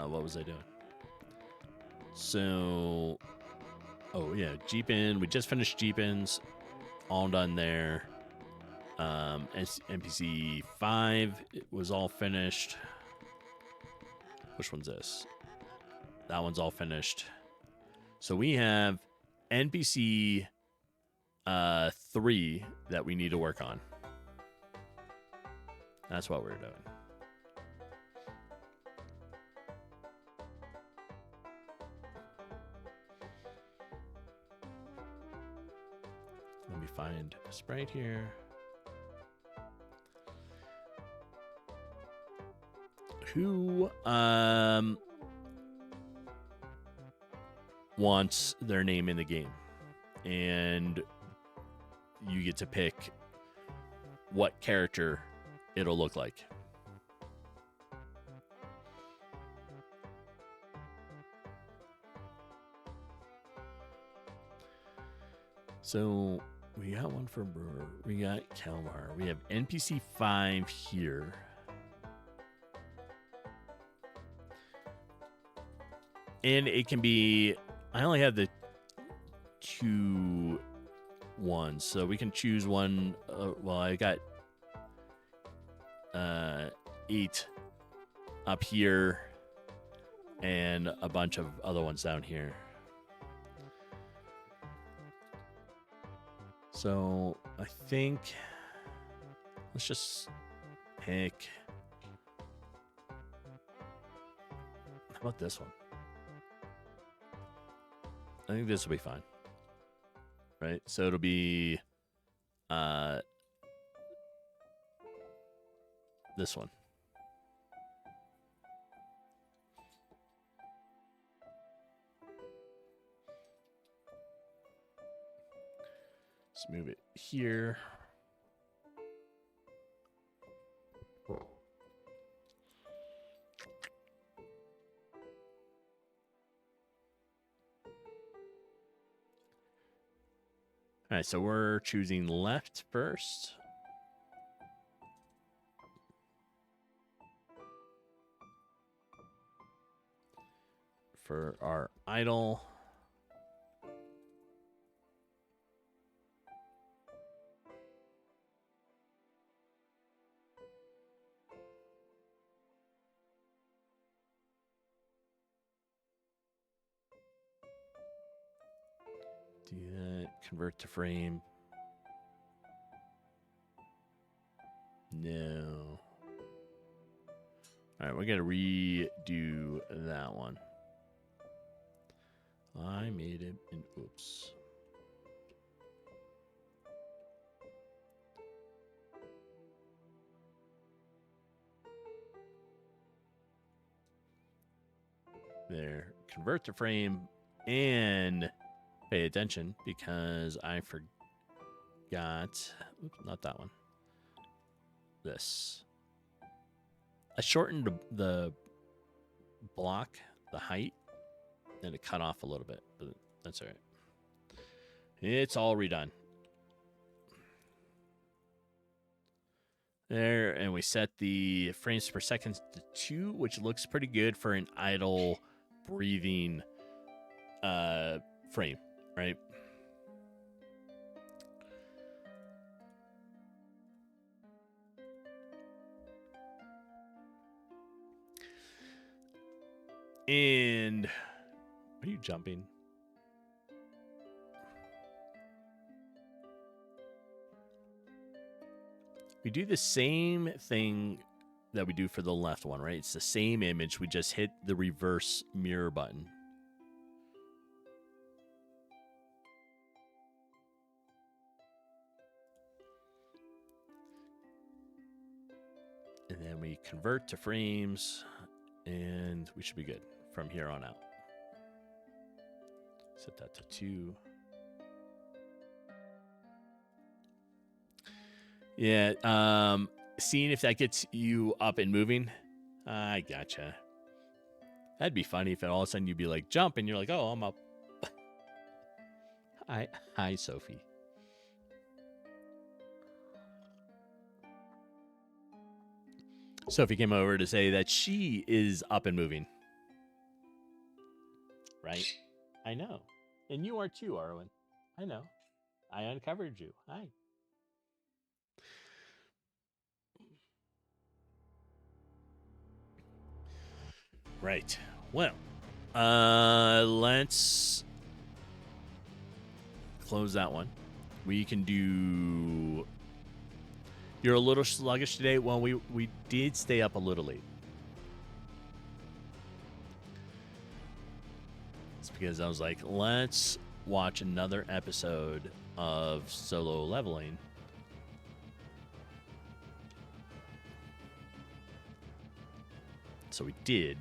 what was I doing? So oh yeah, Jeepin. We just finished Jeepins. All done there. NPC 5, it was all finished. Which one's this? That one's all finished. So we have NPC 3 that we need to work on. That's what we're doing. Let me find a sprite here. Who wants their name in the game? And you get to pick what character it'll look like. So we got one for Brewer. We got Kalmar. We have NPC 5 here. And it can be, I only have the 2 ones, so we can choose one. Well, I got 8 up here and a bunch of other ones down here. So I think let's just pick. How about this one? I think this will be fine. Right? So it'll be this one. Let's move it here. All right, so we're choosing left first. For our idol. Do that. Convert to frame. No. All right, we're going to redo that one. I made it in oops. There. Convert to frame and pay attention because I got, oops, not that one. This. I shortened the block, the height, and it cut off a little bit, but that's all right. It's all redone. There, and we set the frames per second to 2, which looks pretty good for an idle, breathing frame, right? And are you jumping? We do the same thing that we do for the left one, right? It's the same image. We just hit the reverse mirror button. And then we convert to frames, and we should be good from here on out. Set that to 2. Yeah, seeing if that gets you up and moving. I gotcha. That'd be funny if all of a sudden you'd be like, jump, and you're like, oh, I'm up. Hi, Sophie. Sophie came over to say that she is up and moving. Right? I know. And you are too, Arwen. I know. I uncovered you. Hi. Right. Well, let's close that one. We can do... You're a little sluggish today. Well, we did stay up a little late. It's because I was like, let's watch another episode of Solo Leveling. So we did.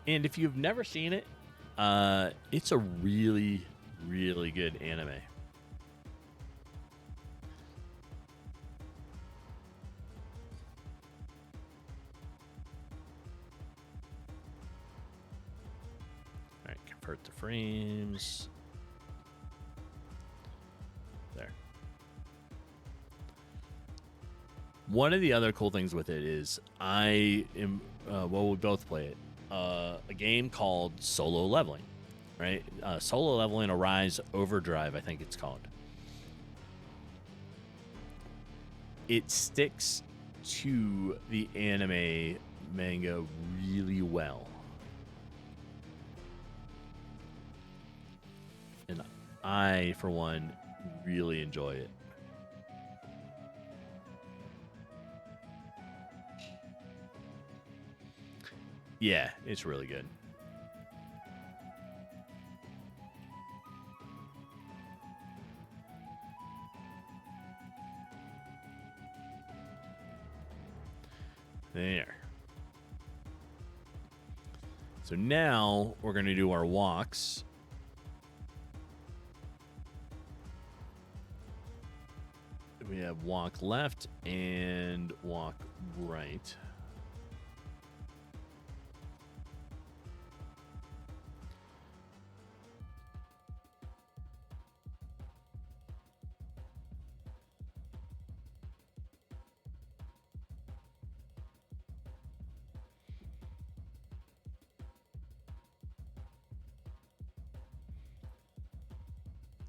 And if you've never seen it, it's a really, really good anime. All right, convert to frames. There. One of the other cool things with it is I am, well, we both play it. A game called Solo Leveling, right? Solo Leveling Arise Overdrive, I think it's called. It sticks to the anime manga really well. And I, for one, really enjoy it. Yeah, it's really good. There. So now we're going to do our walks. We have walk left and walk right.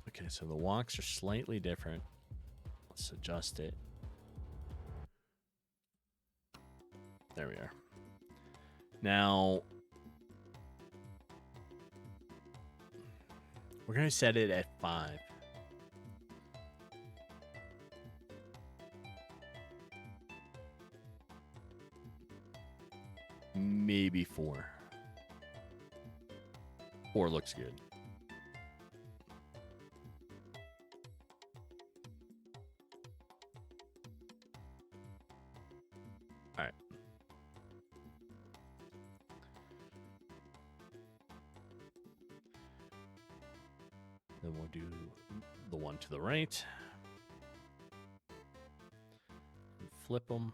Okay, so the walks are slightly different. Let's adjust it. There we are. Now, we're going to set it at 5. Maybe 4. 4 looks good. All right. Then we'll do the one to the right. Flip them.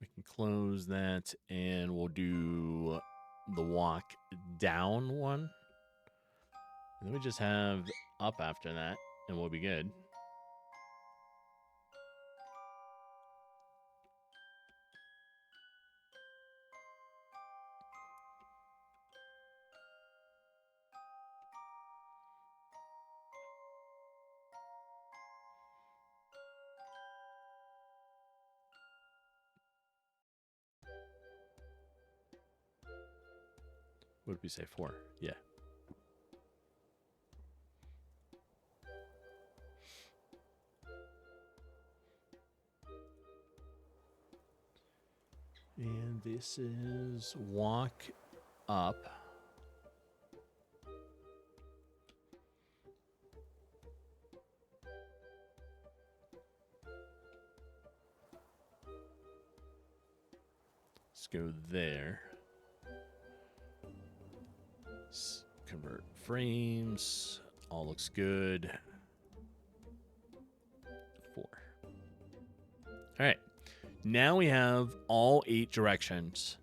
We can close that, and we'll do the walk down one. And then we just have up after that, and we'll be good. What did we say? 4? Yeah. And this is walk up. Let's go there. Convert frames. All looks good. 4. All right. Now we have all 8 directions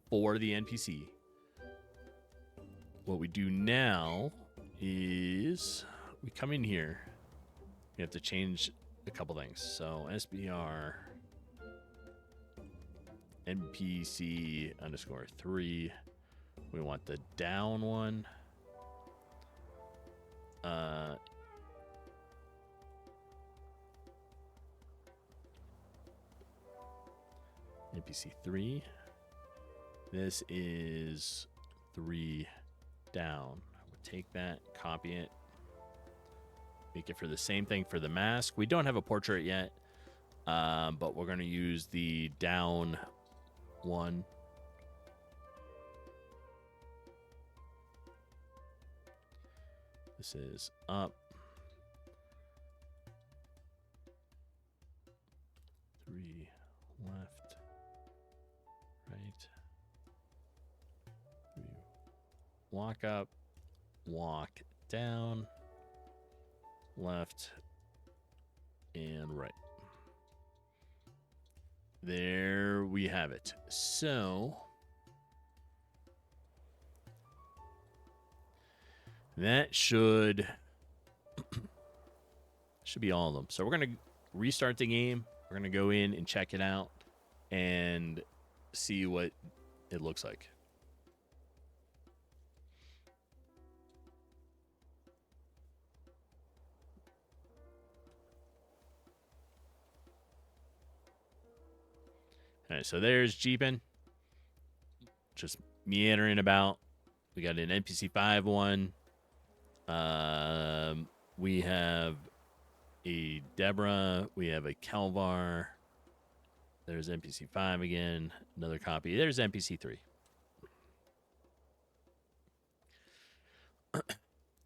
for the NPC. What we do now is we come in here. We have to change a couple things. So SBR NPC _3. We want the down one. NPC 3. This is 3 down. We'll take that, copy it, make it for the same thing for the mask. We don't have a portrait yet, but we're going to use the down one. This is up. 3 left, right. 3 walk up, walk down, left, and right. There we have it. So that should be all of them. So we're going to restart the game. We're going to go in and check it out and see what it looks like. All right, so there's Jeepin. Just meandering about. We got an NPC 5 one. We have a Deborah. We have a Kelvar. There's NPC 5 again. Another copy. There's NPC 3.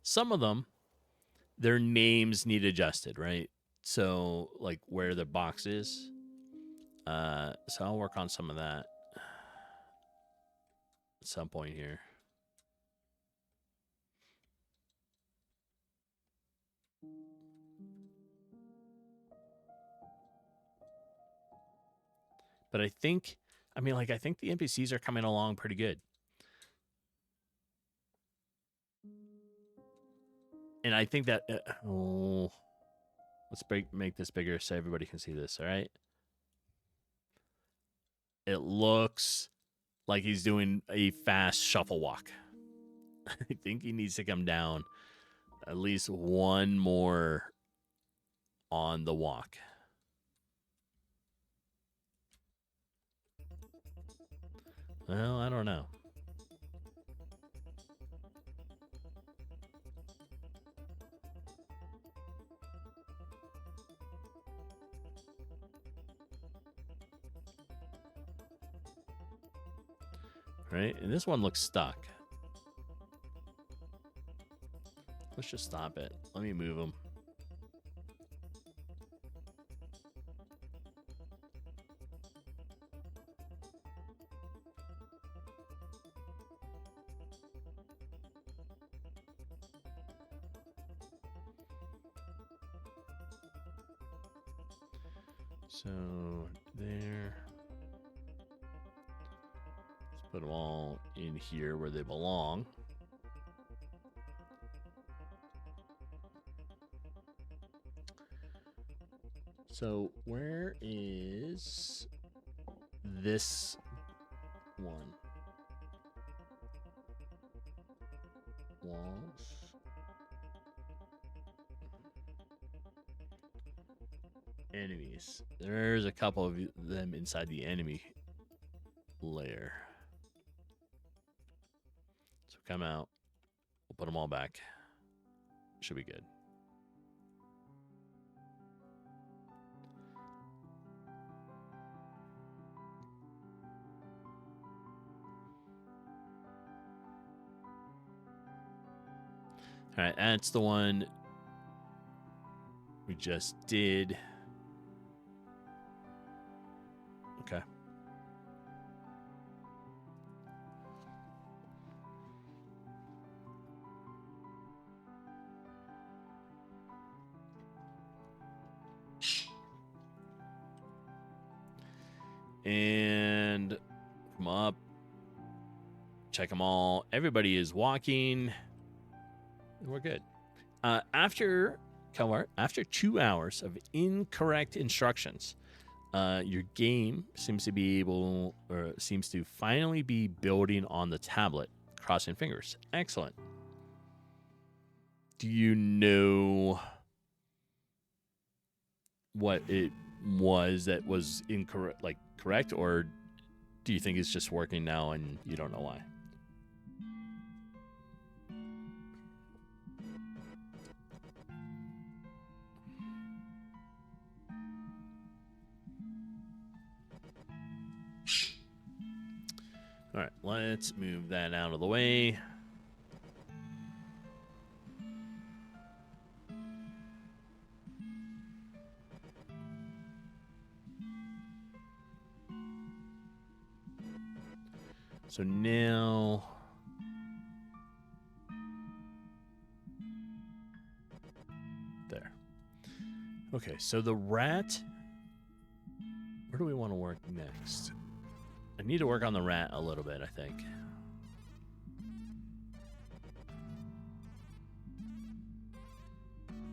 Some of them, their names need adjusted, right? So, like where the box is. So I'll work on some of that at some point here. But I think the NPCs are coming along pretty good. And I think that, let's make this bigger so everybody can see this, all right? It looks like he's doing a fast shuffle walk. I think he needs to come down at least one more on the walk. Well, I don't know. Right? And this one looks stuck. Let's just stop it. Let me move them. So there. Let's put them all in here where they belong. So where is this one? Walls. Enemies. There's a couple of them inside the enemy layer. So come out. We'll put them all back. Should be good. All right, that's the one we just did. Okay. And come up. Check them all. Everybody is walking. We're good. After 2 hours of incorrect instructions, your game seems to finally be building on the tablet. Crossing fingers. Excellent. Do you know what it was that was incorrect, like correct, or do you think it's just working now and you don't know why? All right, let's move that out of the way. So now, there. Okay, so the rat, where do we want to work next? I need to work on the rat a little bit, I think.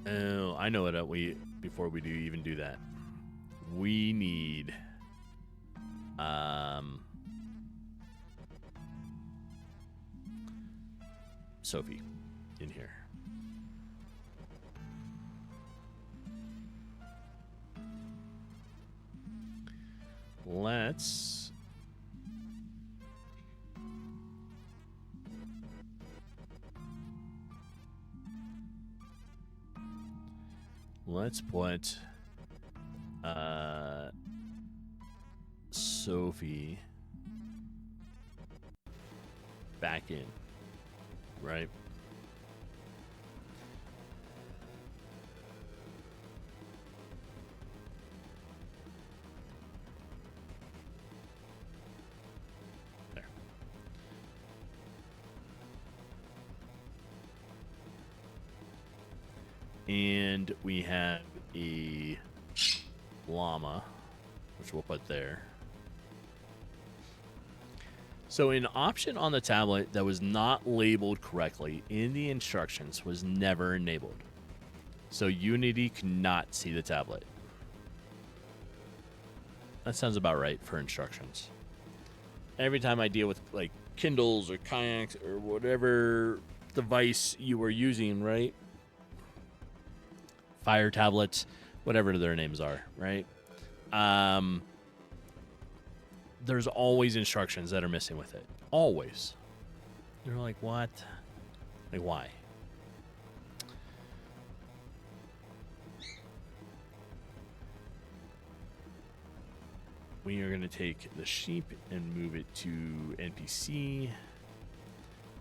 Oh, I know what before we even do that. We need Sophie in here. Let's put Sophie back in, right? There. And we have a llama, which we'll put there. So an option on the tablet that was not labeled correctly in the instructions was never enabled. So Unity cannot see the tablet. That sounds about right for instructions. Every time I deal with like Kindles or kayaks or whatever device you were using, right? Fire tablets, whatever their names are, right? There's always instructions that are missing with it. Always. You're like, what? Like, why? We are going to take the sheep and move it to NPC.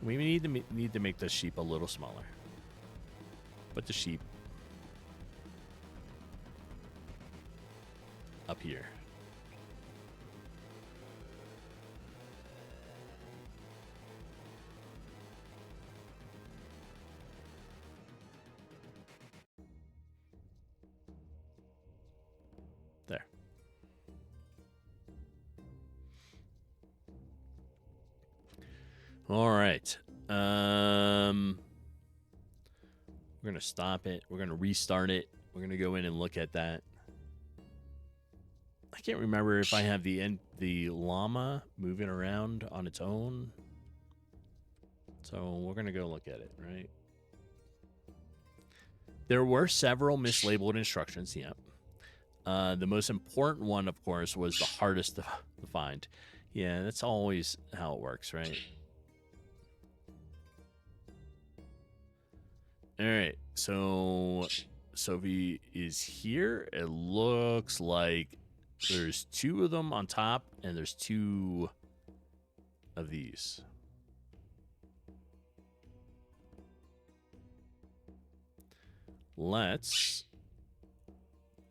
We need to make the sheep a little smaller. put the sheep up here. There. All right. We're going to stop it. We're going to restart it. We're going to go in and look at that. I can't remember if I have the llama moving around on its own. So we're going to go look at it, right? There were several mislabeled instructions, yep. The most important one, of course, was the hardest to find. Yeah, that's always how it works, right? All right, so Sophie is here. It looks like there's 2 of them on top, and there's 2 of these. Let's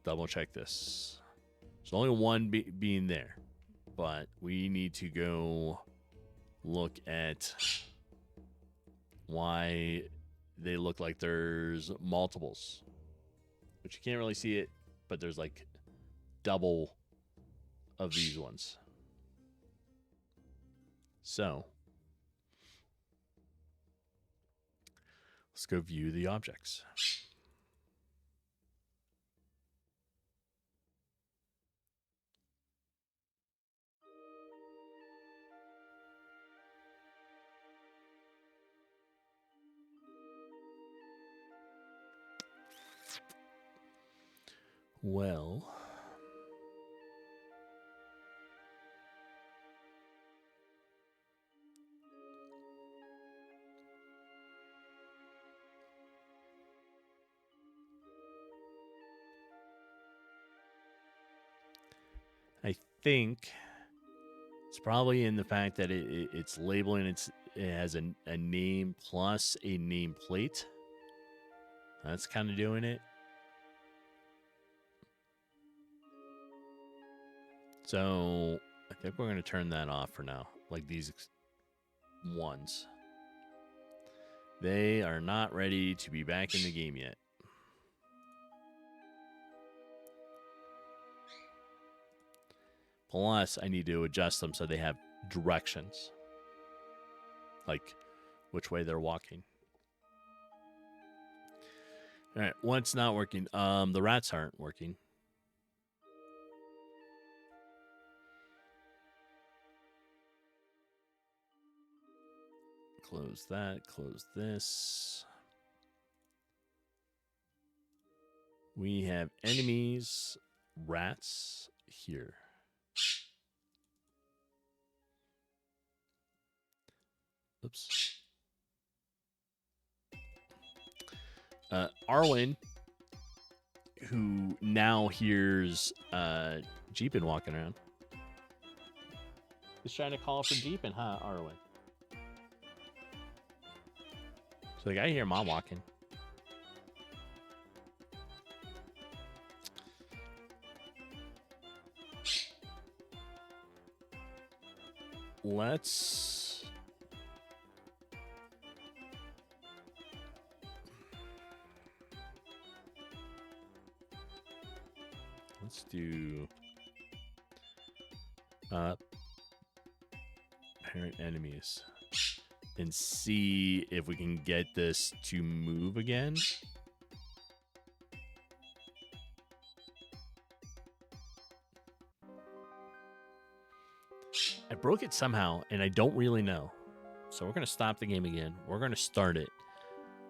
double check this. There's only one being there, but we need to go look at why they look like there's multiples, which you can't really see it, but there's like double of these ones. So let's go view the objects. Well, I think it's probably in the fact that it's labeling it has a name plus a nameplate. That's kind of doing it. So I think we're going to turn that off for now. Like these ones. They are not ready to be back in the game yet. Plus, I need to adjust them so they have directions. Like which way they're walking. All right, what's not working? The rats aren't working. Close that, close this. We have enemies, rats here. Oops. Arwen, who now hears Jeepin walking around, is trying to call for Jeepin, huh, Arwen? So like, I hear Mom walking. Let's do parent enemies and see if we can get this to move again. I broke it somehow, and I don't really know. So we're going to stop the game again. We're going to start it.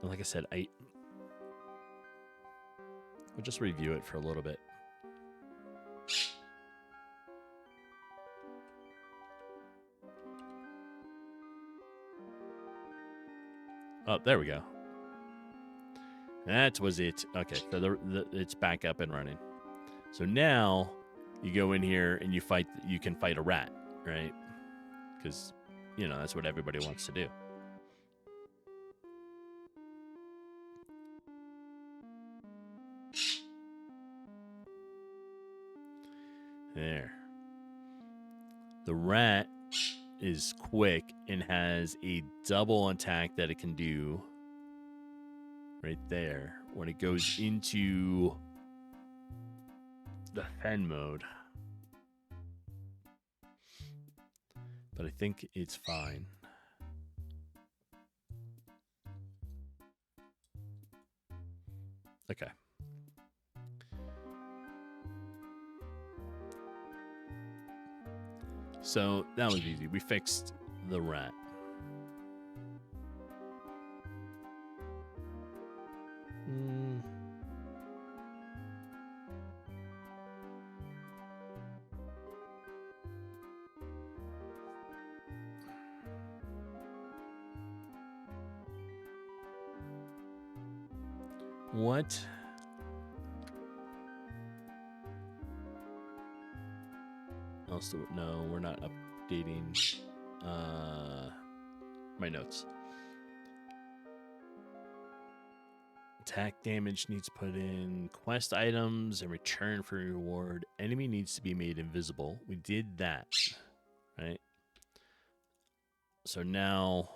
And like I said, we'll just review it for a little bit. Oh, there we go. That was it. Okay, so it's back up and running. So now you go in here and you can fight a rat, right? Because, you know, that's what everybody wants to do. There. The rat is quick and has a double attack that it can do right there when it goes into the fen mode. But I think it's fine. Okay. So that was easy. We fixed the rat. What? Else do no, we're not updating my notes. Attack damage needs put in quest items in return for reward. Enemy needs to be made invisible. We did that, right? So now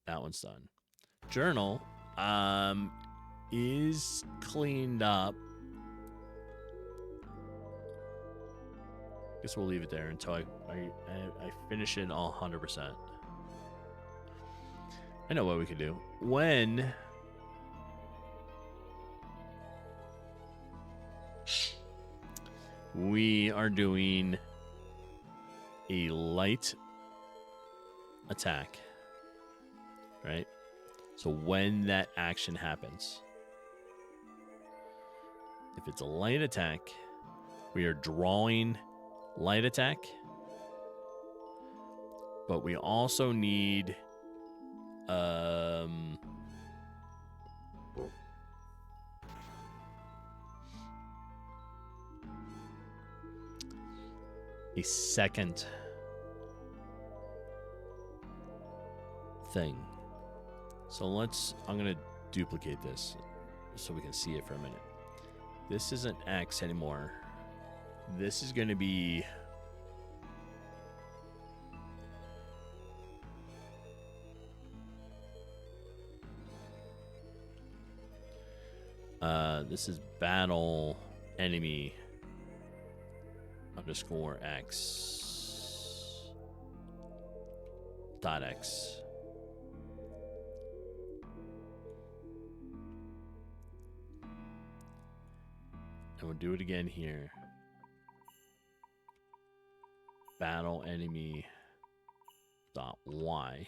that one's done. Journal is cleaned up. Guess we'll leave it there until I finish it all 100%. I know what we can do. When we are doing a light attack, right? So when that action happens, if it's a light attack, we are drawing light attack, but we also need a second thing. So I'm going to duplicate this so we can see it for a minute. This isn't X anymore. This is going to be this is battle enemy underscore X dot X. And we'll do it again here. Battle enemy dot Y.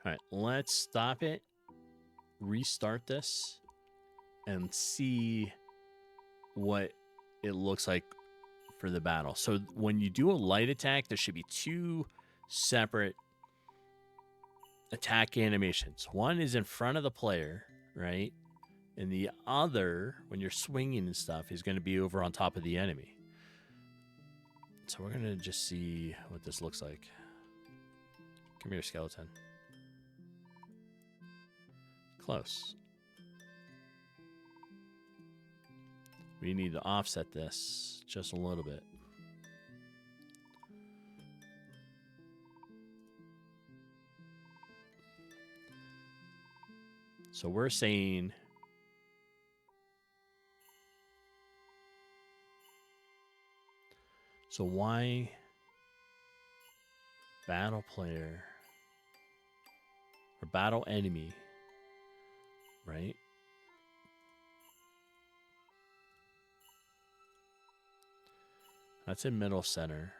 All right, let's stop it, restart this, and see what it looks like for the battle. So when you do a light attack, there should be two separate attack animations. One is in front of the player, right? And the other, when you're swinging and stuff, is going to be over on top of the enemy. So we're going to just see what this looks like. Come here, skeleton. Close. We need to offset this just a little bit. So we're saying so why battle player or battle enemy, right? That's in middle center.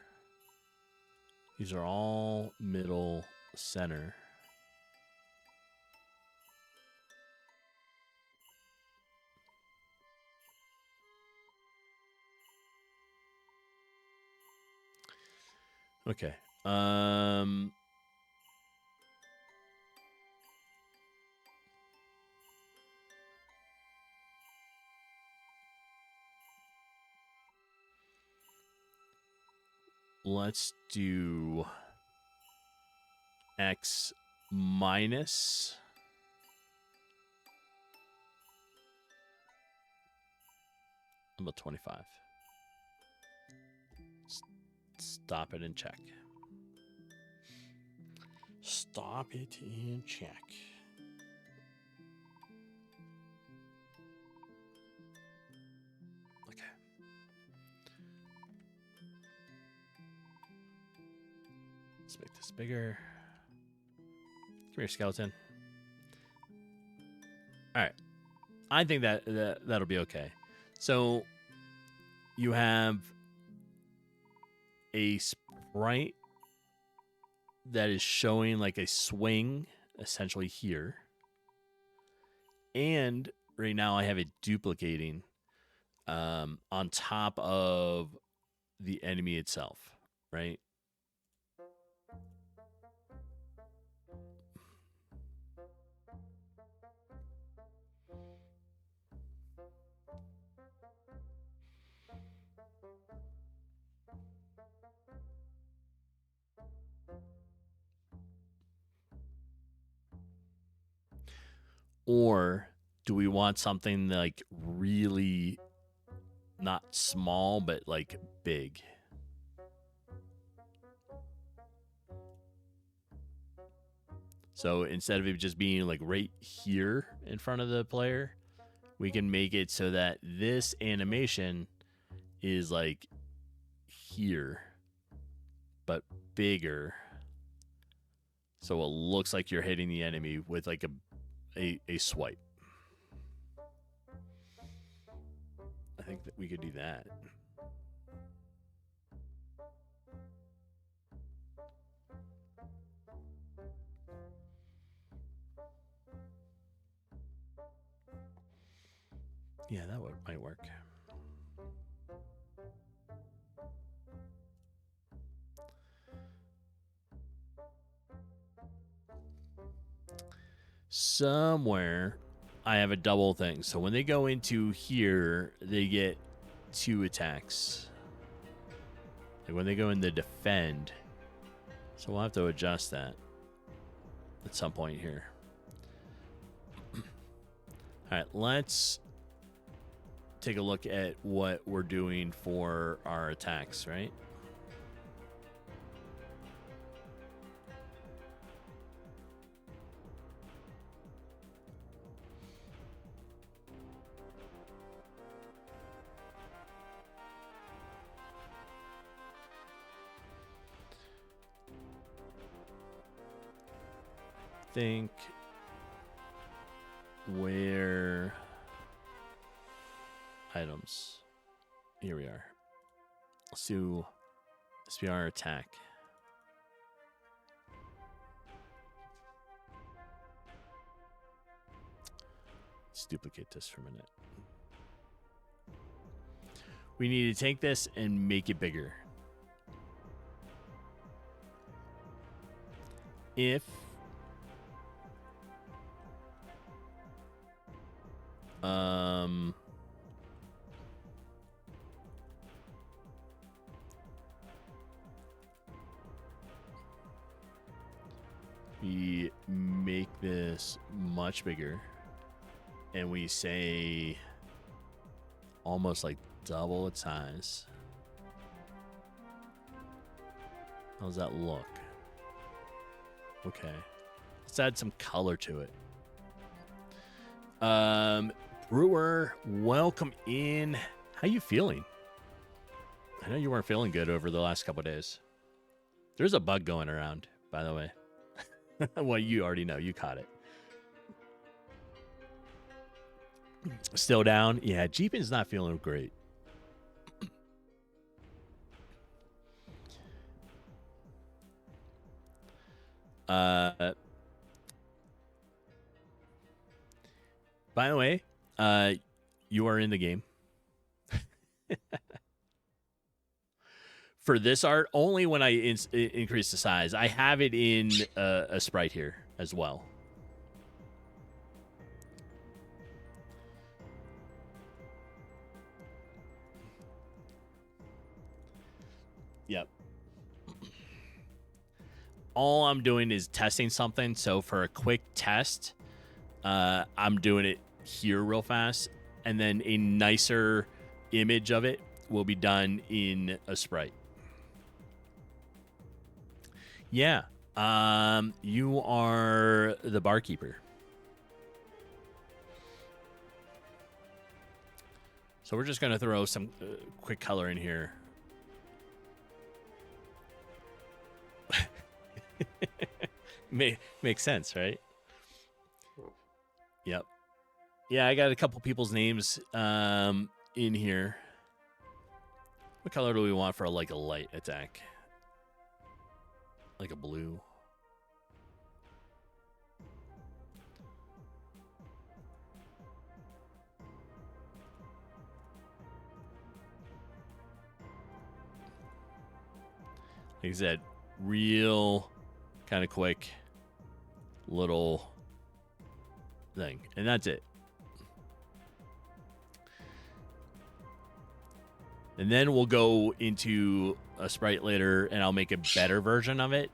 These are all middle center. Okay. Let's do X minus about 25. Stop it and check. Stop it and check. Okay. Let's make this bigger. Come here, skeleton. All right. I think that'll be okay. So you have a sprite that is showing like a swing essentially here. And right now I have it duplicating on top of the enemy itself, right? Or do we want something like really not small, but like big? So instead of it just being like right here in front of the player, we can make it so that this animation is like here, but bigger. So it looks like you're hitting the enemy with like a swipe. I think that we could do that. Yeah, that might work. Somewhere I have a double thing. So when they go into here, they get 2 attacks. Like when they go in the defend. So we'll have to adjust that at some point here. All right, let's take a look at what we're doing for our attacks, right? Think where items. Here we are. Let's do this be our attack. Let's duplicate this for a minute. We need to take this and make it bigger. If we make this much bigger and we say almost like double its size. How does that look? Okay. Let's add some color to it. Brewer, welcome in. How you feeling? I know you weren't feeling good over the last couple of days. There's a bug going around, by the way. Well, you already know. You caught it. Still down? Yeah, Jeepin's not feeling great. By the way, you are in the game. For this art, only when I increase the size. I have it in a sprite here as well. Yep. all I'm doing is testing something. So for a quick test, I'm doing it here real fast, and then a nicer image of it will be done in a sprite. Yeah. You are the barkeeper. So we're just going to throw some quick color in here. Makes sense, right? Yep. Yeah, I got a couple people's names in here. What color do we want for like a light attack? Like a blue. Like I said, real kind of quick little thing. And that's it. And then we'll go into a sprite later and I'll make a better version of it.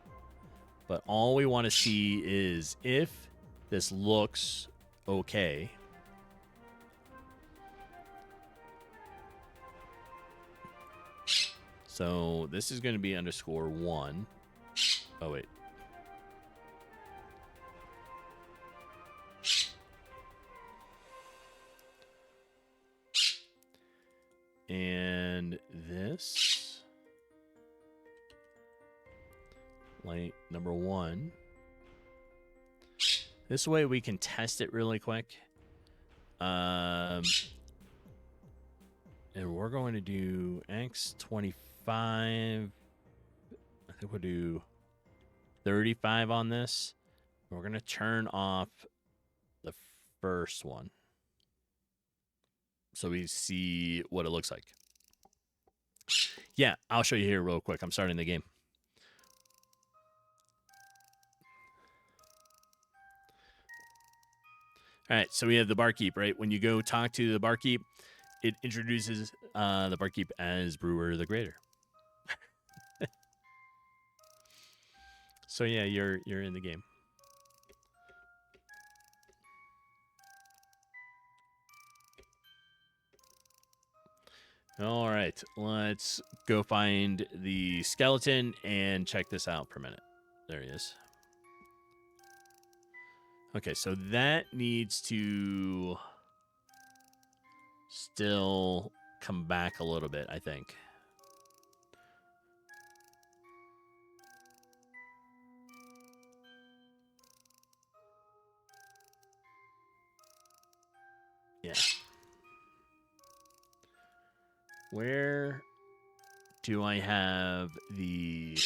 But all we want to see is if this looks okay. So this is going to be _1. Oh, wait. And this, light number 1. This way we can test it really quick. And we're going to do X25. I think we'll do 35 on this. We're going to turn off the first one, so we see what it looks like. Yeah, I'll show you here real quick. I'm starting the game. All right, so we have the barkeep, right? When you go talk to the barkeep, it introduces the barkeep as Brewer the Greater. So yeah, you're in the game. All right, let's go find the skeleton and check this out for a minute. There he is. Okay, so that needs to still come back a little bit, I think. Yeah. Where do I have the...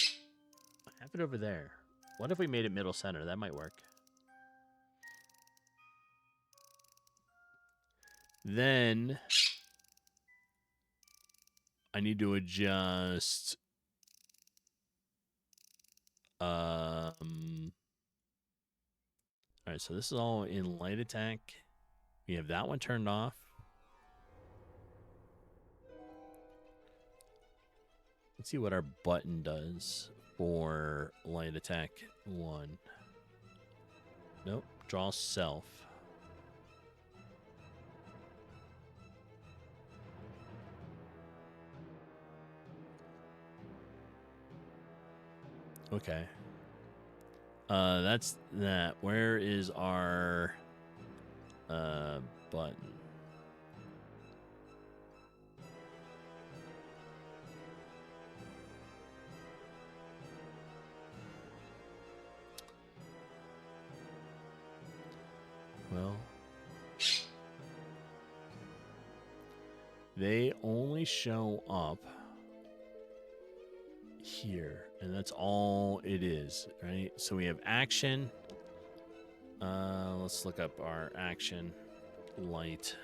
I have it over there. What if we made it middle center? That might work. Then I need to adjust... All right, so this is all in light attack. We have that one turned off. Let's see what our button does for light attack 1. Nope, draw self. Okay. That's that. Where is our button? Well, they only show up here, and that's all it is, right? So we have action. Let's look up our action light.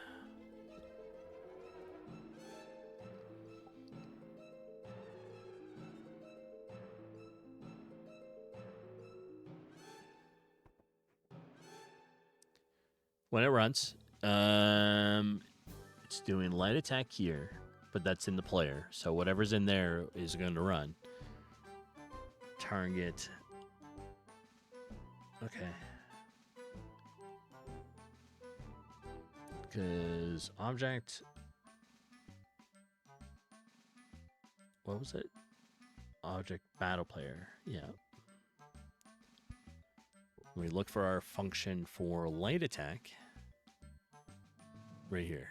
When it runs, it's doing light attack here, but that's in the player. So whatever's in there is going to run. Target Okay. Because object, what was it? Object battle player. Yeah. We look for our function for light attack right here.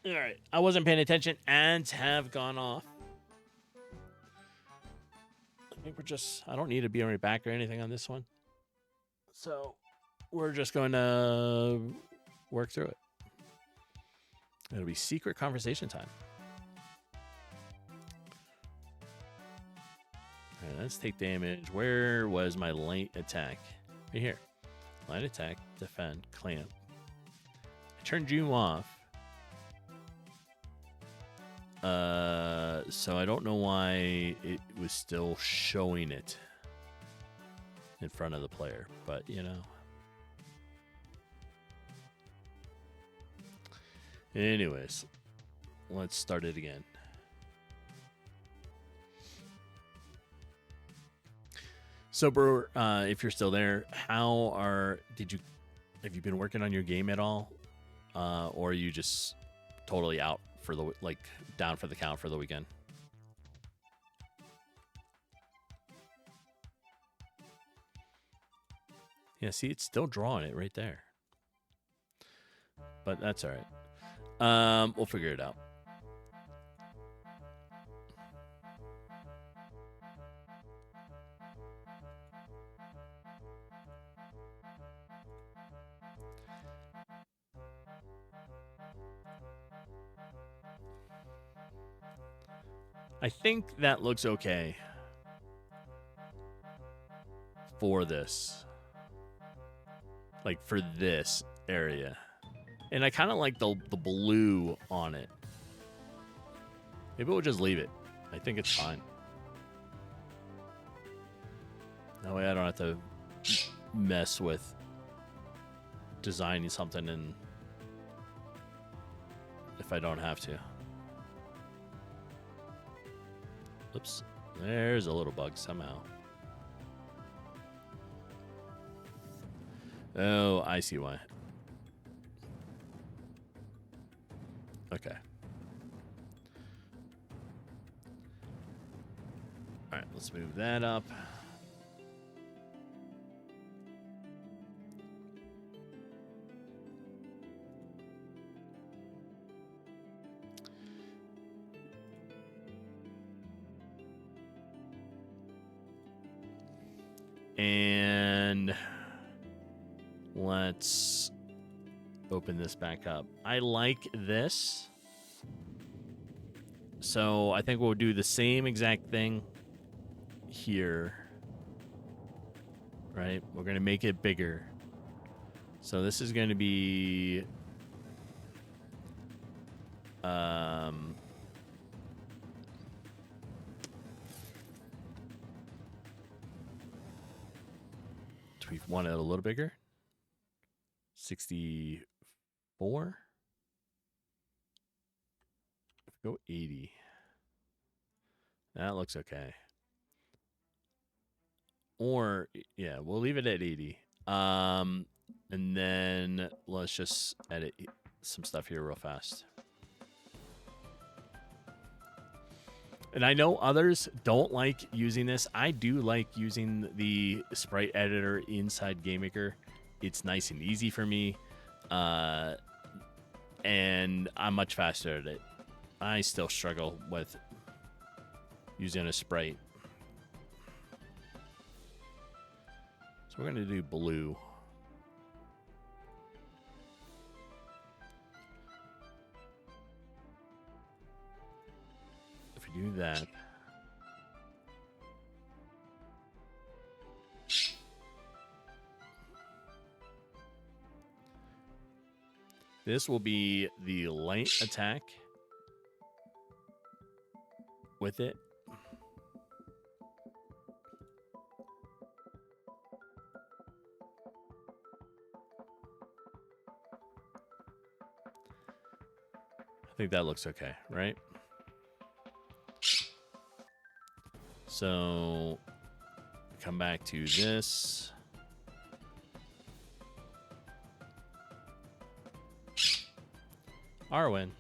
All right. I wasn't paying attention. Ads have gone off. I think we're just, I don't need to be right back or anything on this one. So we're just going to work through it. It'll be secret conversation time. All right, let's take damage. Where was my light attack? Right here. Light attack, defend, clamp. I turned you off. So I don't know why it was still showing it in front of the player, but you know. Anyways, let's start it again. So, bro, if you're still there, have you been working on your game at all, or are you just totally out for the down for the count for the weekend? Yeah, see, it's still drawing it right there, but that's all right. We'll figure it out. I think that looks okay for this. Like for this area. And I kind of like the blue on it. Maybe we'll just leave it. I think it's fine. That way I don't have to mess with designing something and if I don't have to. Oops. There's a little bug somehow. Oh, I see why. Okay. All right, let's move that up. And let's open this back up. I like this. So I think we'll do the same exact thing here. Right? We're going to make it bigger. So this is going to be... do we want it a little bigger? 64? Go 80. That looks okay. Or, yeah, we'll leave it at 80. And then let's just edit some stuff here real fast. And I know others don't like using this. I do like using the sprite editor inside GameMaker. It's nice and easy for me. And I'm much faster at it. I still struggle with using a sprite. So we're going to do blue. If we do that. This will be the light attack with it. think that looks okay, right? So come back to this. Arwen.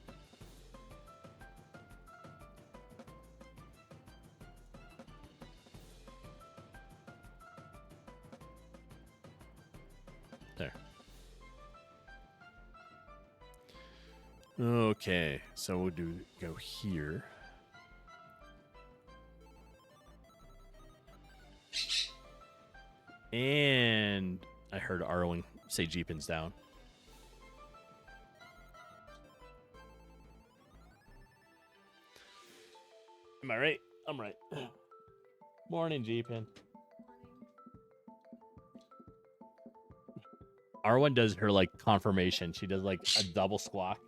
There. Okay, so we'll go here. And I heard Arwen say Jeepin's down. Am I right? I'm right. Morning, Jeepin. Arwen does her like confirmation. She does like a double squawk.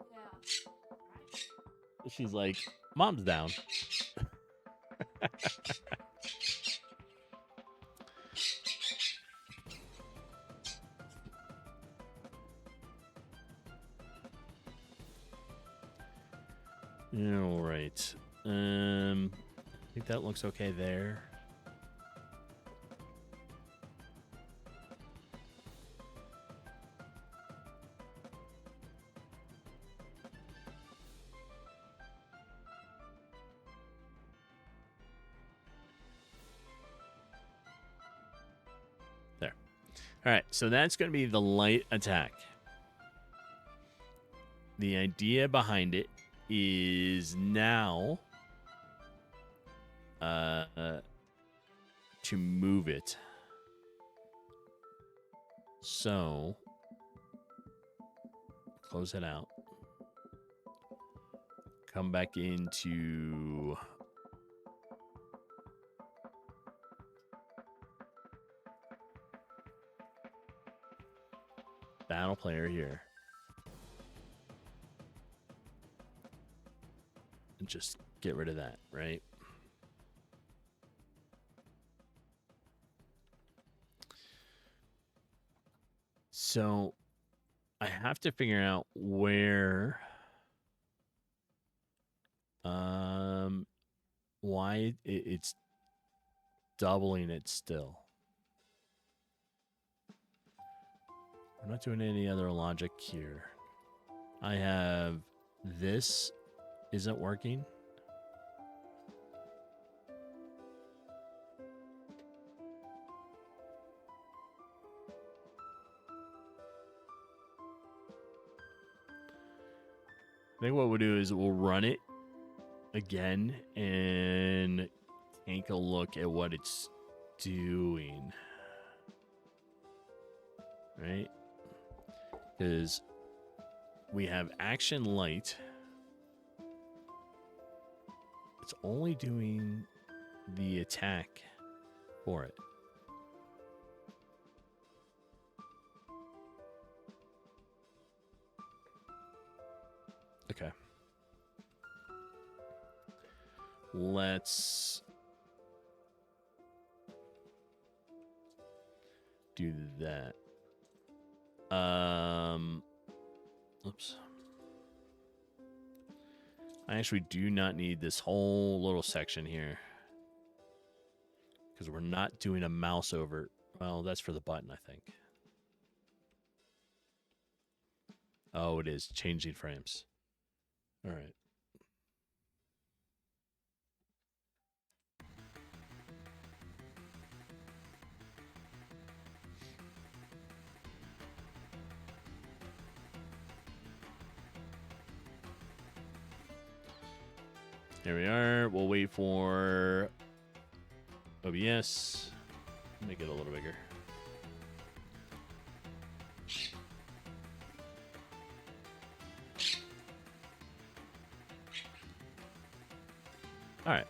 Yeah. She's like, Mom's down. All right. I think that looks okay there. There. All right, so that's going to be the light attack. The idea behind it is now to move it. So close it out. Come back into battle player here. And just get rid of that, right? So I have to figure out where why it's doubling it still. I'm not doing any other logic here. I have this isn't working. I think what we'll do is we'll run it again and take a look at what it's doing. Right? Because we have action light. It's only doing the attack for it. Okay. Let's do that. Oops. I actually do not need this whole little section here. Because we're not doing a mouse over. Well, that's for the button, I think. Oh, it is. Changing frames. All right. There we are. We'll wait for OBS. Make it a little bigger. All right.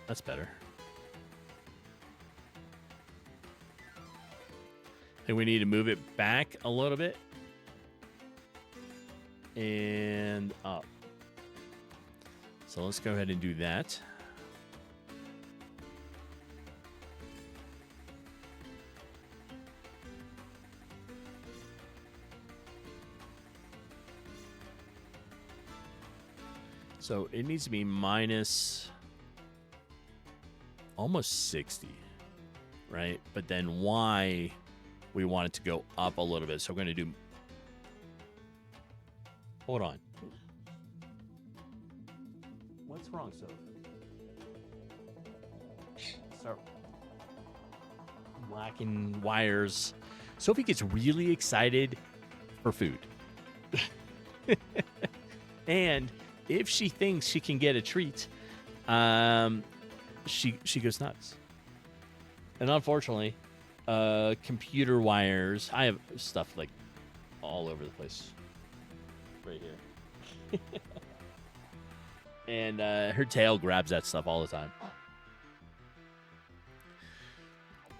That's better. I think we need to move it back a little bit. And up. So let's go ahead and do that. So it needs to be minus almost 60, right? But then Y, we want it to go up a little bit. So we're going to do... Hold on. What's wrong, Sophie? Start whacking wires. Sophie gets really excited for food. And if she thinks she can get a treat, she goes nuts. And unfortunately, computer wires, I have stuff like all over the place right here. And her tail grabs that stuff all the time.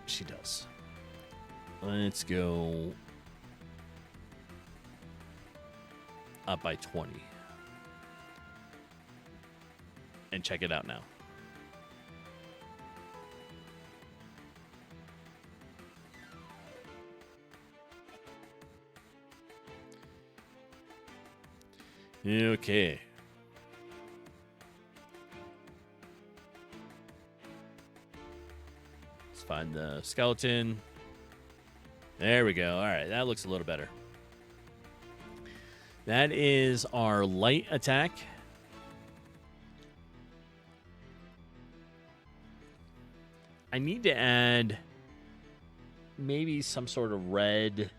She does. Let's go up by 20. And check it out now. Okay. Let's find the skeleton. There we go. All right, that looks a little better. That is our light attack. I need to add maybe some sort of red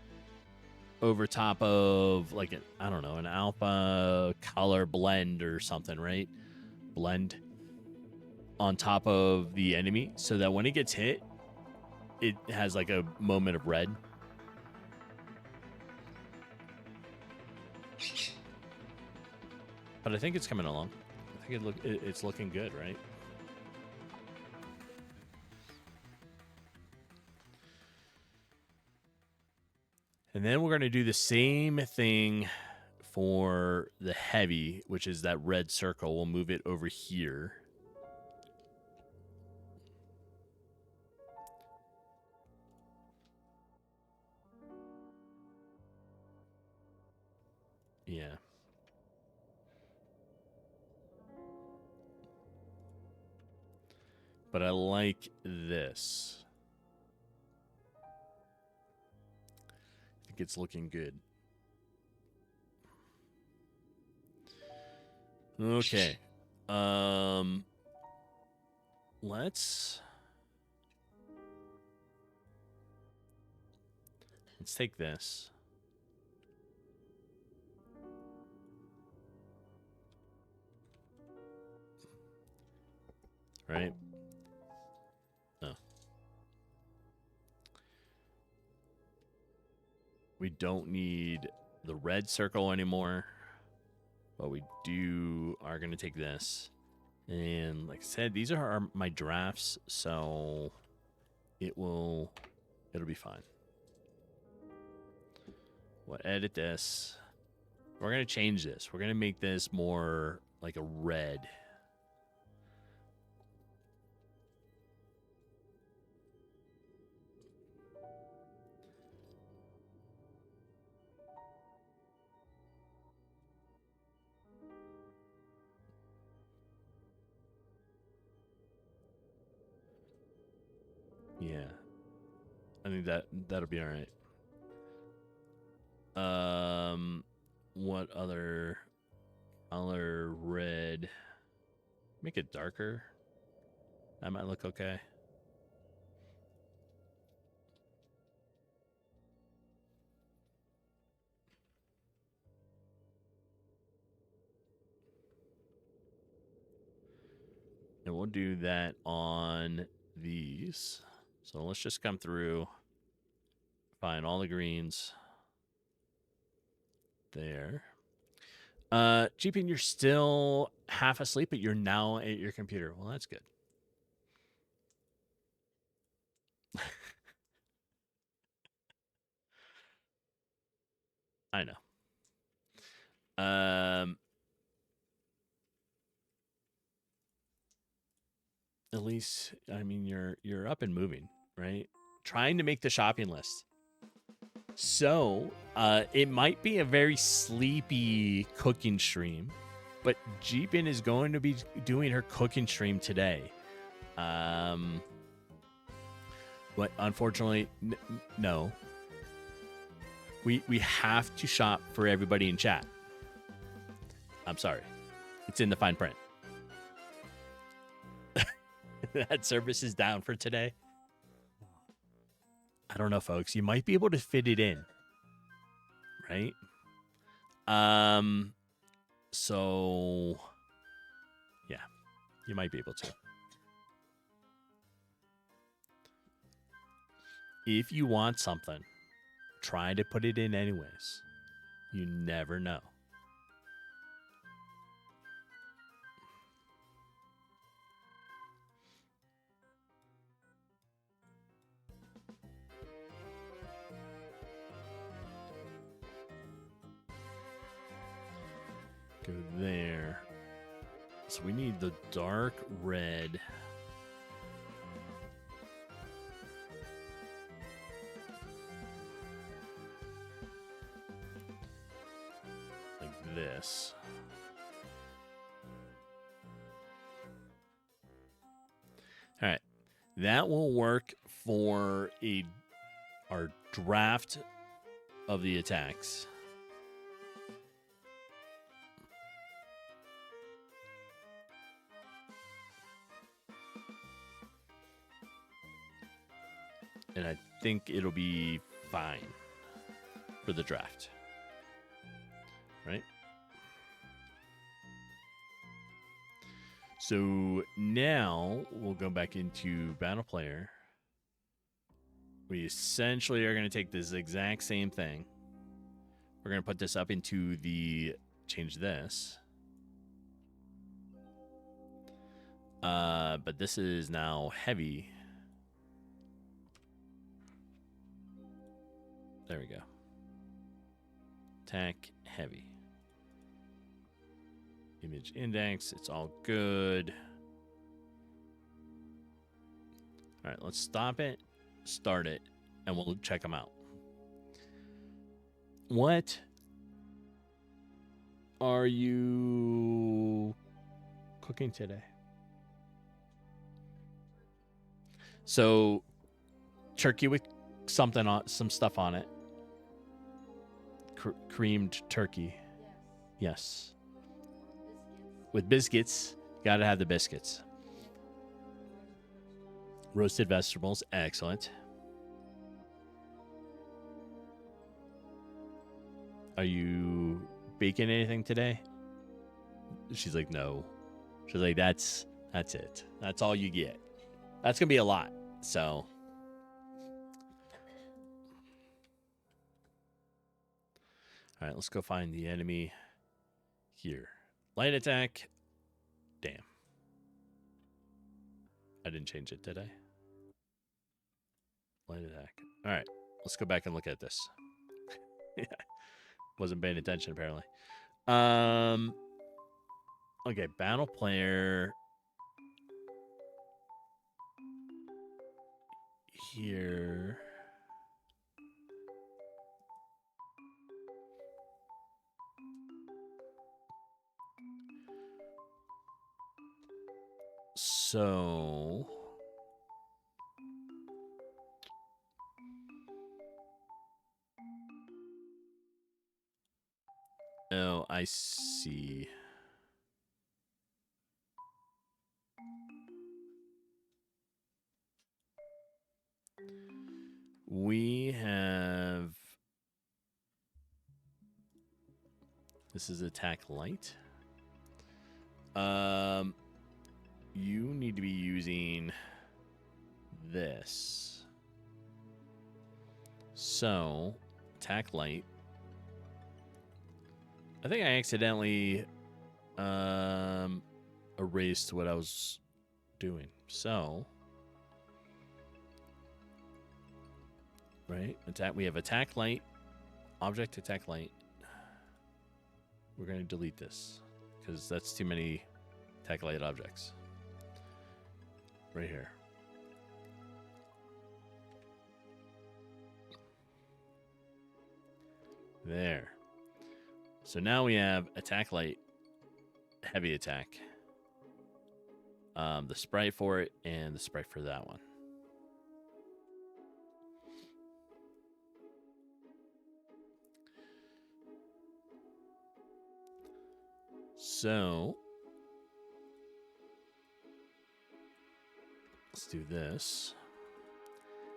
over top of like I don't know, an alpha color blend or something, right? Blend on top of the enemy so that when it gets hit, it has like a moment of red. But I think it's coming along. I think it's looking good, right? And then we're going to do the same thing for the heavy, which is that red circle. We'll move it over here. Yeah. But I like this. I think it's looking good. Okay. Let's take this. Right? Oh. We don't need the red circle anymore. But we are going to take this. And like I said, these are my drafts, so it'll be fine. We'll edit this. We're going to change this. We're going to make this more like a red. Yeah. I think that'll be all right. What other color? Red. Make it darker. That might look okay. And we'll do that on these. So let's just come through, find all the greens. There. Jeepin, you're still half asleep, but you're now at your computer. Well, that's good. I know. At least, I mean, you're up and moving, right? Trying to make the shopping list. So, it might be a very sleepy cooking stream. But Jeepin is going to be doing her cooking stream today. But unfortunately, no. We have to shop for everybody in chat. I'm sorry. It's in the fine print. That service is down for today. I don't know, folks. You might be able to fit it in. Right? So yeah, you might be able to. If you want something, try to put it in anyways. You never know. Go there. So we need the dark red. Like this. All right. That will work for our draft of the attacks. And I think it'll be fine for the draft. Right? So now we'll go back into Battle Player. We essentially are going to take this exact same thing. We're going to put this up into the... Change this. But this is now heavy. There we go. Attack heavy. Image index. It's all good. All right, let's stop it, start it, and we'll check them out. What are you cooking today? So, turkey with something on, some stuff on it. Creamed turkey. Yes. With biscuits. Gotta have the biscuits. Roasted vegetables. Excellent. Are you baking anything today? She's like, no. She's like, that's it. That's all you get. That's gonna be a lot. So all right, let's go find the enemy here. Light attack. Damn. I didn't change it, did I? Light attack. All right, let's go back and look at this. Wasn't paying attention, apparently. Okay, battle player. Here. So oh, I see. We have this is attack light. You need to be using this. So, attack light. I think I accidentally erased what I was doing. So, right? Attack. We have attack light, object attack light. We're going to delete this because that's too many attack light objects. Right here. There. So now we have attack light heavy attack. The sprite for it and the sprite for that one. So let's do this.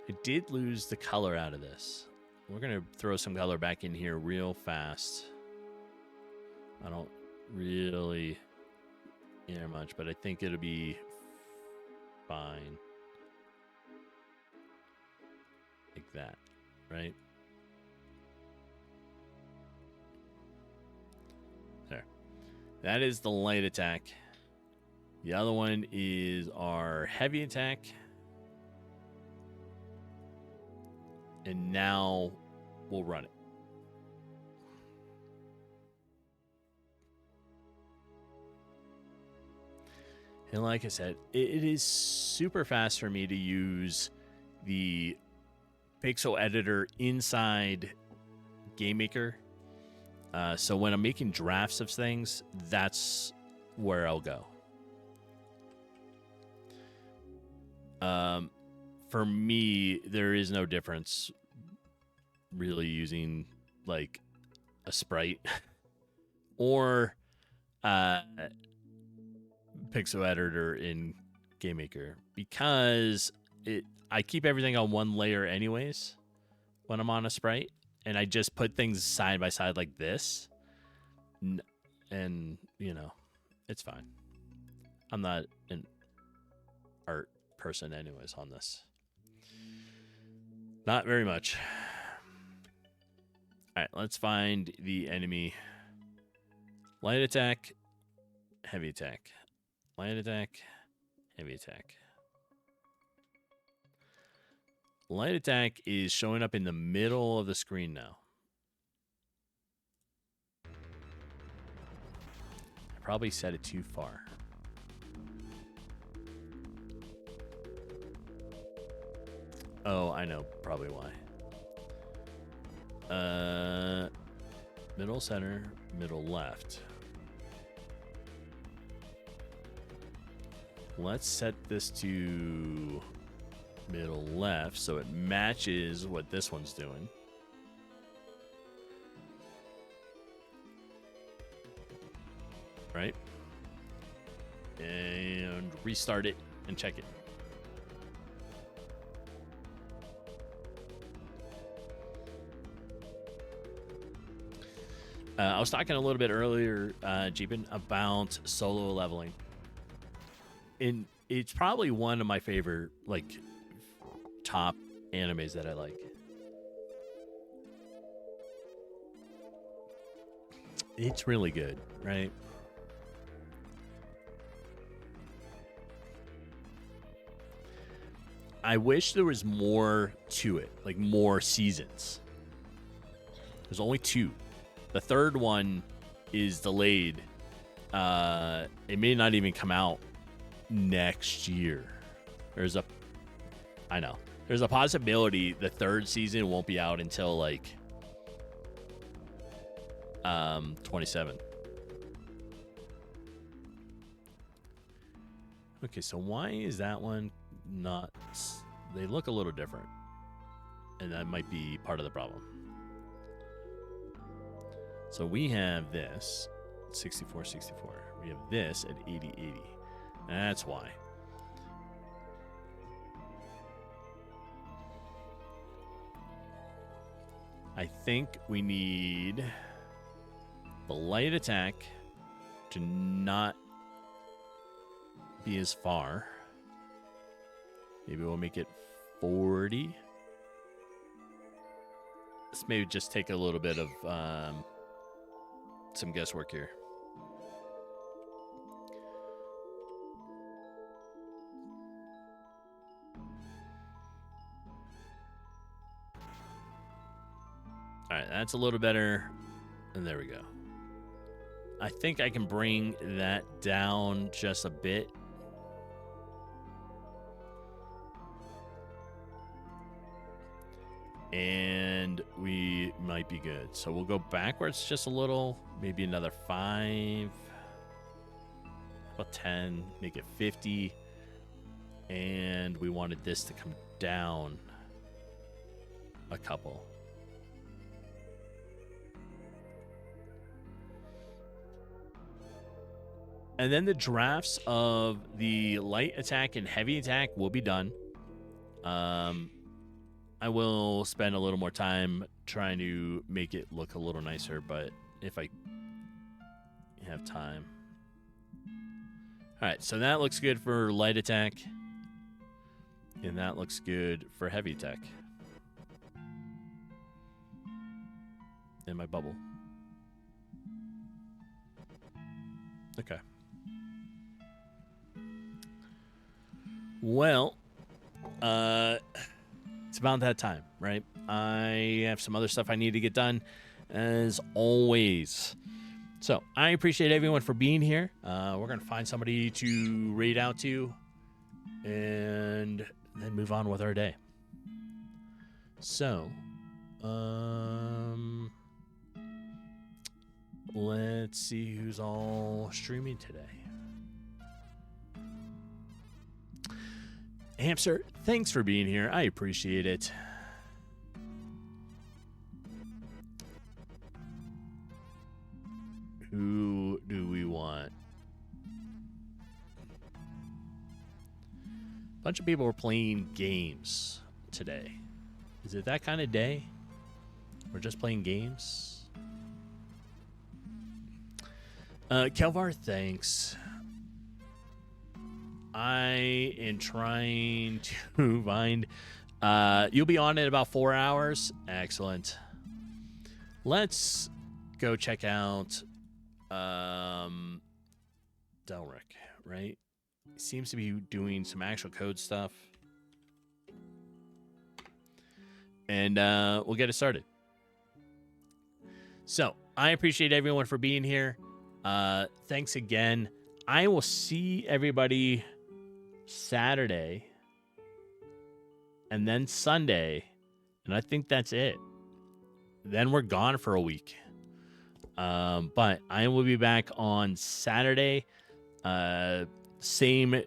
I did lose the color out of this. We're going to throw some color back in here real fast. I don't really care much, but I think it'll be fine. Like that, right? There. That is the light attack. The other one is our heavy attack. And now we'll run it. And like I said, it is super fast for me to use the pixel editor inside GameMaker. So when I'm making drafts of things, that's where I'll go. For me, there is no difference really using like a sprite or pixel editor in GameMaker, because I keep everything on one layer anyways when I'm on a sprite, and I just put things side by side like this, and you know, it's fine. I'm not an art person anyways on this. Not very much. All right, let's find the enemy. Light attack, heavy attack. Light attack, heavy attack. Light attack is showing up in the middle of the screen now. I probably set it too far. Oh, I know probably why. Middle center, middle left. Let's set this to middle left so it matches what this one's doing. Right? And restart it and check it. I was talking a little bit earlier, Jeepin, about solo leveling. And it's probably one of my favorite, like, top animes that I like. It's really good, right? I wish there was more to it, like more seasons. There's only 2. The third one is delayed. It may not even come out next year. There's a possibility the third season won't be out until like 27. Okay, so why is that one not? They look a little different, and that might be part of the problem. So we have this 64-64. We have this at 80-80. That's why. I think we need the light attack to not be as far. Maybe we'll make it 40. Let's maybe just take a little bit of some guesswork here. All right, that's a little better. And there we go. I think I can bring that down just a bit. And we might be good. So we'll go backwards just a little, maybe another 5. About 10, make it 50. And we wanted this to come down a couple. And then the drafts of the light attack and heavy attack will be done. I will spend a little more time trying to make it look a little nicer, but if I have time. All right, so that looks good for light attack. And that looks good for heavy attack. In my bubble. Okay. Well, it's about that time, right? I have some other stuff I need to get done, as always. So I appreciate everyone for being here. We're going to find somebody to raid out to and then move on with our day. So, let's see who's all streaming today. Hamster, thanks for being here. I appreciate it. Who do we want? A bunch of people are playing games today. Is it that kind of day? We're just playing games? Kelvar, thanks. I am trying to find... you'll be on in about 4 hours. Excellent. Let's go check out Delric, right? He seems to be doing some actual code stuff. And we'll get it started. So, I appreciate everyone for being here. Thanks again. I will see everybody Saturday and then Sunday, and I think that's it. Then we're gone for a week. But I will be back on Saturday, same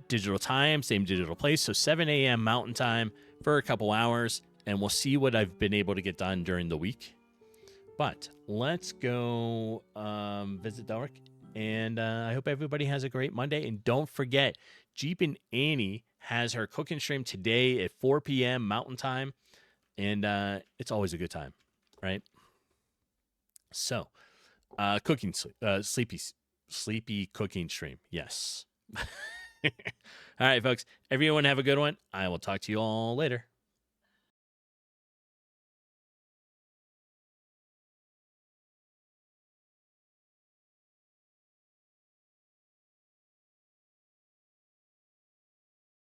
digital time, same digital place, so 7 a.m. Mountain Time for a couple hours, and we'll see what I've been able to get done during the week. But let's go visit Delric, and I hope everybody has a great Monday. And don't forget, Jeep and Annie has her cooking stream today at 4 p.m. Mountain Time, and it's always a good time, right? So, sleepy cooking stream, yes. All right, folks, everyone have a good one. I will talk to you all later.